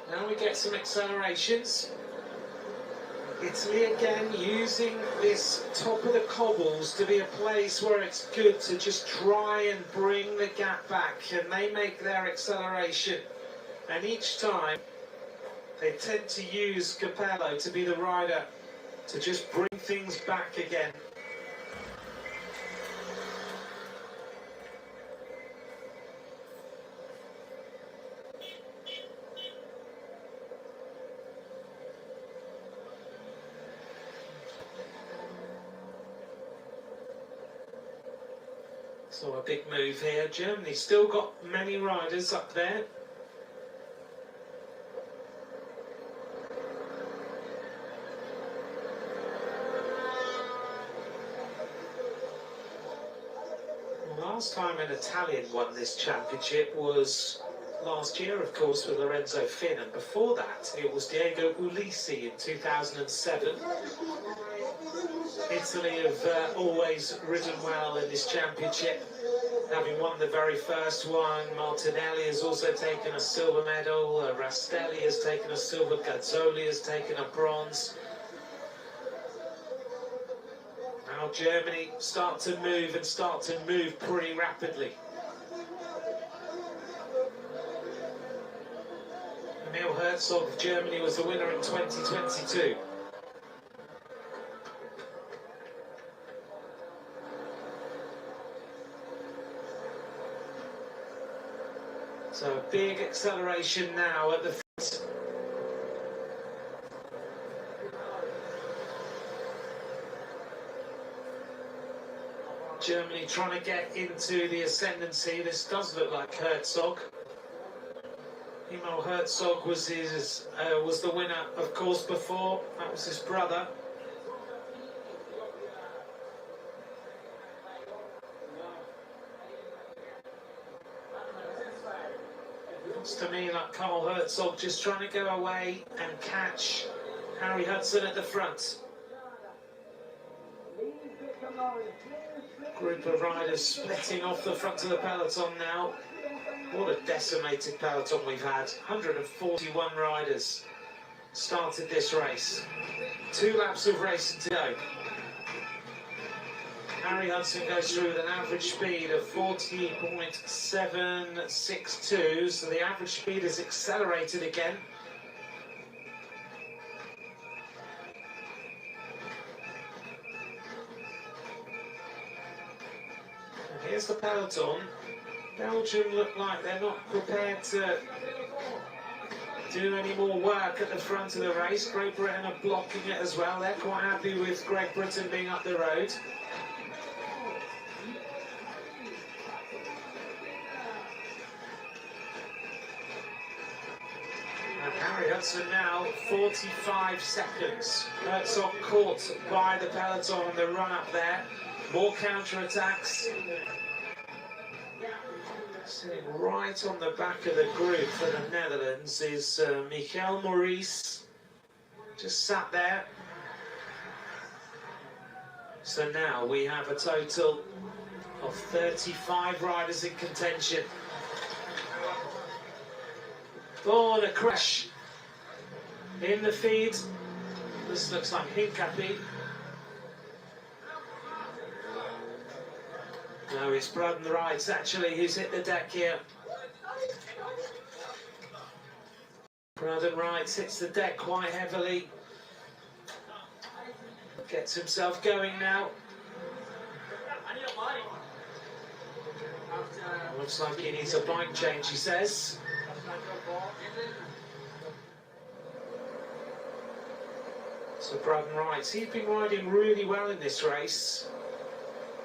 [SPEAKER 1] Now we get some accelerations. Italy again using this top of the cobbles to be a place where it's good to just try and bring the gap back, and they make their acceleration, and each time they tend to use Capello to be the rider to just bring things back again. So a big move here. Germany still got many riders up there. Last time an Italian won this championship was last year, of course, with Lorenzo Finn, and before that it was Diego Ulisi in 2007. Italy have always ridden well in this championship, having won the very first one. Martinelli has also taken a silver medal, Rastelli has taken a silver, Gazzoli has taken a bronze. Now Germany start to move pretty rapidly. Emil Herzog of Germany was the winner in 2022. So a big acceleration now at the front. Germany trying to get into the ascendancy. This does look like Herzog. Emil Herzog was the winner, of course, before. That was his brother. Looks to me like Carl Herzog just trying to go away and catch Harry Hudson at the front. Group of riders splitting off the front of the peloton now. What a decimated peloton we've had. 141 riders started this race. 2 laps of racing to go. Harry Hudson goes through with an average speed of 40.762, so the average speed has accelerated again. And here's the peloton. Belgium look like they're not prepared to do any more work at the front of the race. Great Britain are blocking it as well. They're quite happy with Great Britain being up the road. And Harry Hudson now 45 seconds. Herzog caught by the peloton on the run up there. More counter-attacks. Sitting right on the back of the group for the Netherlands is Michael Maurice. Just sat there. So now we have a total of 35 riders in contention. Oh, and a crash in the feed. This looks like Hincapie. No, it's Braden Wright actually who's hit the deck here. Braden Wright hits the deck quite heavily. Gets himself going now. Looks like he needs a bike change, he says. So Braden Wright, he's been riding really well in this race.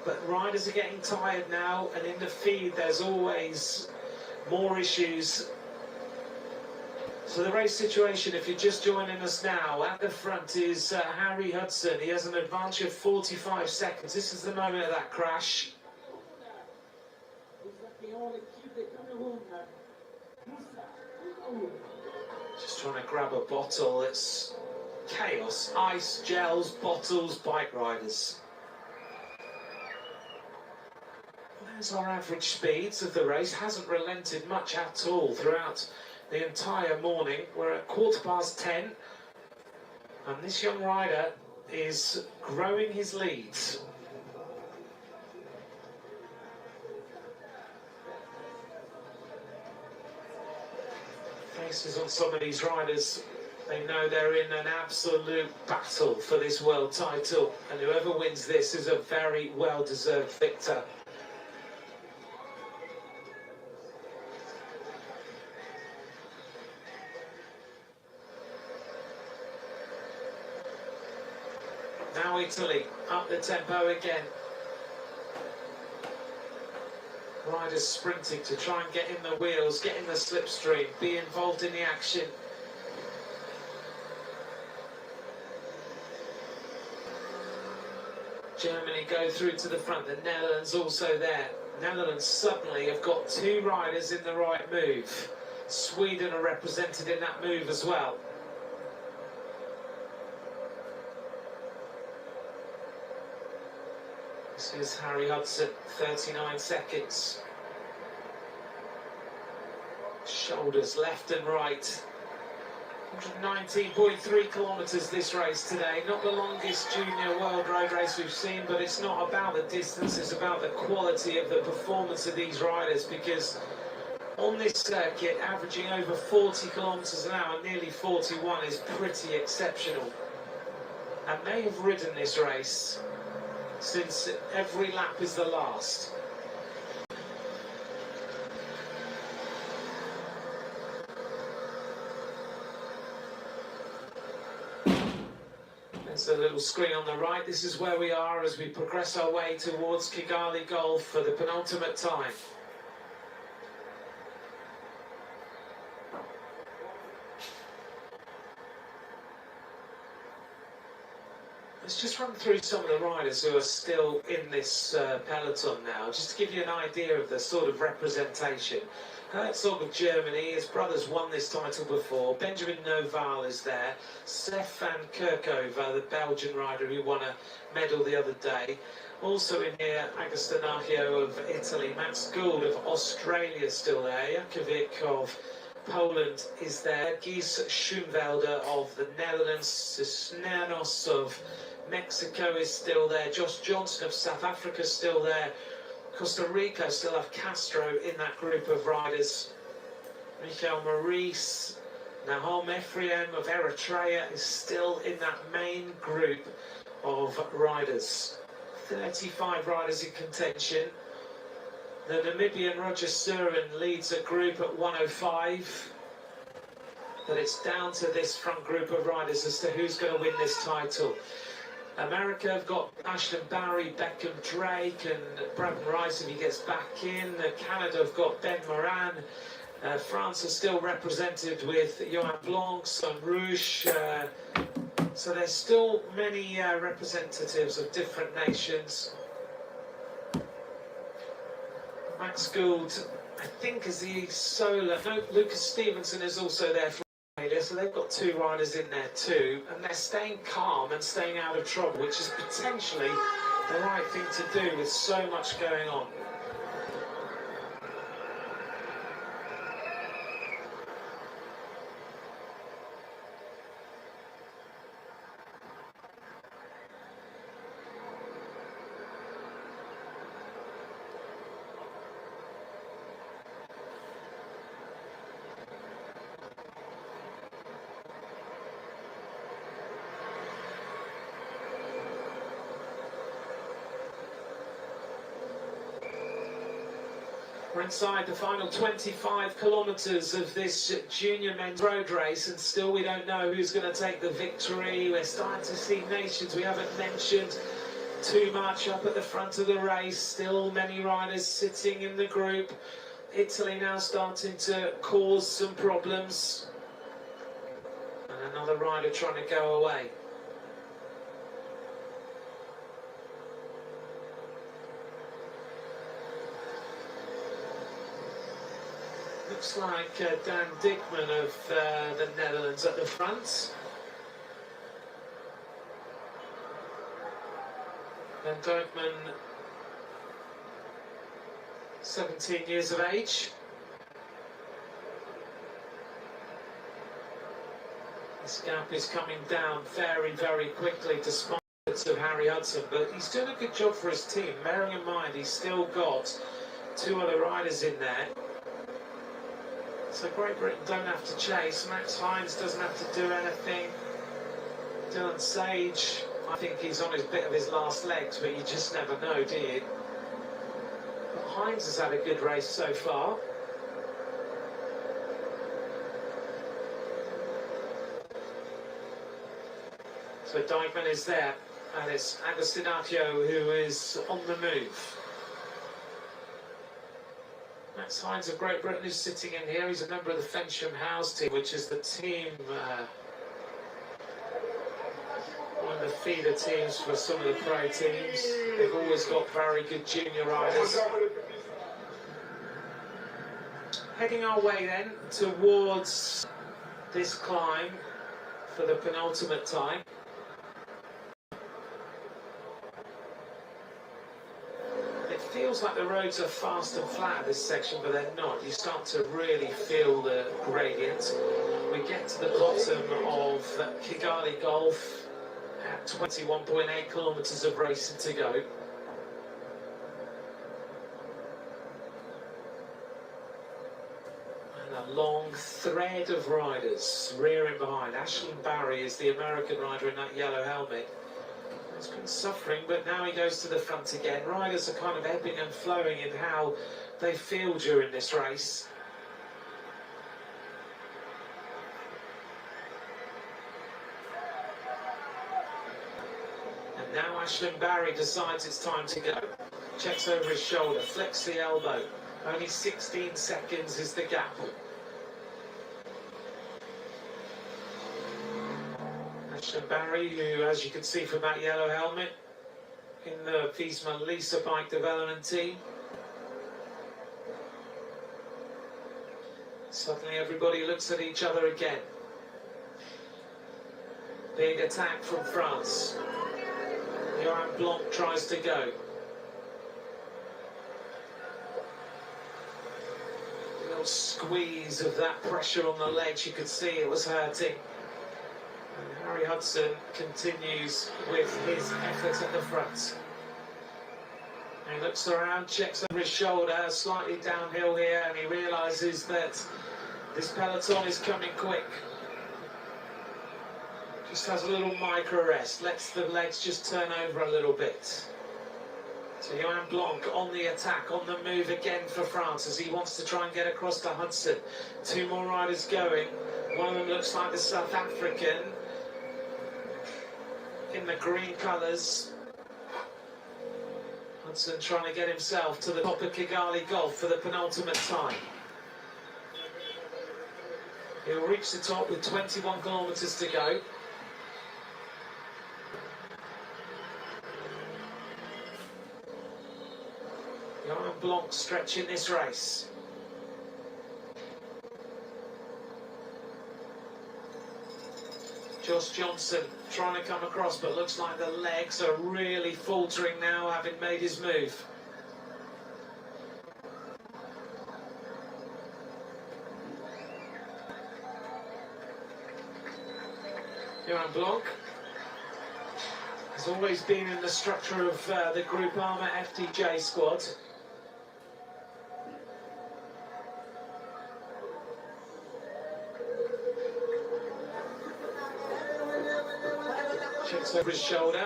[SPEAKER 1] But riders are getting tired now, and in the feed there's always more issues. So the race situation, if you're just joining us now, at the front is Harry Hudson. He has an advantage of 45 seconds. This is the moment of that crash. Just trying to grab a bottle. It's chaos. Ice, gels, bottles, bike riders. There's our average speeds of the race. Hasn't relented much at all throughout the entire morning. We're at 10:15, And this young rider is growing his leads. Faces on some of these riders, they know they're in an absolute battle for this world title, and whoever wins this is a very well-deserved victor. Now Italy, up the tempo again. Riders sprinting to try and get in the wheels, get in the slipstream, be involved in the action. Germany go through to the front, the Netherlands also there. Netherlands suddenly have got two riders in the right move. Sweden are represented in that move as well. This is Harry Hudson, 39 seconds. Shoulders left and right. 119.3 kilometres this race today. Not the longest junior world road race we've seen, but it's not about the distance, it's about the quality of the performance of these riders, because on this circuit, averaging over 40 kilometres an hour, nearly 41, is pretty exceptional. And they have ridden this race since every lap is the last. There's a little screen on the right. This is where we are as we progress our way towards Kigali Golf for the penultimate time. Let's just run through some of the riders who are still in this peloton now, just to give you an idea of the sort of representation. Herzog of Germany, his brother's won this title before. Benjamin Noval is there. Stefan Kirkhover, the Belgian rider who won a medal the other day. Also in here, Agostanaggio of Italy. Max Gould of Australia is still there. Jakovic of Poland is there. Gies Schoenvelder of the Netherlands. Cisneros of Mexico is still there. Josh Johnson of South Africa is still there. Costa Rica still have Castro in that group of riders. Michael Maurice, Nahom Ephraim of Eritrea is still in that main group of riders. 35 riders in contention. The Namibian Roger Surin leads a group at 105. But it's down to this front group of riders as to who's going to win this title. America have got Ashton Barry, Beckham Drake and Braden Rice if he gets back in. Canada have got Ben Moran. France are still represented with Johan Blanc, Son Rouge. So there's still many representatives of different nations. Max Gould, I think, is the solo. No, Lucas Stevenson is also there from Australia, so they've got two riders in there too, and they're staying calm and staying out of trouble, which is potentially the right thing to do with so much going on. We're inside the final 25 kilometres of this junior men's road race, and still we don't know who's going to take the victory. We're starting to see nations we haven't mentioned too much up at the front of the race. Still many riders sitting in the group. Italy now starting to cause some problems. And another rider trying to go away. Looks like Dan Dickman of the Netherlands at the front. Dan Dickman, 17 years of age. This gap is coming down very, very quickly despite of Harry Hudson, but he's doing a good job for his team, bearing in mind he's still got two other riders in there. So Great Britain don't have to chase. Max Hines doesn't have to do anything. Dylan Sage, I think he's on his bit of his last legs, but you just never know, do you? But Hines has had a good race so far. So Dykeman is there, and it's Agostinaccio who is on the move. Max Hines of Great Britain is sitting in here. He's a member of the Fensham House team, which is the team, one of the feeder teams for some of the pro teams. They've always got very good junior riders. Heading our way then towards this climb for the penultimate time. It feels like the roads are fast and flat this section, but they're not. You start to really feel the gradient. We get to the bottom of Kigali Gulf at 21.8 kilometres of racing to go. And a long thread of riders rearing behind. Ashlyn Barry is the American rider in that yellow helmet. He's been suffering, but now he goes to the front again. Riders are kind of ebbing and flowing in how they feel during this race. And now Ashlyn Barry decides it's time to go. Checks over his shoulder, flicks the elbow. Only 16 seconds is the gap. Ashlyn Barry, who, as you can see from that yellow helmet, in the Visma Lisa bike development team. Suddenly everybody looks at each other again. Big attack from France. Johan Blanc tries to go. A little squeeze of that pressure on the legs, you could see it was hurting. And Harry Hudson continues with his effort at the front. He looks around, checks over his shoulder, slightly downhill here, and he realises that this peloton is coming quick. Just has a little micro rest, lets the legs just turn over a little bit. So Johan Blanc on the attack, on the move again for France as he wants to try and get across to Hudson. Two more riders going. One of them looks like the South African in the green colours. Hudson trying to get himself to the top of Kigali Gulf for the penultimate time. He'll reach the top with 21 kilometres to go. Johan Blanc stretching this race. Josh Johnson trying to come across, but looks like the legs are really faltering now, having made his move. Johan Blanc has always been in the structure of the Groupama FDJ squad. Checks over his shoulder.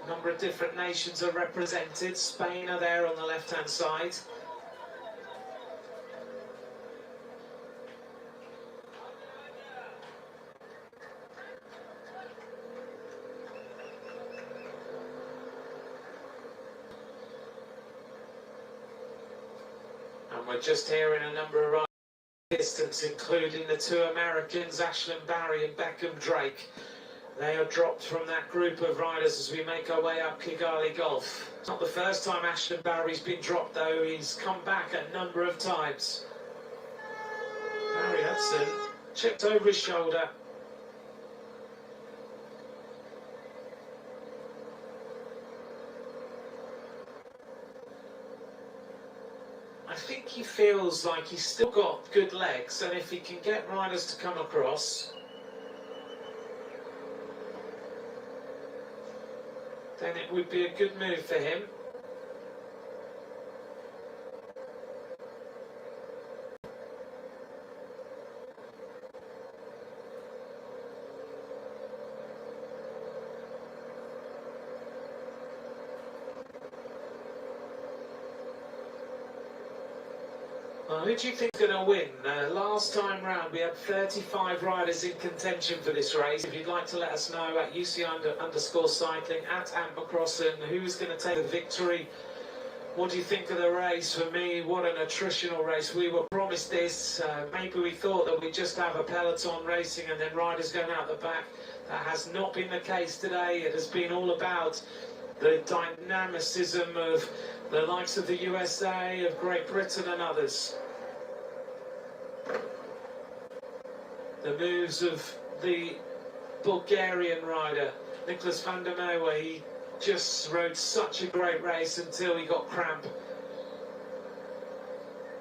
[SPEAKER 1] A number of different nations are represented. Spain are there on the left-hand side. And we're just hearing a number of distance, including the two Americans, Ashlyn Barry and Beckham Drake. They are dropped from that group of riders as we make our way up Kigali Gulf. It's not the first time Ashlyn Barry's been dropped, though. He's come back a number of times. Harry Hudson checked over his shoulder. I think he feels like he's still got good legs, and if he can get riders to come across, then it would be a good move for him. Who do you think is going to win? Last time round we had 35 riders in contention for this race. If you'd like to let us know at UCI_cycling, at Ampercrossen, who's going to take the victory? What do you think of the race? For me, what an attritional race. We were promised this. Maybe we thought that we'd just have a peloton racing and then riders going out the back. That has not been the case today. It has been all about the dynamicism of the likes of the USA, of Great Britain and others. The moves of the Bulgarian rider, Nicholas van der Merwe. He just rode such a great race until he got cramp.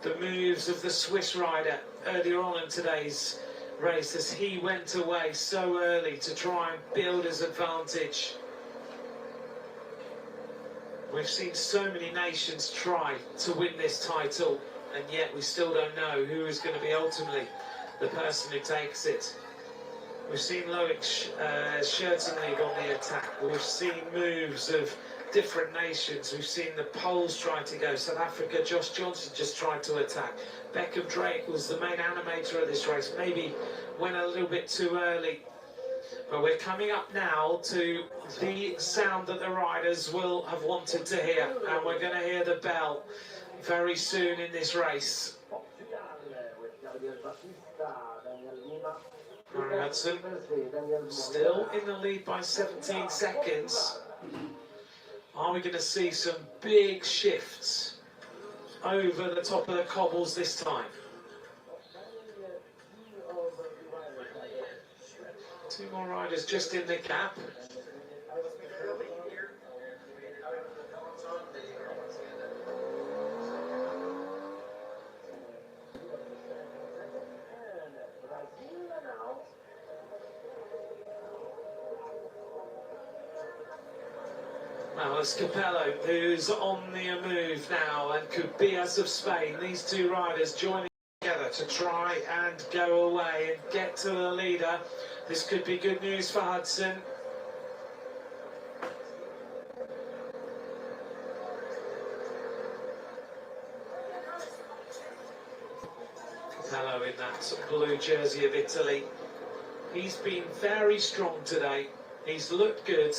[SPEAKER 1] The moves of the Swiss rider earlier on in today's race as he went away so early to try and build his advantage. We've seen so many nations try to win this title, and yet we still don't know who is going to be ultimately the person who takes it. We've seen Loic Schertenberg on the attack. We've seen moves of different nations. We've seen the Poles try to go. South Africa, Josh Johnson just tried to attack. Beckham Drake was the main animator of this race. Maybe went a little bit too early. But we're coming up now to the sound that the riders will have wanted to hear. And we're going to hear the bell very soon in this race. Harry Hudson still in the lead by 17 seconds. Are we going to see some big shifts over the top of the cobbles this time? Two more riders just in the gap. Well, it's Capello who's on the move now, and Cubillas of Spain. These two riders joining together to try and go away and get to the leader. This could be good news for Hudson. Capello in that blue jersey of Italy. He's been very strong today. He's looked good.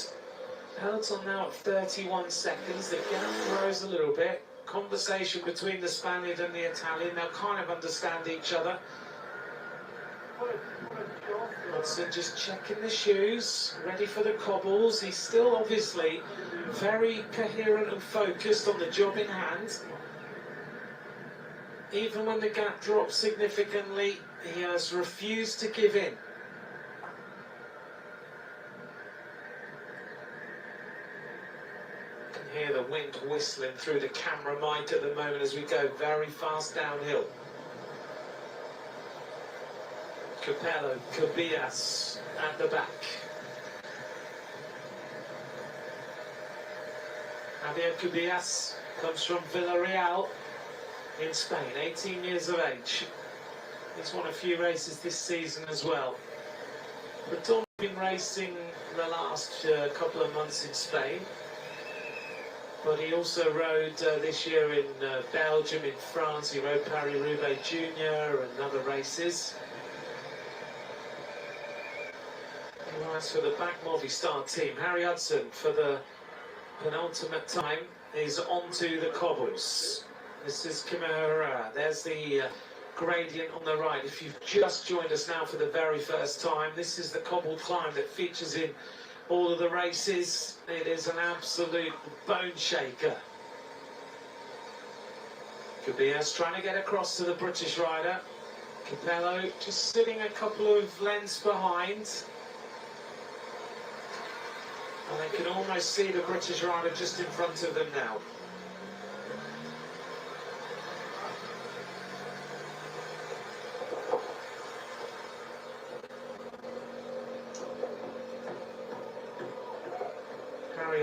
[SPEAKER 1] Peloton now at 31 seconds. The gap grows a little bit. Conversation between the Spaniard and the Italian. They'll kind of understand each other. Hudson just checking the shoes, ready for the cobbles. He's still obviously very coherent and focused on the job in hand. Even when the gap drops significantly, he has refused to give in. You can hear the wind whistling through the camera mic at the moment as we go very fast downhill. Capello, Cubillas at the back. Javier Cubillas comes from Villarreal in Spain, 18 years of age. He's won a few races this season as well. Breton's been racing the last couple of months in Spain, but he also rode this year in Belgium, in France. He rode Paris-Roubaix Junior and other races. Nice for the back Movistar team. Harry Hudson, for the penultimate time, is onto the cobbles. This is Chimera. There's the gradient on the right. If you've just joined us now for the very first time, this is the cobbled climb that features in all of the races. It is an absolute bone shaker. Cubillas trying to get across to the British rider. Capello just sitting a couple of lengths behind. And they can almost see the British rider just in front of them now.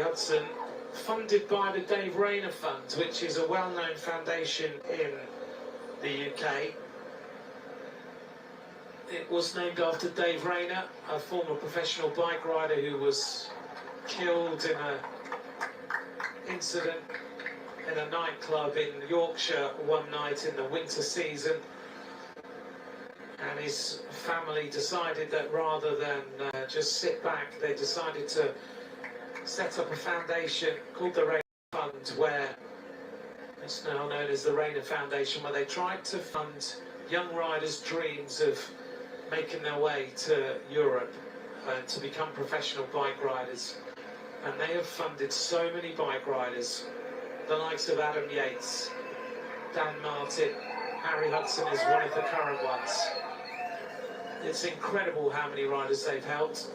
[SPEAKER 1] Hudson, funded by the Dave Rayner Fund, which is a well-known foundation in the UK. It was named after Dave Rayner, a former professional bike rider who was killed in an incident in a nightclub in Yorkshire one night in the winter season. And his family decided that rather than just sit back, they decided to set up a foundation called the Rayner Fund, where it's now known as the Rayner Foundation, where they tried to fund young riders' dreams of making their way to Europe and to become professional bike riders. And they have funded so many bike riders, the likes of Adam Yates, Dan Martin, Harry Hudson is one of the current ones. It's incredible how many riders they've helped.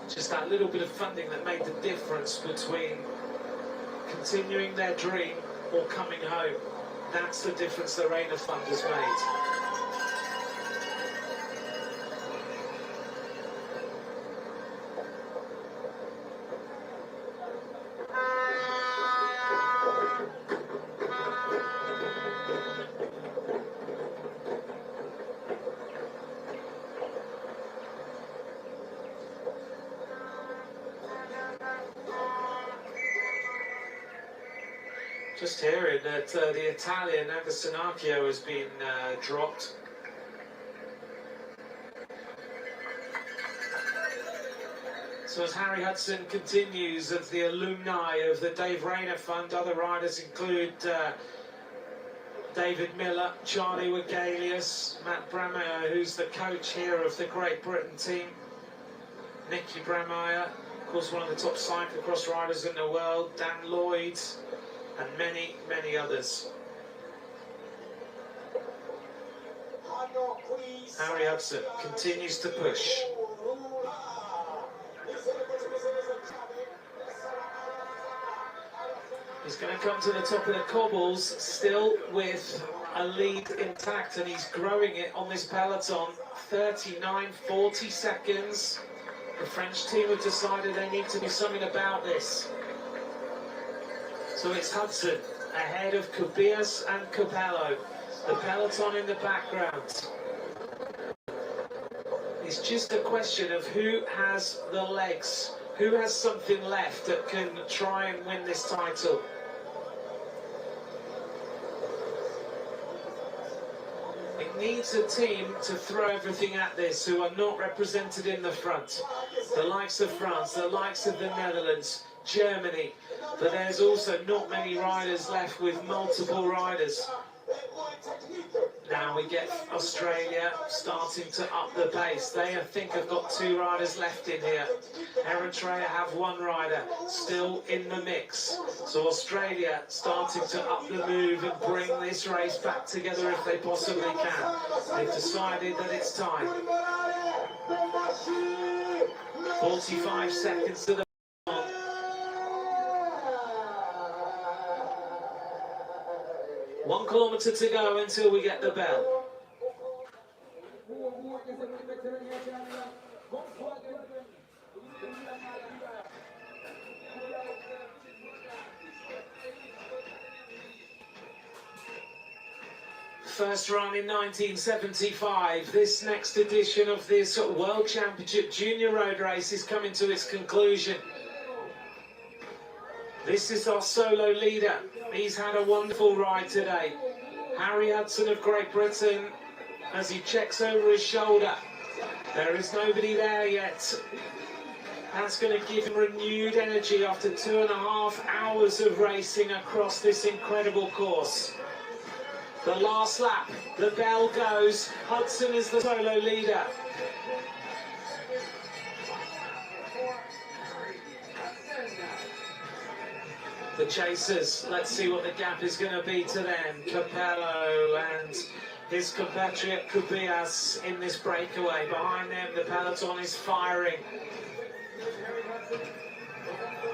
[SPEAKER 1] Just that little bit of funding that made the difference between continuing their dream or coming home. That's the difference the Rayner Fund has made. Just hearing that the Italian Agasanacchio has been dropped. So as Harry Hudson continues as the alumni of the Dave Rayner Fund, other riders include David Miller, Charlie Wegelius, Matt Brameyer, who's the coach here of the Great Britain team, Nicky Brameyer, of course one of the top cyclocross riders in the world, Dan Lloyd, and many, many others. Harry Hudson continues to push. He's going to come to the top of the cobbles, still with a lead intact, and he's growing it on this peloton. 39-40 seconds. The French team have decided they need to do something about this. So it's Hudson ahead of Kubias and Capello. The peloton in the background. It's just a question of who has the legs, who has something left that can try and win this title. It needs a team to throw everything at this who are not represented in the front. The likes of France, the likes of the Netherlands, Germany. But there's also not many riders left with multiple riders. Now we get Australia starting to up the pace. They, I think, have got 2 riders left in here. Eritrea have 1 rider still in the mix. So Australia starting to up the move and bring this race back together if they possibly can. They've decided that it's time. 45 seconds to the 1 kilometre to go until we get the bell. First run in 1975. This next edition of this World Championship Junior Road Race is coming to its conclusion. This is our solo leader. He's had a wonderful ride today. Harry Hudson of Great Britain, as he checks over his shoulder. There is nobody there yet. That's going to give him renewed energy after 2.5 hours of racing across this incredible course. The last lap, the bell goes. Hudson is the solo leader. The chasers, let's see what the gap is going to be to them. Capello and his compatriot Kubias in this breakaway. Behind them, the peloton is firing.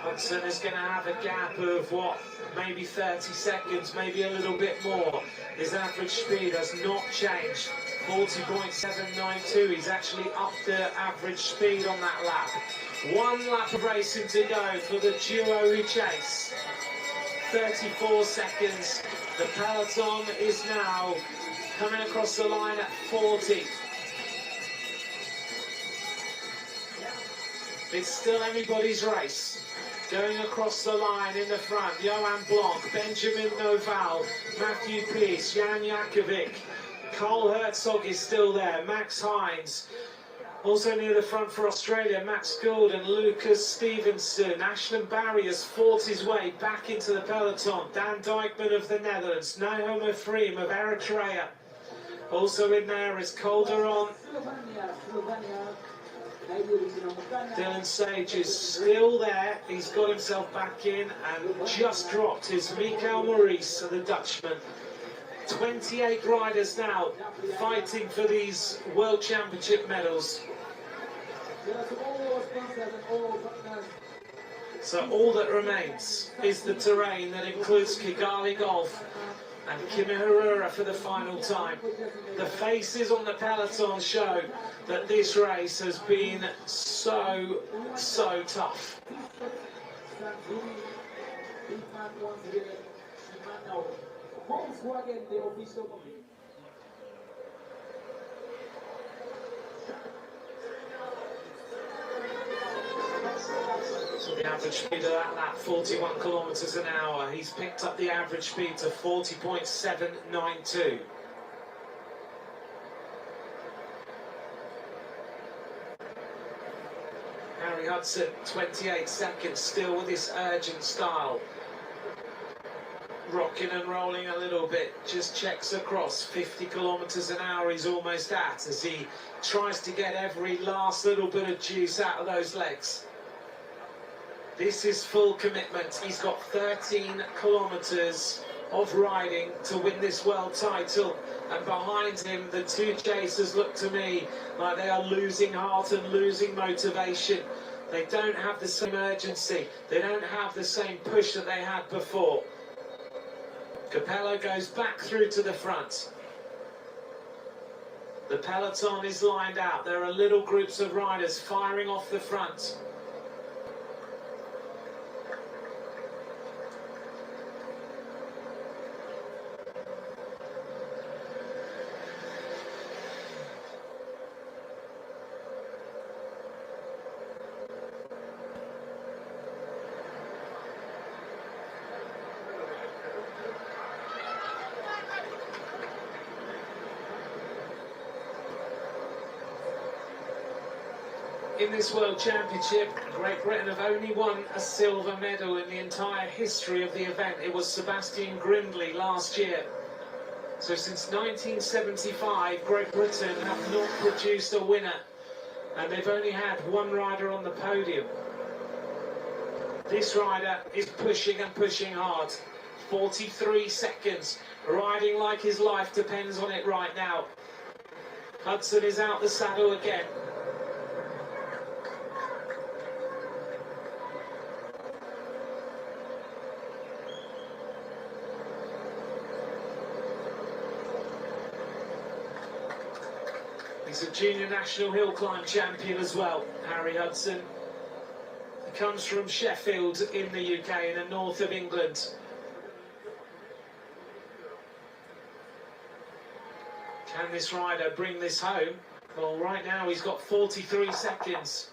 [SPEAKER 1] Hudson is going to have a gap of what, maybe 30 seconds, maybe a little bit more. His average speed has not changed, 40.792. He's actually up the average speed on that lap. 1 lap of racing to go for the duo who chase. 34 seconds. The peloton is now coming across the line at 40. It's still anybody's race. Going across the line in the front, Johan Blanc, Benjamin Noval, Matthew Pearce, Jan Jakovic, Carl Herzog is still there, Max Hines. Also near the front for Australia, Max Gould and Lucas Stevenson. Ashton Barry has fought his way back into the peloton. Dan Dijkman of the Netherlands, Nahom Efreem of Eritrea. Also in there is Calderon. Dylan Sage is still there. He's got himself back in and just dropped his Mikael Maurice, the Dutchman. 28 riders now fighting for these World Championship medals. So all that remains is the terrain that includes Kigali Golf and Kimihurura for the final time. The faces on the peloton show that this race has been so tough. So the average speed of that lap, 41 kilometers an hour. He's picked up the average speed to 40.792. Harry Hudson, 28 seconds, still with this urgent style. Rocking and rolling a little bit, just checks across. 50 kilometers an hour he's almost at as he tries to get every last little bit of juice out of those legs. This is full commitment. He's got 13 kilometers of riding to win this world title, and behind him the two chasers look to me like they are losing heart and losing motivation. They don't have the same urgency, they don't have the same push that they had before. Capello goes back through to the front. The peloton is lined out. There are little groups of riders firing off the front. In this World Championship, Great Britain have only won a silver medal in the entire history of the event. It was Sebastian Grindley last year. So since 1975, Great Britain have not produced a winner, and they've only had one rider on the podium. This rider is pushing and pushing hard. 43 seconds, riding like his life depends on it right now. Hudson is out the saddle again. He's a junior national hill climb champion as well, Harry Hudson. He comes from Sheffield in the UK, in the north of England. Can this rider bring this home? Well, right now he's got 43 seconds.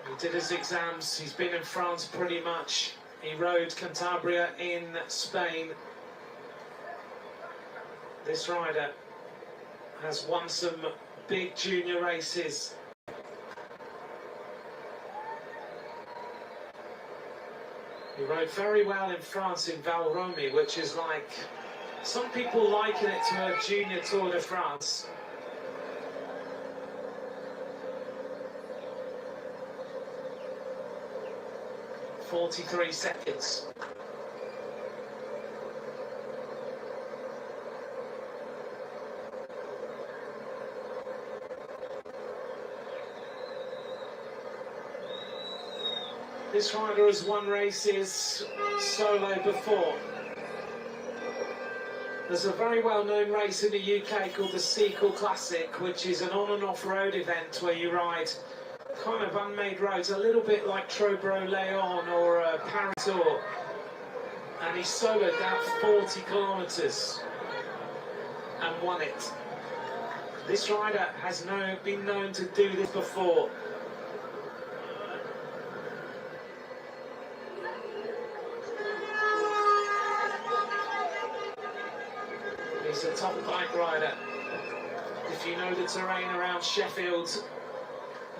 [SPEAKER 1] He did his exams, he's been in France pretty much. He rode Cantabria in Spain. This rider has won some big junior races. He rode very well in France in Val-Rome, which is like, some people liken it to a junior Tour de France. .43 seconds. This rider has won races solo before. There's a very well-known race in the UK called the Sequel Classic, which is an on and off-road event where you ride kind of unmade roads, a little bit like Trobro-Leon or Paris-Tours. And he soloed that 40 kilometres and won it. This rider has been known to do this before. He's a top bike rider. If you know the terrain around Sheffield,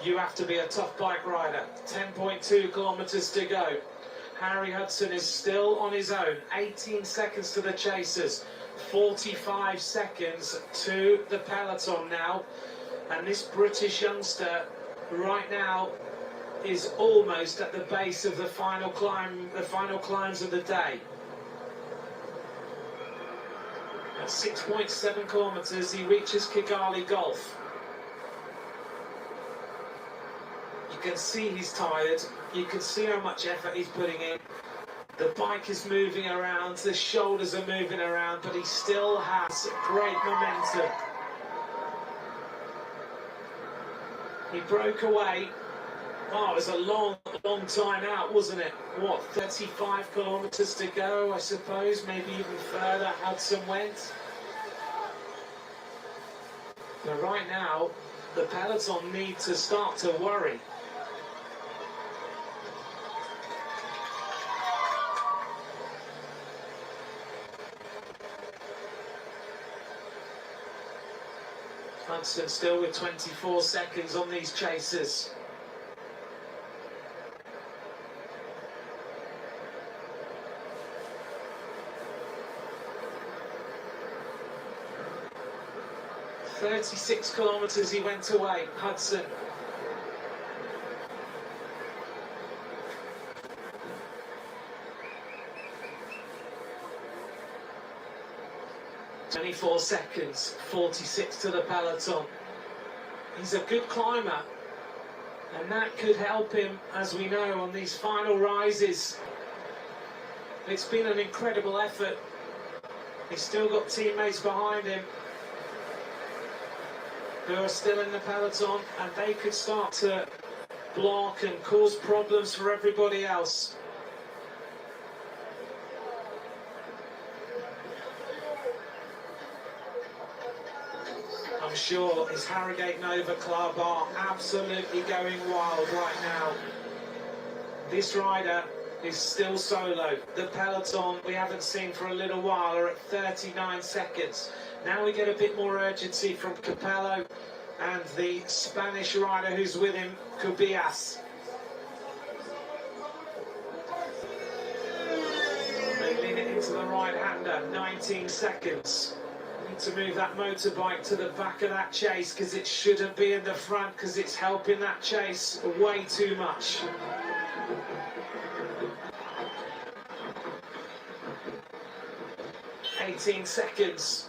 [SPEAKER 1] you have to be a tough bike rider. 10.2 kilometres to go. Harry Hudson is still on his own. 18 seconds to the chasers. 45 seconds to the peloton now. And this British youngster right now is almost at the base of the final climb, the final climbs of the day. At 6.7 kilometres, he reaches Kigali Gulf. You can see he's tired. You can see how much effort he's putting in. The bike is moving around, the shoulders are moving around, but he still has great momentum. He broke away. Oh, it was a long time out, wasn't it? What, 35 kilometres to go, I suppose, maybe even further, Hudson went. But right now, the peloton need to start to worry. Hudson still with 24 seconds on these chasers. "36 kilometres he went away, Hudson. "24 seconds, 46 to the peloton." He's a good climber, and that could help him, as we know, on these final rises. It's been an incredible effort. He's still got teammates behind him who are still in the peloton, and they could start to block and cause problems for everybody else. I'm sure his Harrogate Nova Club are absolutely going wild right now. This rider is still solo. The peloton we haven't seen for a little while are at 39 seconds. Now we get a bit more urgency from Capello and the Spanish rider who's with him, Cubillas. They lean it into the right-hander, 19 seconds. Need to move that motorbike to the back of that chase because it shouldn't be in the front because it's helping that chase way too much. "18 seconds.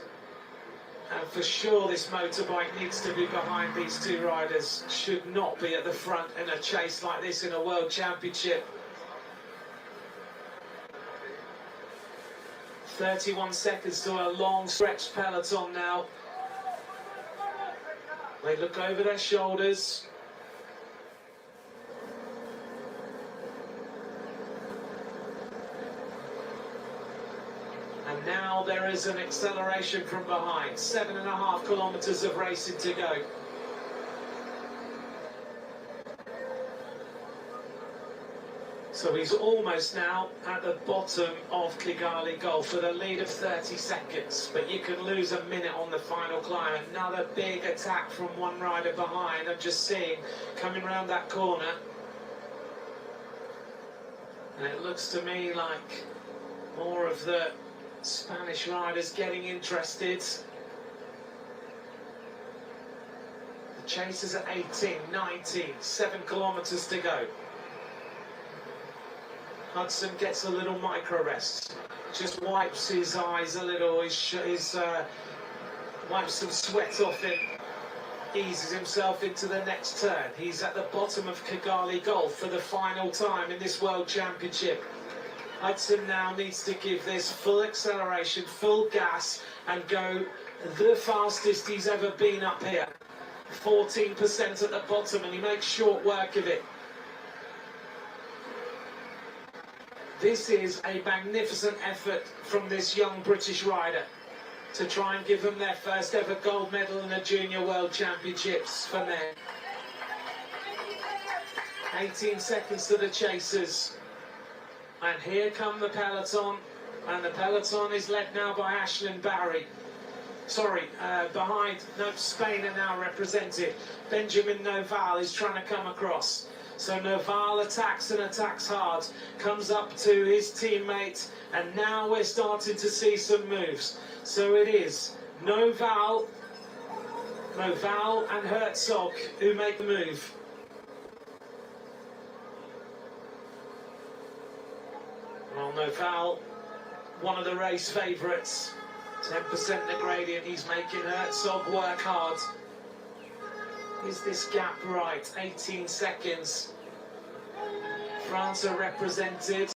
[SPEAKER 1] And for sure this motorbike needs to be behind these two riders. Should not be at the front in a chase like this in a World Championship. 31 seconds to a long stretched peloton now. They look over their shoulders. And now there is an acceleration from behind. 7.5 kilometres of racing to go. So he's almost now at the bottom of Kigali Gulf with a lead of 30 seconds. But you can lose a minute on the final climb. Another big attack from one rider behind. I'm just seeing coming round that corner. And it looks to me like more of the Spanish riders getting interested. The chase is at 18, 19, 7 kilometres to go. Hudson gets a little micro rest. Just wipes his eyes a little, wipes some sweat off him. eases himself into the next turn. He's at the bottom of Kigali Golf for the final time in this World Championship. Hudson now needs to give this full acceleration, full gas, and go the fastest he's ever been up here. 14% at the bottom, and he makes short work of it. This is a magnificent effort from this young British rider to try and give them their first ever gold medal in the Junior World Championships for men. 18 seconds to the chasers. And here come the peloton. And the peloton is led now by Ashlyn Barry. Behind, Spain are now represented. Benjamin Noval is trying to come across. So Noval attacks and attacks hard, comes up to his teammate, and now we're starting to see some moves. So it is Noval and Herzog who make the move. Well, Noval, one of the race favourites. 10% the gradient, he's making Herzog work hard. Is this gap right? 18 seconds. France are represented.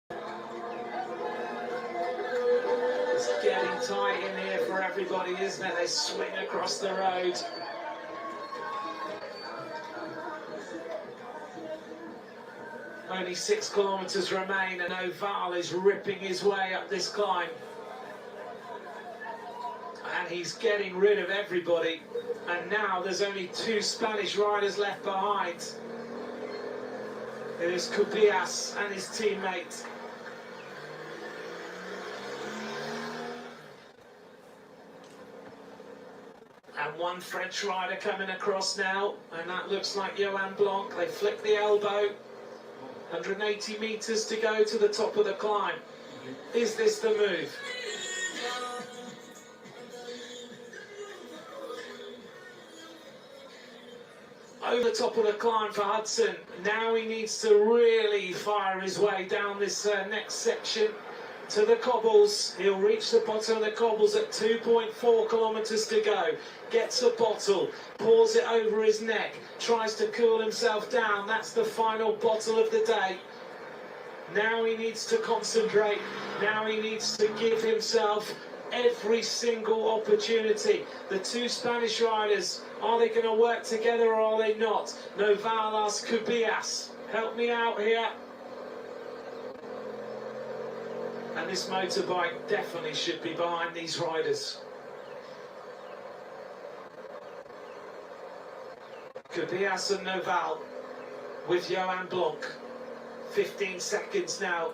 [SPEAKER 1] It's getting tight in here for everybody, isn't it? They swing across the road. Only 6 kilometres remain, and Noval is ripping his way up this climb. And he's getting rid of everybody. And now there's only 2 Spanish riders left behind. It is Cubillas and his teammate. And one French rider coming across now, and that looks like Johan Blanc. They flick the elbow. 180 metres to go to the top of the climb. Is this the move? Over the top of the climb for Hudson. Now he needs to really fire his way down this next section to the cobbles. He'll reach the bottom of the cobbles at 2.4 kilometres to go. Gets a bottle, pours it over his neck, tries to cool himself down. That's the final bottle of the day. Now he needs to concentrate. Now he needs to give himself every single opportunity. The 2 Spanish riders, are they going to work together or are they not? Noval asks Cubillas, help me out here. And this motorbike definitely should be behind these riders. Cubillas and Noval with Johan Blanc. 15 seconds now.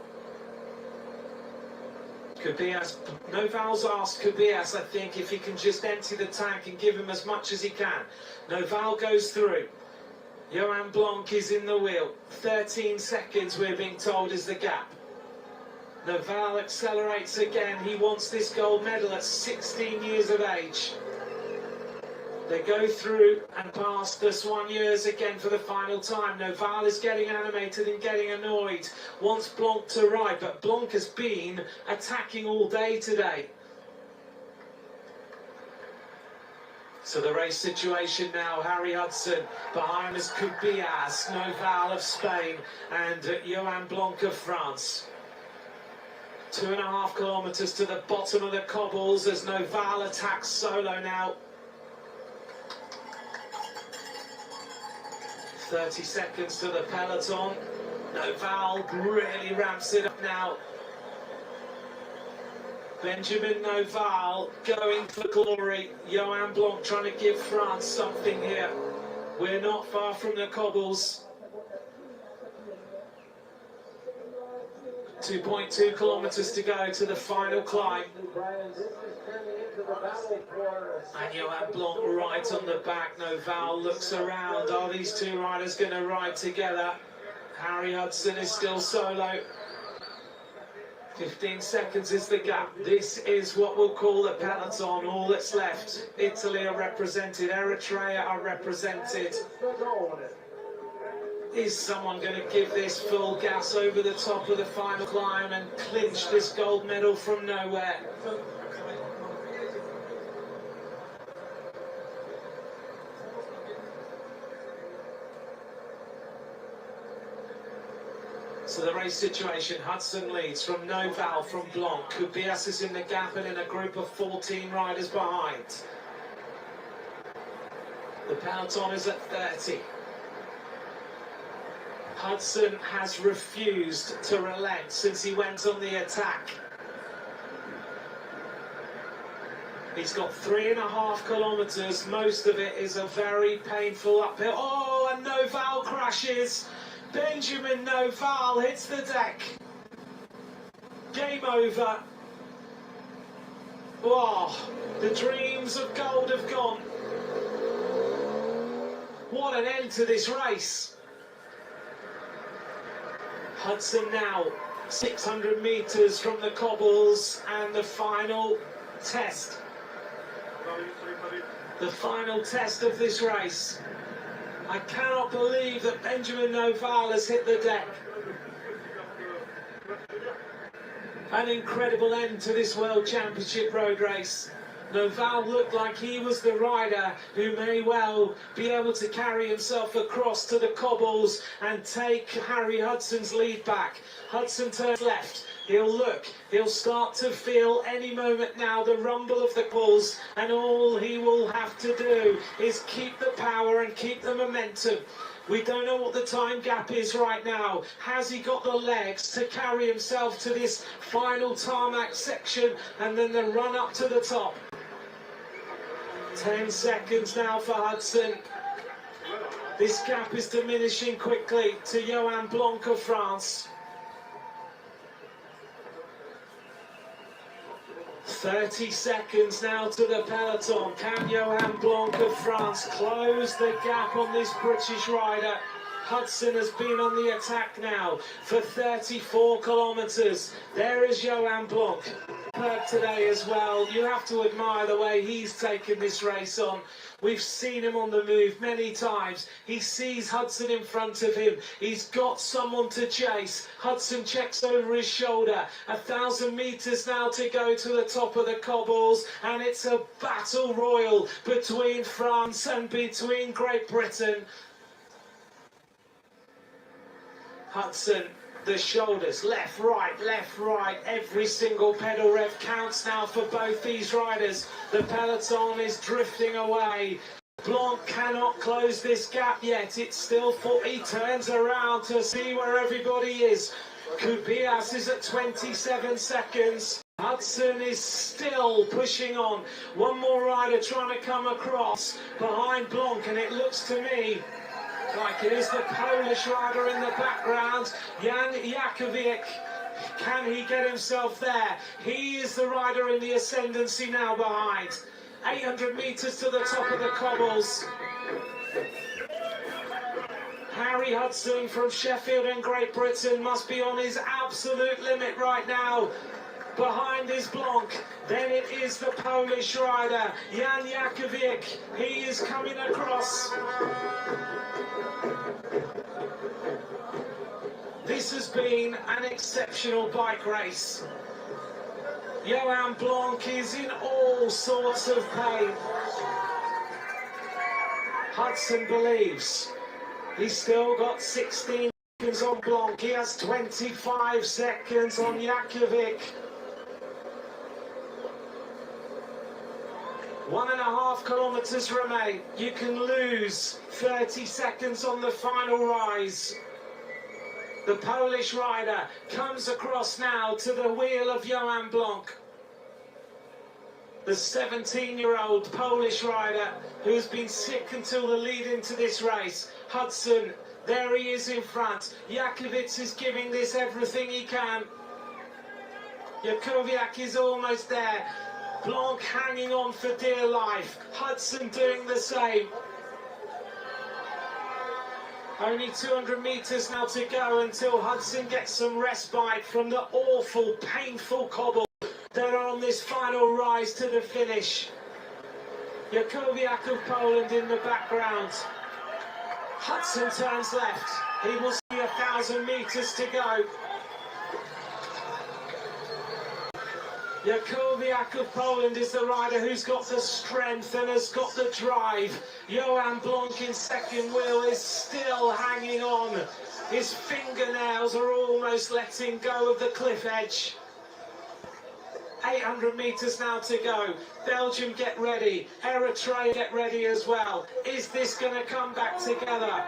[SPEAKER 1] Noval's asked Cubillas, I think, if he can just empty the tank and give him as much as he can. Noval goes through. Johan Blanc is in the wheel. 13 seconds, we're being told, is the gap. Noval accelerates again. He wants this gold medal at 16 years of age. They go through and pass the Soigneurs again for the final time. Noval is getting animated and getting annoyed. Wants Blanc to ride, but Blanc has been attacking all day today. So the race situation now, Harry Hudson, behind us Cubillas, Noval of Spain, and Johan Blanc of France. 2.5 kilometres to the bottom of the cobbles as Noval attacks solo now. 30 seconds to the peloton. Noval really ramps it up now. Benjamin Noval going for glory. Johan Blanc trying to give France something here. We're not far from the cobbles. 2.2 kilometres to go to the final climb. And Johan Blanc right on the back. Noval looks around. Are these 2 riders going to ride together? Harry Hudson is still solo. 15 seconds is the gap. This is what we'll call the peloton. All that's left. Italy are represented. Eritrea are represented. Is someone going to give this full gas over the top of the final climb and clinch this gold medal from nowhere? So the race situation, Hudson leads from Noval, from Blanc. Kubias is in the gap and in a group of 14 riders behind. The peloton is at 30. Hudson has refused to relent since he went on the attack. He's got 3.5 kilometres, most of it is a very painful uphill. Oh, and Noval crashes. Benjamin Noval hits the deck. Game over. Oh, the dreams of gold have gone. What an end to this race. Hudson now 600 metres from the cobbles and the final test. The final test of this race. I cannot believe that Benjamin Noval has hit the deck. An incredible end to this World Championship road race. Noval looked like he was the rider who may well be able to carry himself across to the cobbles and take Harry Hudson's lead back. Hudson turns left. He'll look, he'll start to feel any moment now the rumble of the bulls, and all he will have to do is keep the power and keep the momentum. We don't know what the time gap is right now. Has he got the legs to carry himself to this final tarmac section and then the run up to the top? 10 seconds now for Hudson. This gap is diminishing quickly to Johan Blanc of France. 30 seconds now to the peloton. Can Johan Blanc of France close the gap on this British rider? Hudson has been on the attack now for 34 kilometres. There is Johan Blanc. Today as well. You have to admire the way he's taken this race on. We've seen him on the move many times. He sees Hudson in front of him. He's got someone to chase. Hudson checks over his shoulder. 1,000 metres now to go to the top of the cobbles, and it's a battle royal between France and between Great Britain. Hudson, the shoulders, left, right, every single pedal rev counts now for both these riders. The peloton is drifting away. Blanc cannot close this gap yet. It's still 40. He turns around to see where everybody is. Kubias is at 27 seconds. Hudson is still pushing on. One more rider trying to come across behind Blanc, and it looks to me like it is the Polish rider in the background, Jan Jakovic. Can he get himself there? He is the rider in the ascendancy now behind. 800 metres to the top of the cobbles. Harry Hudson from Sheffield in Great Britain must be on his absolute limit right now. Behind is Blanc, then it is the Polish rider, Jan Jakovic. He is coming across. This has been an exceptional bike race. Johan Blanc is in all sorts of pain. Hudson believes he's still got 16 seconds on Blanc. He has 25 seconds on Jakovic. 1.5 kilometres remain. You can lose 30 seconds on the final rise. The Polish rider comes across now to the wheel of Johan Blanc. The 17-year-old Polish rider who's been sick until the lead into this race. Hudson, there he is in front. Jakovic is giving this everything he can. Jakovic is almost there. Blanc hanging on for dear life. Hudson doing the same. Only 200 metres now to go until Hudson gets some respite from the awful, painful cobble that are on this final rise to the finish. Jakowiak of Poland in the background. Hudson turns left. He will see 1,000 metres to go. Jakowiak of Poland is the rider who's got the strength and has got the drive. Johan Blanc in second wheel is still hanging on. His fingernails are almost letting go of the cliff edge. 800 metres now to go. Belgium get ready. Eritrea get ready as well. Is this going to come back together?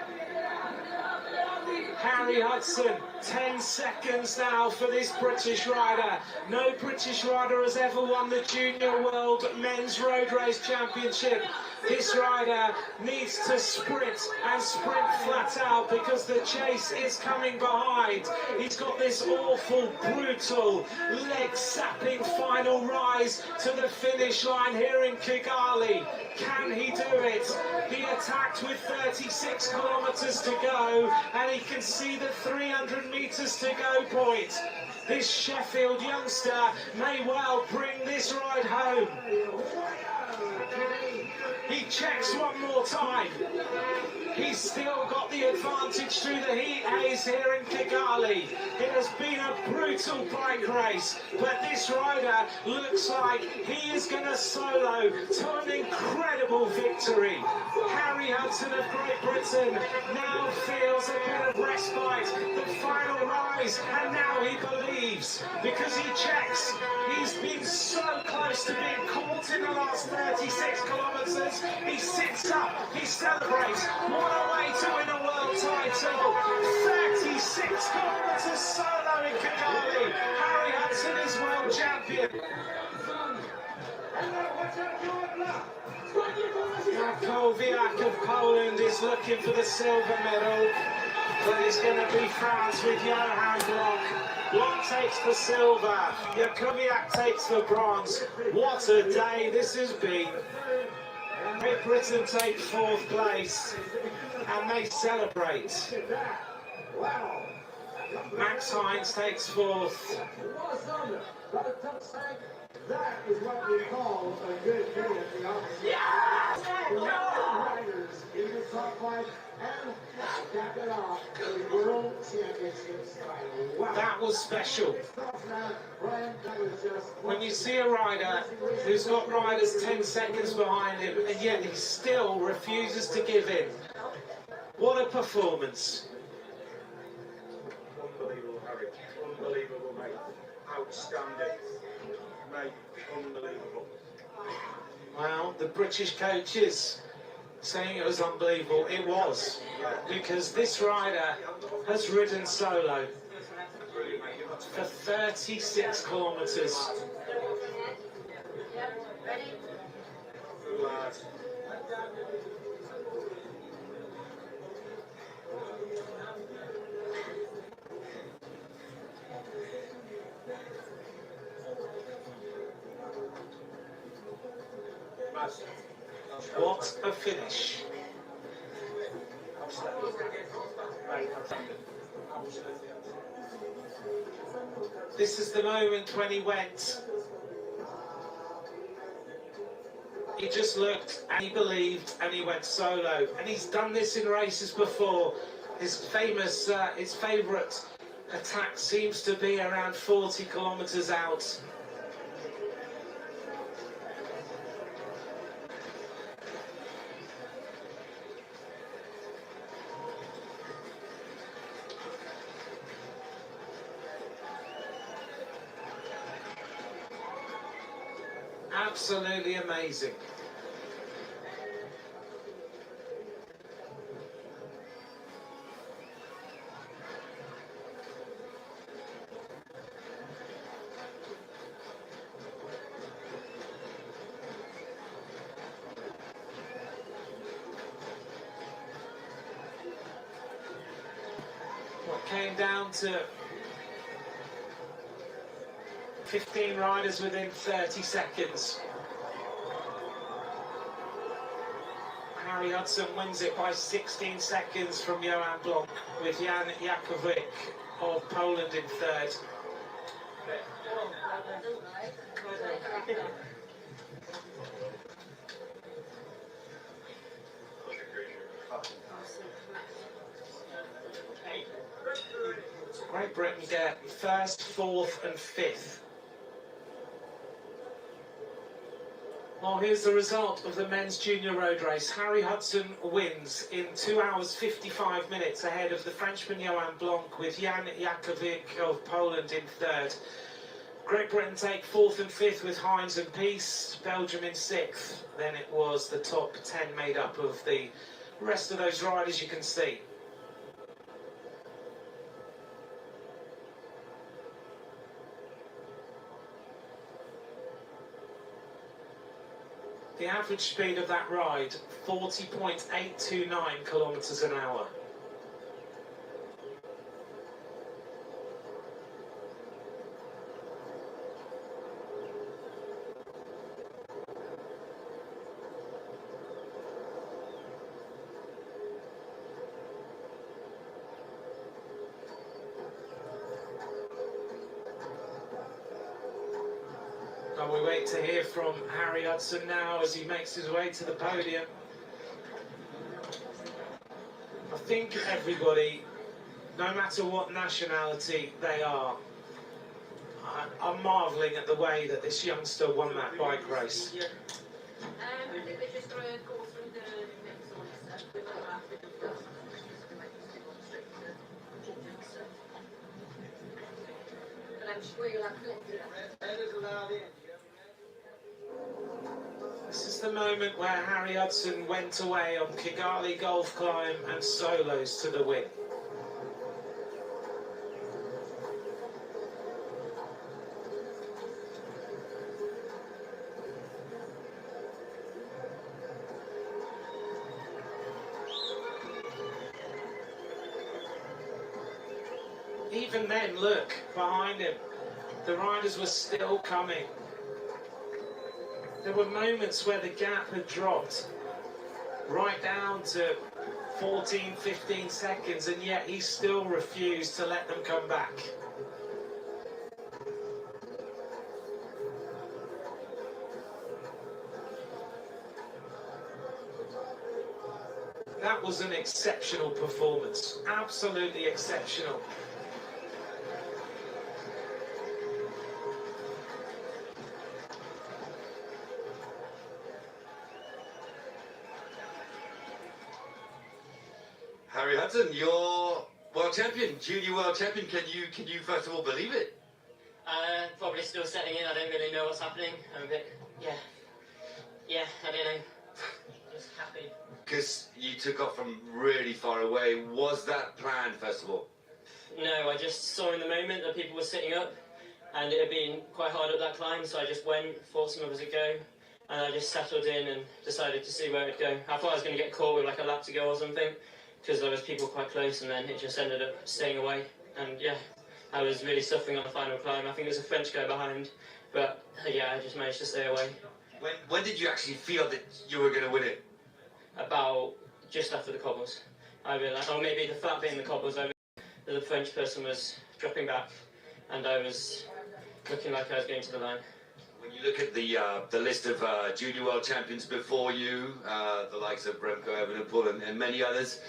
[SPEAKER 1] Harry Hudson, 10 seconds now for this British rider. No British rider has ever won the Junior World Men's Road Race Championship. This rider needs to sprint and sprint flat out because the chase is coming behind. He's got this awful, brutal, leg-sapping final rise to the finish line here in Kigali. Can he do it? He attacked with 36 kilometres to go, and he can see the 300 metres to go point. This Sheffield youngster may well bring this ride home. He checks one more time. He's still got the advantage through the heat haze here in Kigali. It has been a brutal bike race, but this rider looks like he is going to solo to an incredible victory. Harry Hudson of Great Britain now feels a bit of respite, the final rise, and now he believes because he checks. He's been so close to being caught in the last 36 kilometres. He sits up, he celebrates. What a way to win a world title! 36 kilometres solo in Kigali. Harry Hudson is world champion. Jakowiak of Poland is looking for the silver medal, but it's going to be France with Johan Blanc. Blanc takes the silver, Jakowiak takes the bronze. What a day this has been. Great Britain take fourth place, and they celebrate. Max Heinz takes fourth.
[SPEAKER 2] That is what we call a good day at the office.
[SPEAKER 1] Yeah!
[SPEAKER 2] Riders in the top five and cap it off the World Championships title. Wow.
[SPEAKER 1] That was special. When you see a rider who's got riders 10 seconds behind him and yet he still refuses to give in. What a performance.
[SPEAKER 6] Unbelievable, Harry. Unbelievable, mate. Outstanding. Mate, unbelievable.
[SPEAKER 1] Well, the British coaches saying it was unbelievable. It was, because this rider has ridden solo for 36 kilometres.
[SPEAKER 6] Good lad.
[SPEAKER 1] What a finish. This is the moment when he went. He just looked and he believed and he went solo. And he's done this in races before. His favourite attack seems to be around 40 kilometres out. Absolutely amazing. What came down to 15 riders within 30 seconds. Harry Hudson wins it by 16 seconds from Johan Blanc, with Jan Jakowiak of Poland in third. Great Britain get first, fourth and fifth. Well, here's the result of the men's junior road race. Harry Hudson wins in 2 hours 55 minutes ahead of the Frenchman Johan Blanc, with Jan Jakovic of Poland in third. Great Britain take fourth and fifth with Hines and Peace, Belgium in sixth. Then it was the top 10 made up of the rest of those riders you can see. The average speed of that ride, 40.829 kilometres an hour. And we wait to hear from Harry Hudson now as he makes his way to the podium. I think everybody, no matter what nationality they are marvelling at the way that this youngster won that bike race.
[SPEAKER 7] I think we're just going to go through the next one. We're going to have to do that. But I'm sure you'll have to do that.
[SPEAKER 1] This is the moment where Harry Hudson went away on Kigali Golf Climb and solos to the win. Even then, look, behind him, the riders were still coming. There were moments where the gap had dropped right down to 14, 15 seconds, and yet he still refused to let them come back. That was an exceptional performance, absolutely exceptional.
[SPEAKER 8] Harry Hudson, you're world champion, junior world champion. Can you first of all believe it?
[SPEAKER 9] Probably still settling in. I don't really know what's happening. I'm a bit, yeah, I don't know. Just happy.
[SPEAKER 8] Because you took off from really far away. Was that planned, first of all?
[SPEAKER 9] No, I just saw in the moment that people were sitting up, and it had been quite hard up that climb, so I just went, thought some others would go, and I just settled in and decided to see where it'd go. I thought I was going to get caught with like a lap to go or something, because there was people quite close, and then it just ended up staying away. And yeah, I was really suffering on the final climb. I think there was a French guy behind, but yeah, I just managed to stay away.
[SPEAKER 8] When did you actually feel that you were going to win it?
[SPEAKER 9] About just after the cobbles. I realised, or maybe the flat bit in the cobbles, the French person was dropping back, and I was looking like I was going to the line.
[SPEAKER 8] When you look at the list of junior world champions before you, the likes of Remco Evenepoel and many others,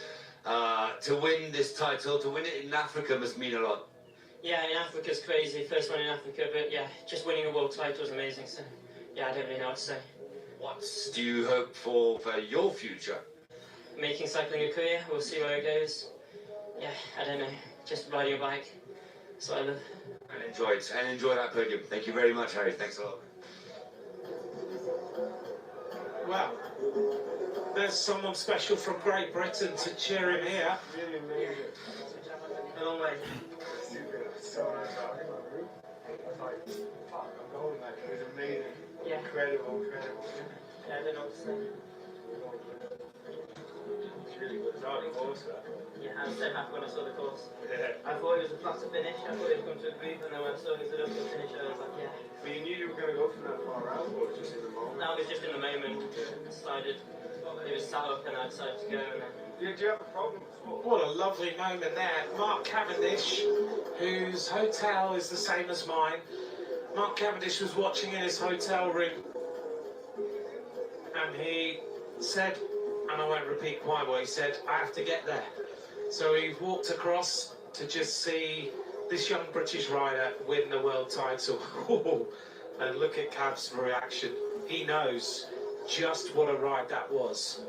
[SPEAKER 8] to win this title, to win it in Africa must mean a lot.
[SPEAKER 9] Yeah, in Africa's crazy, first one in Africa, but yeah, just winning a world title is amazing, so yeah, I don't really know what to say.
[SPEAKER 8] What do you hope for your future?
[SPEAKER 9] Making cycling a career, we'll see where it goes. Yeah, I don't know, just riding a bike, that's what I love.
[SPEAKER 8] And enjoy that podium. Thank you very much, Harry. Thanks a lot.
[SPEAKER 1] Well, there's someone special from Great Britain to cheer him here.
[SPEAKER 6] Really amazing.
[SPEAKER 9] A long way.
[SPEAKER 6] So nice talking about it. Like, fuck, I'm going, like, it was amazing.
[SPEAKER 9] Yeah.
[SPEAKER 6] Incredible.
[SPEAKER 9] Yeah, I don't know what to say.
[SPEAKER 6] It's really good. It's all the course, that.
[SPEAKER 9] Yeah, I was so happy when I saw the course.
[SPEAKER 6] Yeah.
[SPEAKER 9] I thought it was a flat to finish, I thought it would come to a group, and then when I saw it was up to finish, I was like, yeah.
[SPEAKER 6] But you knew you were going to go from that far out, or just in the moment?
[SPEAKER 9] That was just in the moment. I decided, it was sat up and I decided to go, and then...
[SPEAKER 6] Do you have a problem?
[SPEAKER 1] What a lovely moment there. Mark Cavendish, whose hotel is the same as mine. Mark Cavendish was watching in his hotel room, and he said, and I won't repeat quite what he said, I have to get there. So he walked across to just see this young British rider win the world title. And look at Cav's reaction. he knows just what a ride that was.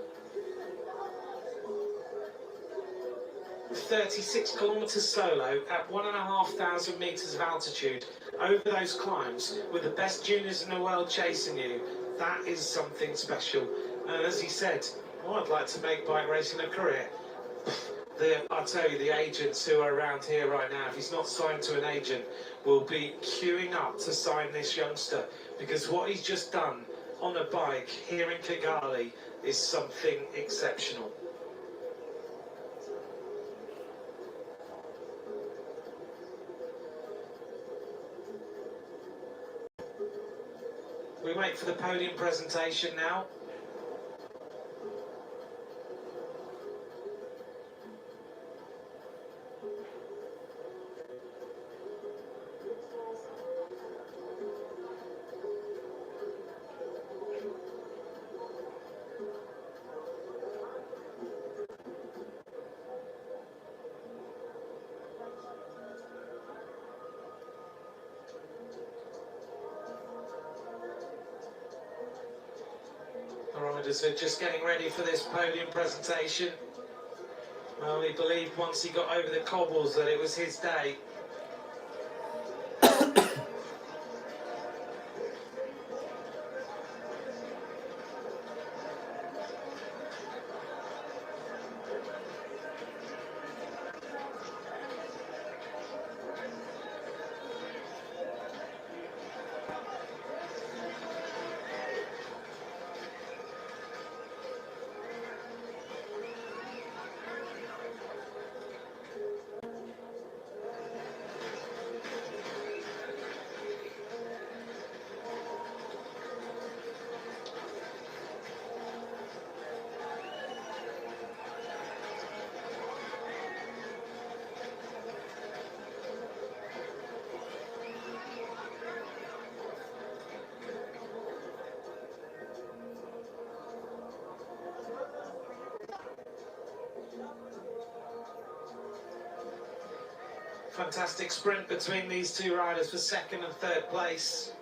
[SPEAKER 1] 36 kilometres solo at 1,500 metres of altitude over those climbs with the best juniors in the world chasing you. That is something special. And as he said, oh, I'd like to make bike racing a career. I'll tell you, the agents who are around here right now, if he's not signed to an agent, will be queuing up to sign this youngster, because what he's just done on a bike here in Kigali is something exceptional. We wait for the podium presentation now. The riders are just getting ready for this podium presentation. Well, he believed once he got over the cobbles that it was his day. Fantastic sprint between these two riders for second and third place.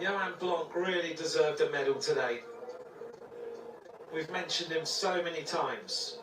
[SPEAKER 1] Johan Blanc really deserved a medal today. We've mentioned him so many times.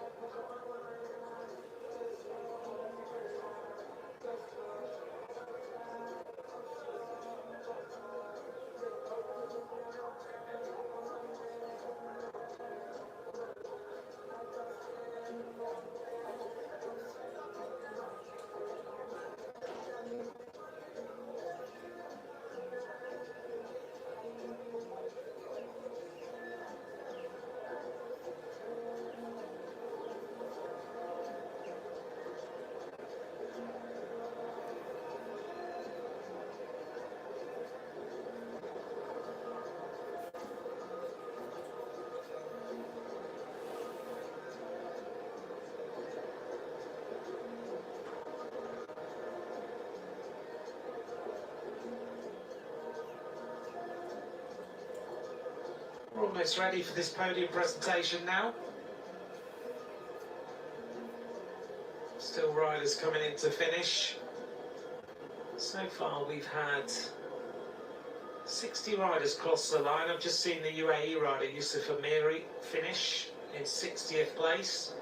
[SPEAKER 1] We're almost ready for this podium presentation now. Still riders coming in to finish. So far we've had 60 riders cross the line. I've just seen the UAE rider Yusuf Amiri finish in 60th place.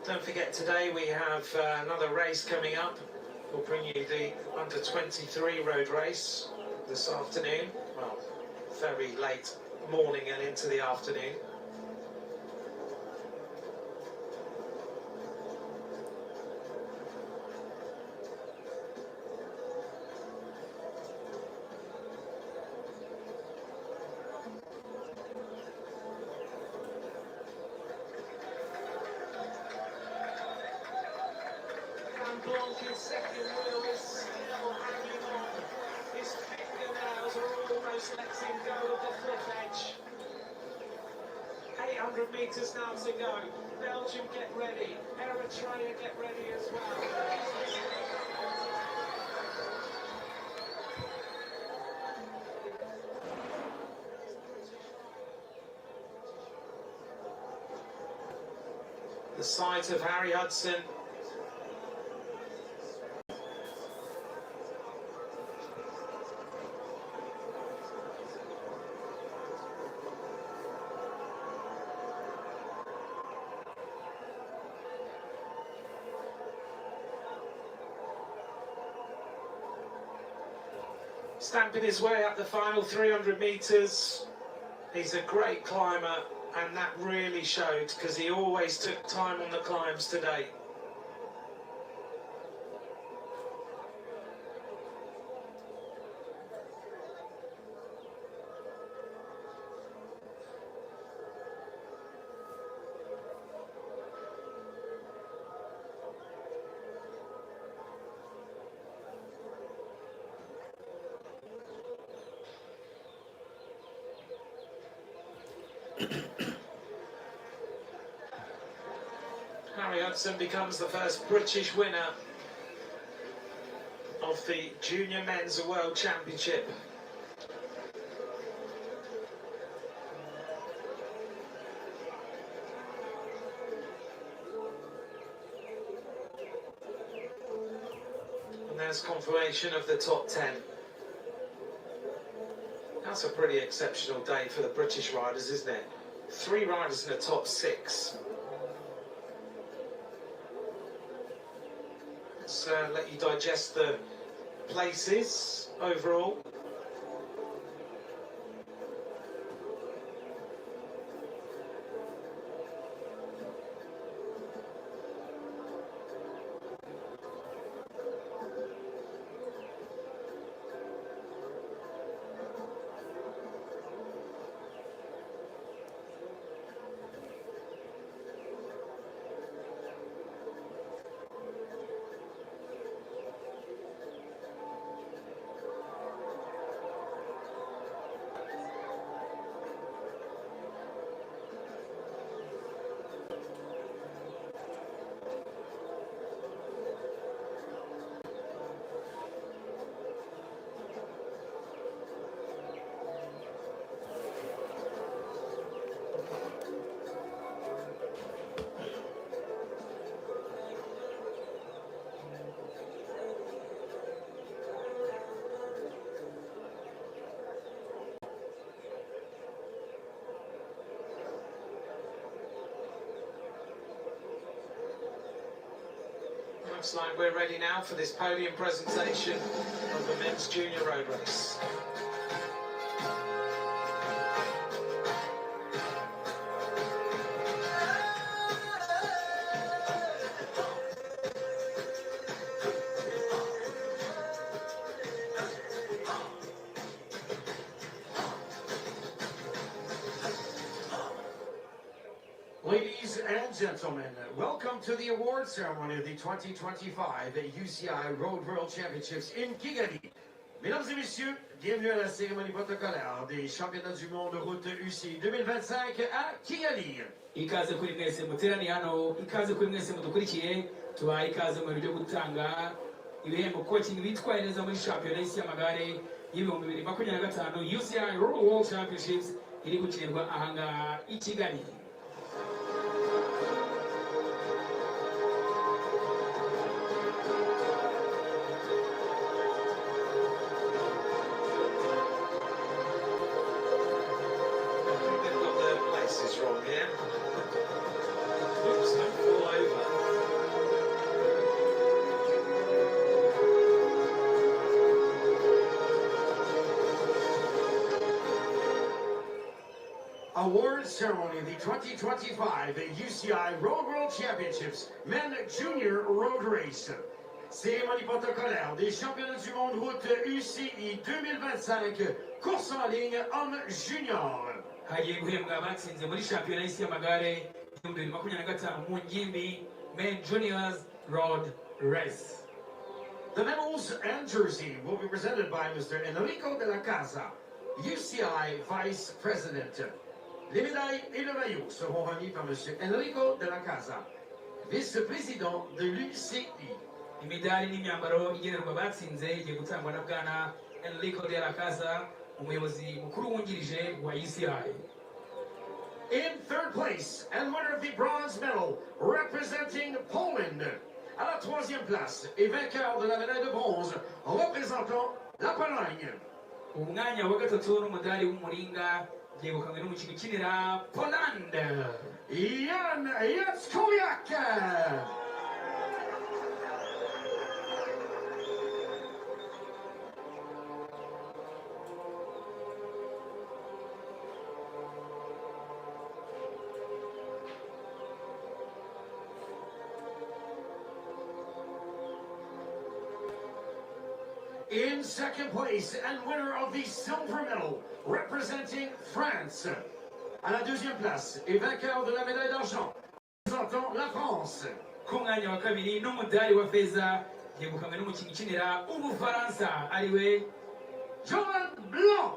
[SPEAKER 1] Don't forget, today we have another race coming up. We'll bring you the under-23 road race this afternoon. Well, very late morning and into the afternoon. Blanc in second wheel is still hanging on. His fingernails are almost letting go of the cliff edge. 800 metres now to go. Belgium get ready. Eritrea get ready as well. The sight of Harry Hudson. Stamping his way up the final 300 metres. He's a great climber, and that really showed because he always took time on the climbs today. Harry Hudson becomes the first British winner of the Junior Men's World Championship. And there's confirmation of the top 10. That's a pretty exceptional day for the British riders, isn't it? 3 riders in the top 6. Let's let you digest the places overall. Looks like we're ready now for this podium presentation of the men's junior road race.
[SPEAKER 10] Ladies and gentlemen, welcome to the award ceremony of the 2025 UCI Road World Championships in Kigali. Mesdames et messieurs, bienvenue à la cérémonie protocolaire des championnats du monde de route UCI 2025 à Kigali.
[SPEAKER 3] Ikaze kuri mwese muteraniye hano, ikaze kuri mwese mudukurikiye, tubaha ikaze mu birori byo gutanga ibihembo ku bakinnyi bitwaye neza muri shampiyona y'isi y'amagare y'ibihumbi 2025 UCI Road World Championships iri gukinirwa ahangaha i Kigali.
[SPEAKER 1] Wrong here. Oops, don't fall over.
[SPEAKER 10] Award ceremony of the 2025 UCI Road World Championships Men Junior Road Race. Cérémonie protocolaire des championnats du monde route UCI 2025, course en ligne homme junior.
[SPEAKER 3] Hagiye guhembwa abatsinze muri shampiyona y'isi y'amagare 2025 mu ngimbi Men Juniors Road race.
[SPEAKER 10] The medals and jersey will be presented by Mr. Enrico de la Casa, UCI Vice President. Les médailles et le maillot seront remis par Mr. Enrico de la Casa, Vice-président de l'UCI.
[SPEAKER 3] Imidari n'imyambaro igenerwa abatsinze igiye gutangwa na bwana Enrico de la Casa, umuyobozi mukuru wungirije wa UCI.
[SPEAKER 10] In third place and winner of the bronze medal representing Poland. À la troisième place et vainqueur de la médaille de bronze représentant la Pologne.
[SPEAKER 3] Umwanya wa gatatu n'umudari w'umuringa yegukanywe n'umukinnyi ukinira Poland,
[SPEAKER 10] Jan Jackowiak. In second place and winner of the silver medal representing France. À la deuxième place et vainqueur de la médaille d'argent représentant la France.
[SPEAKER 3] ku mwanya wa kabiri n'umudari wa feza yegukanywe n'umukinnyi ukinira Ubufaransa ariwe
[SPEAKER 10] Johan Blanc.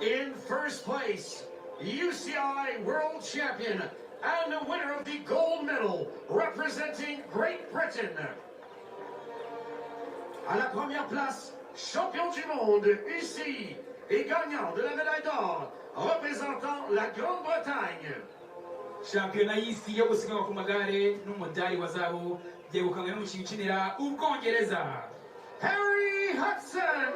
[SPEAKER 10] In first place, UCI World Champion and the winner of the gold medal representing Great Britain. À la première place, champion du monde UCI et gagnant de la médaille d'or représentant la Grande-Bretagne.
[SPEAKER 3] shampiyona y'isi yo gusiganwa ku magare n'umudari wa zahabu yegukanywe n'umukinnyi ukinira Ubwongereza
[SPEAKER 10] Harry Hudson.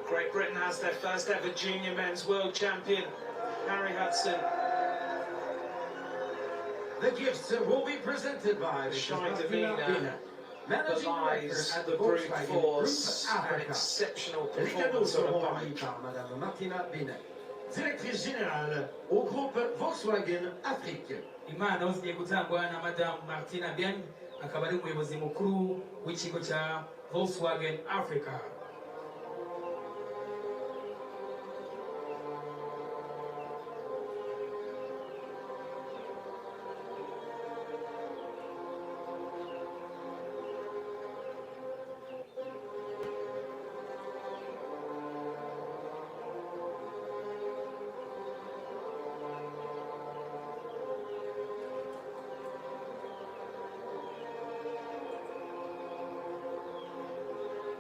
[SPEAKER 1] Great Britain has their first ever junior men's world champion, Harry Hudson.
[SPEAKER 10] The gifts will be presented by
[SPEAKER 1] The shy
[SPEAKER 10] Mrs.
[SPEAKER 1] demeanour
[SPEAKER 10] Martina, managing
[SPEAKER 1] belies
[SPEAKER 10] director at
[SPEAKER 1] the
[SPEAKER 10] the
[SPEAKER 1] brute
[SPEAKER 10] Volkswagen
[SPEAKER 1] force
[SPEAKER 10] Group
[SPEAKER 1] and
[SPEAKER 10] Africa.
[SPEAKER 1] exceptional
[SPEAKER 10] Les cadeaux
[SPEAKER 1] performance on a
[SPEAKER 10] seront remis
[SPEAKER 1] bike.
[SPEAKER 10] par Madame Martina Binet, directrice générale au groupe Volkswagen Afrique.
[SPEAKER 3] impano zigiye gutangwa na Madame Martina Bien, akaba ari umuyobozi mukuru w'ikigo cya Volkswagen Africa.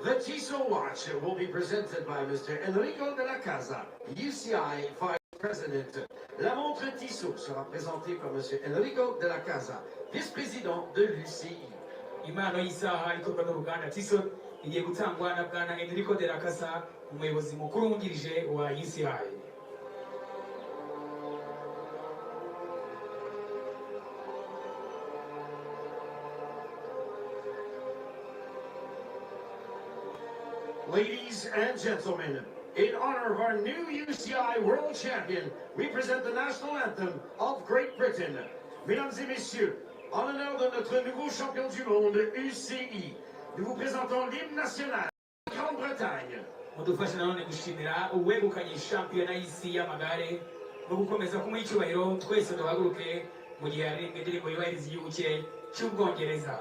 [SPEAKER 10] The Tissot watch will be presented by Mr. Enrico de la Casa, UCI Vice President. La montre Tissot sera présentée par Mr. Enrico de la Casa, vice-président de l'UCI.
[SPEAKER 3] Impano y'isaha ikorwa n'uruganda Tissot igiye gutangwa na bwana Enrico de la Casa, umuyobozi mukuru wungirije wa UCI.
[SPEAKER 10] Ladies and gentlemen, in honor of our new UCI World Champion, we present the national anthem of Great Britain. Mesdames et messieurs, en l'honneur de notre nouveau champion du monde, UCI, nous vous présentons l'hymne national de Grande-Bretagne.
[SPEAKER 3] Mudufashe nanone gushimira uwegukanye shampiyona y'isi y'amagare no gukomeza kumuha icyubahiro twese duhaguruke mu gihe yaririmbye indirimbo yubahiriza igihugu cye cy'Ubwongereza.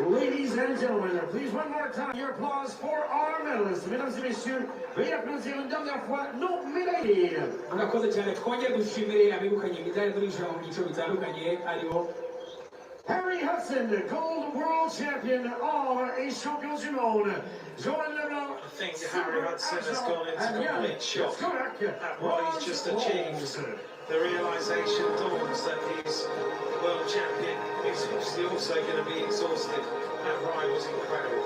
[SPEAKER 10] Ladies and gentlemen, please one more time your applause for our medalists. Mesdames et messieurs, veuillez applaudir une dernière fois nos médaillés.
[SPEAKER 3] murakoze cyane twongere dushimire abegukanye imidari muri ijana mu byiciro bitandukanye aribo
[SPEAKER 10] Harry Hudson, gold world champion of Ace Champions du Monde. Joan Leblanc.
[SPEAKER 1] I think Harry Hudson has gone into complete shock at what he's just achieved. The realisation dawns that he's world champion. He's obviously also going to be exhausted. That ride was incredible.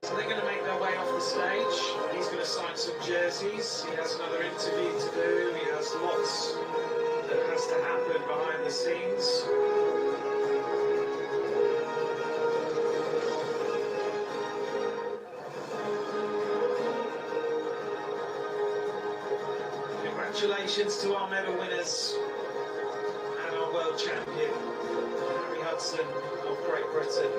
[SPEAKER 1] So they're going to make their way off the stage. He's going to sign some jerseys. He has another interview to do. He has lots that has to happen behind the scenes. Congratulations to our medal winners and our world champion, Harry Hudson of Great Britain.